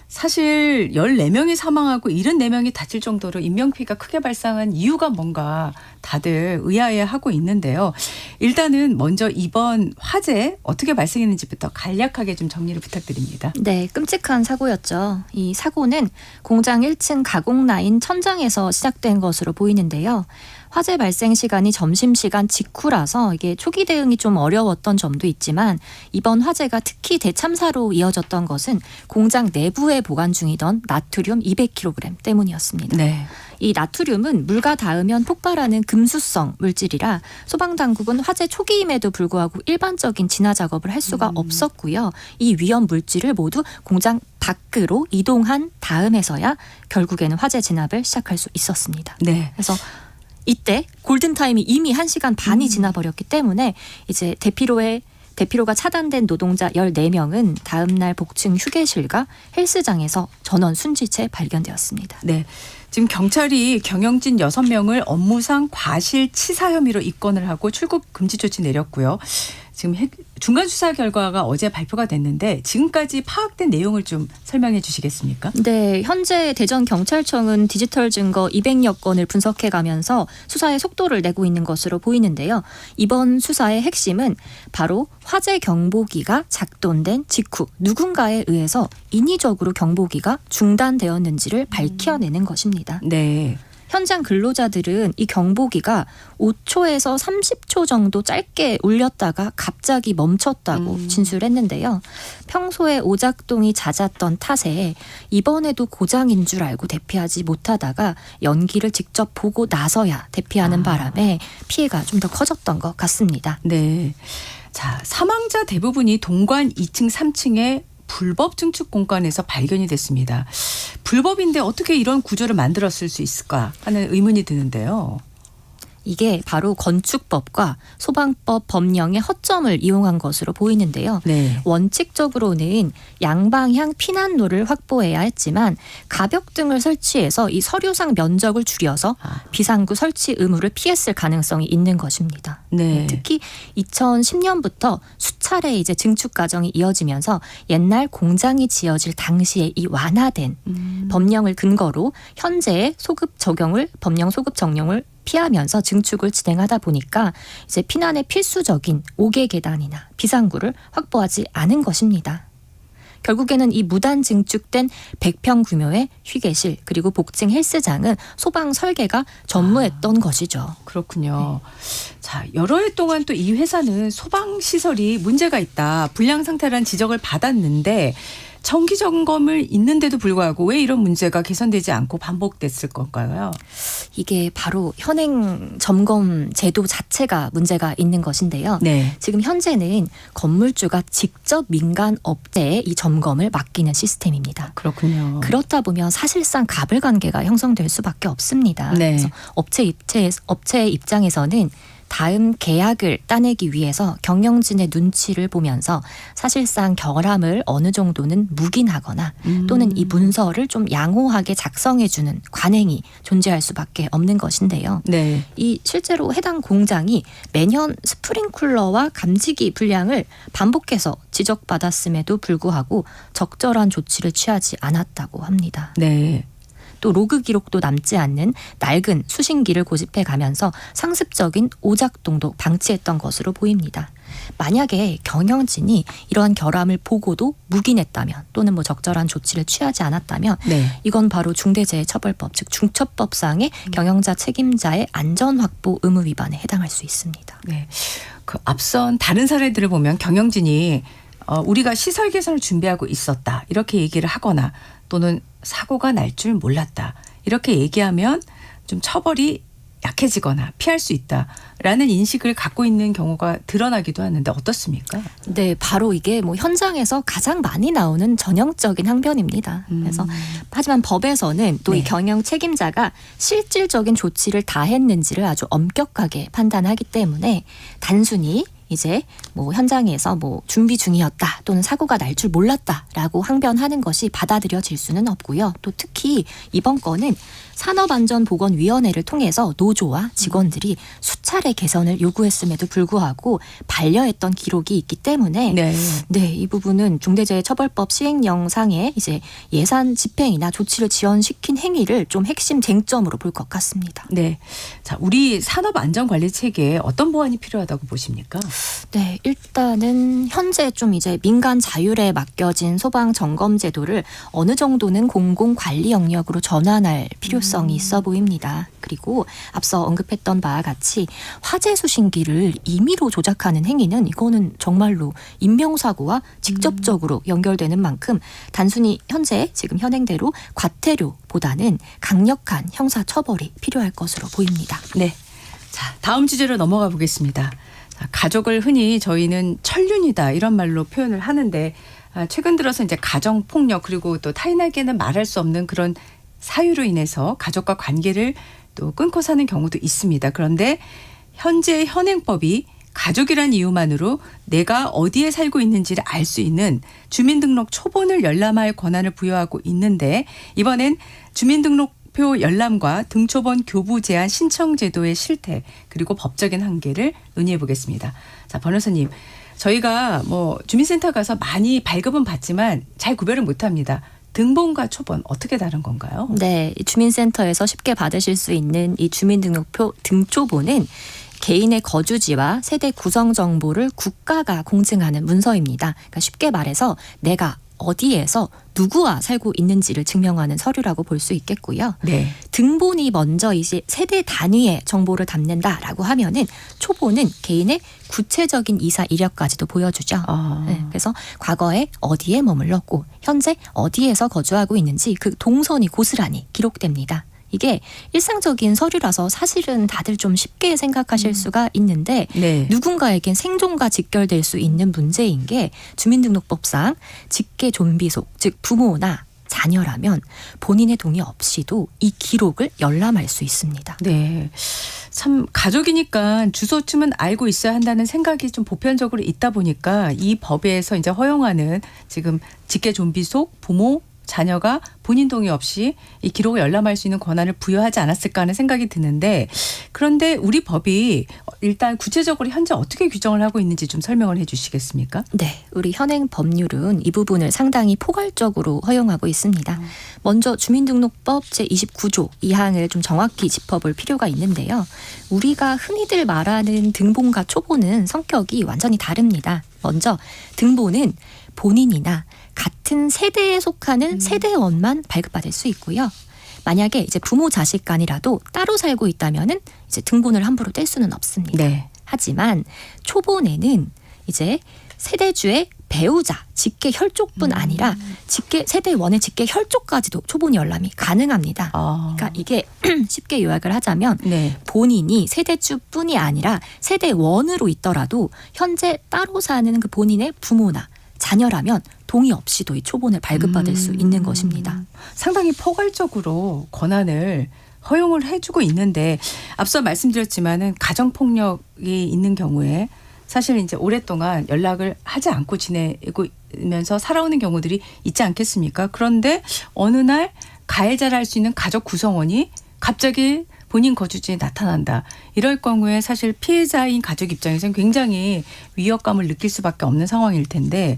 사실 14명이 사망하고 74명이 다칠 정도로 인명피해가 크게 발생한 이유가 뭔가 다들 의아해하고 있는데요. 일단은 먼저 이번 화재 어떻게 발생했는지부터 간략하게 좀 정리를 부탁드립니다. 네, 끔찍한 사고였죠. 이 사고는 공장 1층 가공 라인 천장에서 시작된 것으로 보이는데요. 화재 발생 시간이 점심시간 직후라서 이게 초기 대응이 좀 어려웠던 점도 있지만 이번 화재가 특히 대참사로 이어졌던 것은 공장 내부에 보관 중이던 나트륨 200kg 때문이었습니다. 네. 이 나트륨은 물과 닿으면 폭발하는 금수성 물질이라 소방당국은 화재 초기임에도 불구하고 일반적인 진화 작업을 할 수가 없었고요. 이 위험 물질을 모두 공장 밖으로 이동한 다음에서야 결국에는 화재 진압을 시작할 수 있었습니다. 네. 그래서 이때 골든타임이 이미 1시간 반이 지나버렸기 때문에 이제 대피로가 차단된 노동자 14명은 다음 날 복층 휴게실과 헬스장에서 전원 순지채 발견되었습니다. 네. 지금 경찰이 경영진 6명을 업무상 과실치사 혐의로 입건을 하고 출국 금지 조치 내렸고요. 지금 중간 수사 결과가 어제 발표가 됐는데 지금까지 파악된 내용을 좀 설명해 주시겠습니까? 네, 현재 대전경찰청은 디지털 증거 200여 건을 분석해 가면서 수사에 속도를 내고 있는 것으로 보이는데요. 이번 수사의 핵심은 바로 화재 경보기가 작동된 직후 누군가에 의해서 인위적으로 경보기가 중단되었는지를 밝혀내는 것입니다. 네. 현장 근로자들은 이 경보기가 5초에서 30초 정도 짧게 울렸다가 갑자기 멈췄다고 진술했는데요. 평소에 오작동이 잦았던 탓에 이번에도 고장인 줄 알고 대피하지 못하다가 연기를 직접 보고 나서야 대피하는 바람에 피해가 좀 더 커졌던 것 같습니다. 네. 자, 사망자 대부분이 동관 2층, 3층에 불법 증축 공간에서 발견이 됐습니다. 불법인데 어떻게 이런 구조를 만들었을 수 있을까 하는 의문이 드는데요. 이게 바로 건축법과 소방법 법령의 허점을 이용한 것으로 보이는데요. 네. 원칙적으로는 양방향 피난로를 확보해야 했지만 가벽등을 설치해서 이 서류상 면적을 줄여서 비상구 설치 의무를 피했을 가능성이 있는 것입니다. 네. 특히 2010년부터 수차례 이제 증축 과정이 이어지면서 옛날 공장이 지어질 당시에 이 완화된 법령을 근거로 현재의 법령 소급 적용을 피하면서 증축을 진행하다 보니까 이제 피난의 필수적인 5개 계단이나 비상구를 확보하지 않은 것입니다. 결국에는 이 무단 증축된 100평 규모의 휴게실 그리고 복층 헬스장은 소방 설계가 전무했던 것이죠. 그렇군요. 자, 여러 해 동안 또 이 회사는 소방 시설이 문제가 있다, 불량 상태라는 지적을 받았는데 정기 점검을 있는데도 불구하고 왜 이런 문제가 개선되지 않고 반복됐을 건가요? 이게 바로 현행 점검 제도 자체가 문제가 있는 것인데요. 네. 지금 현재는 건물주가 직접 민간 업체에 이 점검을 맡기는 시스템입니다. 그렇군요. 그렇다 보면 사실상 갑을 관계가 형성될 수밖에 없습니다. 네. 그래서 업체의 입장에서는 다음 계약을 따내기 위해서 경영진의 눈치를 보면서 사실상 결함을 어느 정도는 묵인하거나 또는 이 문서를 좀 양호하게 작성해주는 관행이 존재할 수밖에 없는 것인데요. 네. 이 실제로 해당 공장이 매년 스프링쿨러와 감지기 불량을 반복해서 지적받았음에도 불구하고 적절한 조치를 취하지 않았다고 합니다. 네. 또 로그 기록도 남지 않는 낡은 수신기를 고집해 가면서 상습적인 오작동도 방치했던 것으로 보입니다. 만약에 경영진이 이러한 결함을 보고도 묵인했다면 또는 적절한 조치를 취하지 않았다면 네. 이건 바로 중대재해처벌법 즉 중처법상의 경영자 책임자의 안전 확보 의무 위반에 해당할 수 있습니다. 네. 그 앞선 다른 사례들을 보면 경영진이 우리가 시설 개선을 준비하고 있었다 이렇게 얘기를 하거나 또는 사고가 날 줄 몰랐다 이렇게 얘기하면 좀 처벌이 약해지거나 피할 수 있다라는 인식을 갖고 있는 경우가 드러나기도 하는데 어떻습니까? 네, 바로 이게 현장에서 가장 많이 나오는 전형적인 항변입니다. 그래서 하지만 법에서는 또 이 경영 책임자가 실질적인 조치를 다했는지를 아주 엄격하게 판단하기 때문에 단순히 이제 현장에서 준비 중이었다 또는 사고가 날 줄 몰랐다라고 항변하는 것이 받아들여질 수는 없고요. 또 특히 이번 건은 산업안전보건위원회를 통해서 노조와 직원들이 수차례 개선을 요구했음에도 불구하고 반려했던 기록이 있기 때문에 네, 이 부분은 중대재해처벌법 시행령상의 이제 예산 집행이나 조치를 지연시킨 행위를 좀 핵심 쟁점으로 볼 것 같습니다. 네, 자 우리 산업안전관리 체계에 어떤 보완이 필요하다고 보십니까? 네, 일단은 현재 좀 이제 민간 자율에 맡겨진 소방 점검 제도를 어느 정도는 공공 관리 영역으로 전환할 필요성이 있어 보입니다. 그리고 앞서 언급했던 바와 같이 화재 수신기를 임의로 조작하는 행위는 이거는 정말로 인명사고와 직접적으로 연결되는 만큼 단순히 현재 지금 현행대로 과태료보다는 강력한 형사처벌이 필요할 것으로 보입니다. 네, 자 다음 주제로 넘어가 보겠습니다. 가족을 흔히 저희는 천륜이다 이런 말로 표현을 하는데 최근 들어서 이제 가정폭력 그리고 또 타인에게는 말할 수 없는 그런 사유로 인해서 가족과 관계를 또 끊고 사는 경우도 있습니다. 그런데 현재 현행법이 가족이란 이유만으로 내가 어디에 살고 있는지를 알 수 있는 주민등록 초본을 열람할 권한을 부여하고 있는데 이번엔 주민등록 주민등록표 열람과 등초본 교부 제한 신청 제도의 실태 그리고 법적인 한계를 논의해 보겠습니다. 자, 변호사님. 저희가 뭐 주민센터 가서 많이 발급은 받지만 잘 구별을 못합니다. 등본과 초본 어떻게 다른 건가요? 네, 주민센터에서 쉽게 받으실 수 있는 이 주민등록표 등초본은 개인의 거주지와 세대 구성 정보를 국가가 공증하는 문서입니다. 그러니까 쉽게 말해서 내가 어디에서 누구와 살고 있는지를 증명하는 서류라고 볼 수 있겠고요. 네. 등본이 먼저 이제 세대 단위의 정보를 담는다라고 하면은 초본은 개인의 구체적인 이사 이력까지도 보여주죠. 네, 그래서 과거에 어디에 머물렀고 현재 어디에서 거주하고 있는지 그 동선이 고스란히 기록됩니다. 이게 일상적인 서류라서 사실은 다들 좀 쉽게 생각하실 수가 있는데 네. 누군가에겐 생존과 직결될 수 있는 문제인 게 주민등록법상 직계 존비속, 즉 부모나 자녀라면 본인의 동의 없이도 이 기록을 열람할 수 있습니다. 네. 참 가족이니까 주소쯤은 알고 있어야 한다는 생각이 좀 보편적으로 있다 보니까 이 법에서 이제 허용하는 지금 직계 존비속, 부모, 자녀가 본인 동의 없이 이 기록을 열람할 수 있는 권한을 부여하지 않았을까 하는 생각이 드는데 그런데 우리 법이 일단 구체적으로 현재 어떻게 규정을 하고 있는지 좀 설명을 해 주시겠습니까? 네. 우리 현행 법률은 이 부분을 상당히 포괄적으로 허용하고 있습니다. 먼저 주민등록법 제29조 2항을 좀 정확히 짚어볼 필요가 있는데요. 우리가 흔히들 말하는 등본과 초본은 성격이 완전히 다릅니다. 먼저 등본은 본인이나 같은 세대에 속하는 세대원만 발급받을 수 있고요. 만약에 이제 부모 자식 간이라도 따로 살고 있다면은 이제 등본을 함부로 뗄 수는 없습니다. 네. 하지만 초본에는 이제 세대주의 배우자, 직계 혈족뿐 아니라 직계 세대원의 직계 혈족까지도 초본 열람이 가능합니다. 그러니까 이게 쉽게 요약을 하자면 네. 본인이 세대주뿐이 아니라 세대원으로 있더라도 현재 따로 사는 그 본인의 부모나 자녀라면 동의 없이도 이 초본을 발급받을 수 있는 것입니다. 상당히 포괄적으로 권한을 허용을 해주고 있는데 앞서 말씀드렸지만은 가정폭력이 있는 경우에 사실 이제 오랫동안 연락을 하지 않고 지내면서 살아오는 경우들이 있지 않겠습니까? 그런데 어느 날 가해자를 할 수 있는 가족 구성원이 갑자기 본인 거주지에 나타난다. 이럴 경우에 사실 피해자인 가족 입장에서는 굉장히 위협감을 느낄 수밖에 없는 상황일 텐데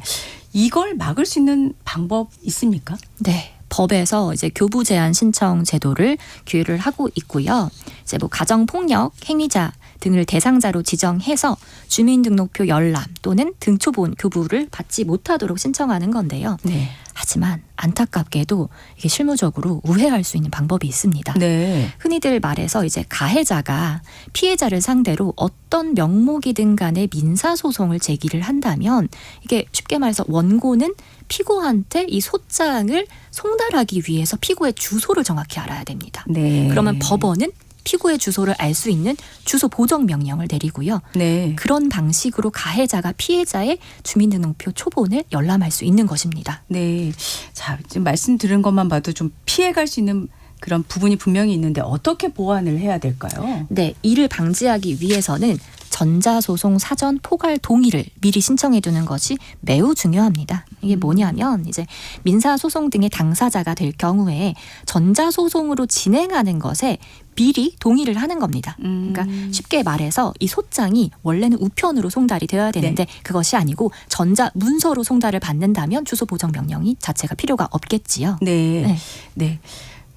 이걸 막을 수 있는 방법 있습니까? 네. 법에서 이제 교부 제한 신청 제도를 규율을 하고 있고요. 이제 뭐 가정폭력 행위자 등을 대상자로 지정해서 주민등록표 열람 또는 등초본 교부를 받지 못하도록 신청하는 건데요. 네. 하지만 안타깝게도 이게 실무적으로 우회할 수 있는 방법이 있습니다. 네. 흔히들 말해서 이제 가해자가 피해자를 상대로 어떤 명목이든 간에 민사소송을 제기를 한다면 이게 쉽게 말해서 원고는 피고한테 이 소장을 송달하기 위해서 피고의 주소를 정확히 알아야 됩니다. 네. 그러면 법원은 피고의 주소를 알 수 있는 주소 보정 명령을 내리고요. 네. 그런 방식으로 가해자가 피해자의 주민등록표 초본을 열람할 수 있는 것입니다. 네. 자, 지금 말씀 들은 것만 봐도 좀 피해갈 수 있는 그런 부분이 분명히 있는데 어떻게 보완을 해야 될까요? 네, 이를 방지하기 위해서는 전자소송 사전 포괄 동의를 미리 신청해 두는 것이 매우 중요합니다. 이게 뭐냐면 이제 민사소송 등의 당사자가 될 경우에 전자소송으로 진행하는 것에 미리 동의를 하는 겁니다. 그러니까 쉽게 말해서 이 소장이 원래는 우편으로 송달이 되어야 되는데 그것이 아니고 전자 문서로 송달을 받는다면 주소 보정 명령이 자체가 필요가 없겠지요. 네. 네. 네.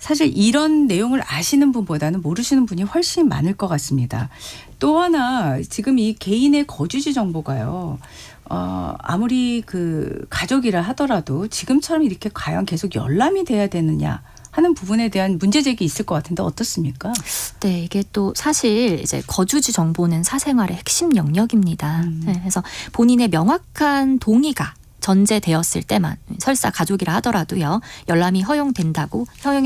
사실 이런 내용을 아시는 분보다는 모르시는 분이 훨씬 많을 것 같습니다. 또 하나 지금 이 개인의 거주지 정보가요. 아무리 그 가족이라 하더라도 지금처럼 이렇게 과연 계속 열람이 돼야 되느냐 하는 부분에 대한 문제 제기 있을 것 같은데 어떻습니까? 네, 이게 또 사실 이제 거주지 정보는 사생활의 핵심 영역입니다. 네, 그래서 본인의 명확한 동의가 전제되었을 때만 설사 가족이라 하더라도요 열람이 허용이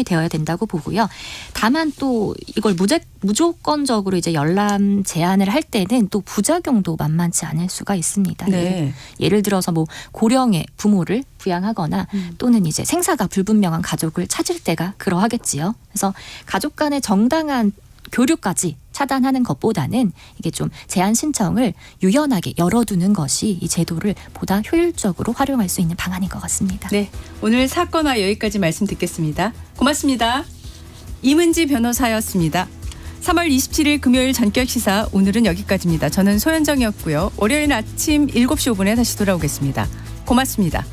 되어야 된다고 보고요. 다만 또 이걸 무조건적으로 이제 열람 제한을 할 때는 또 부작용도 만만치 않을 수가 있습니다. 네. 예를 들어서 뭐 고령의 부모를 부양하거나 또는 이제 생사가 불분명한 가족을 찾을 때가 그러하겠지요. 그래서 가족 간의 정당한 교류까지 차단하는 것보다는 이게 좀 제한 신청을 유연하게 열어두는 것이 이 제도를 보다 효율적으로 활용할 수 있는 방안인 것 같습니다. 네, 오늘 사건화 여기까지 말씀 듣겠습니다. 고맙습니다. 임은지 변호사였습니다. 3월 27일 금요일 전격 시사 오늘은 여기까지입니다. 저는 소현정이었고요. 월요일 아침 7시 5분에 다시 돌아오겠습니다. 고맙습니다.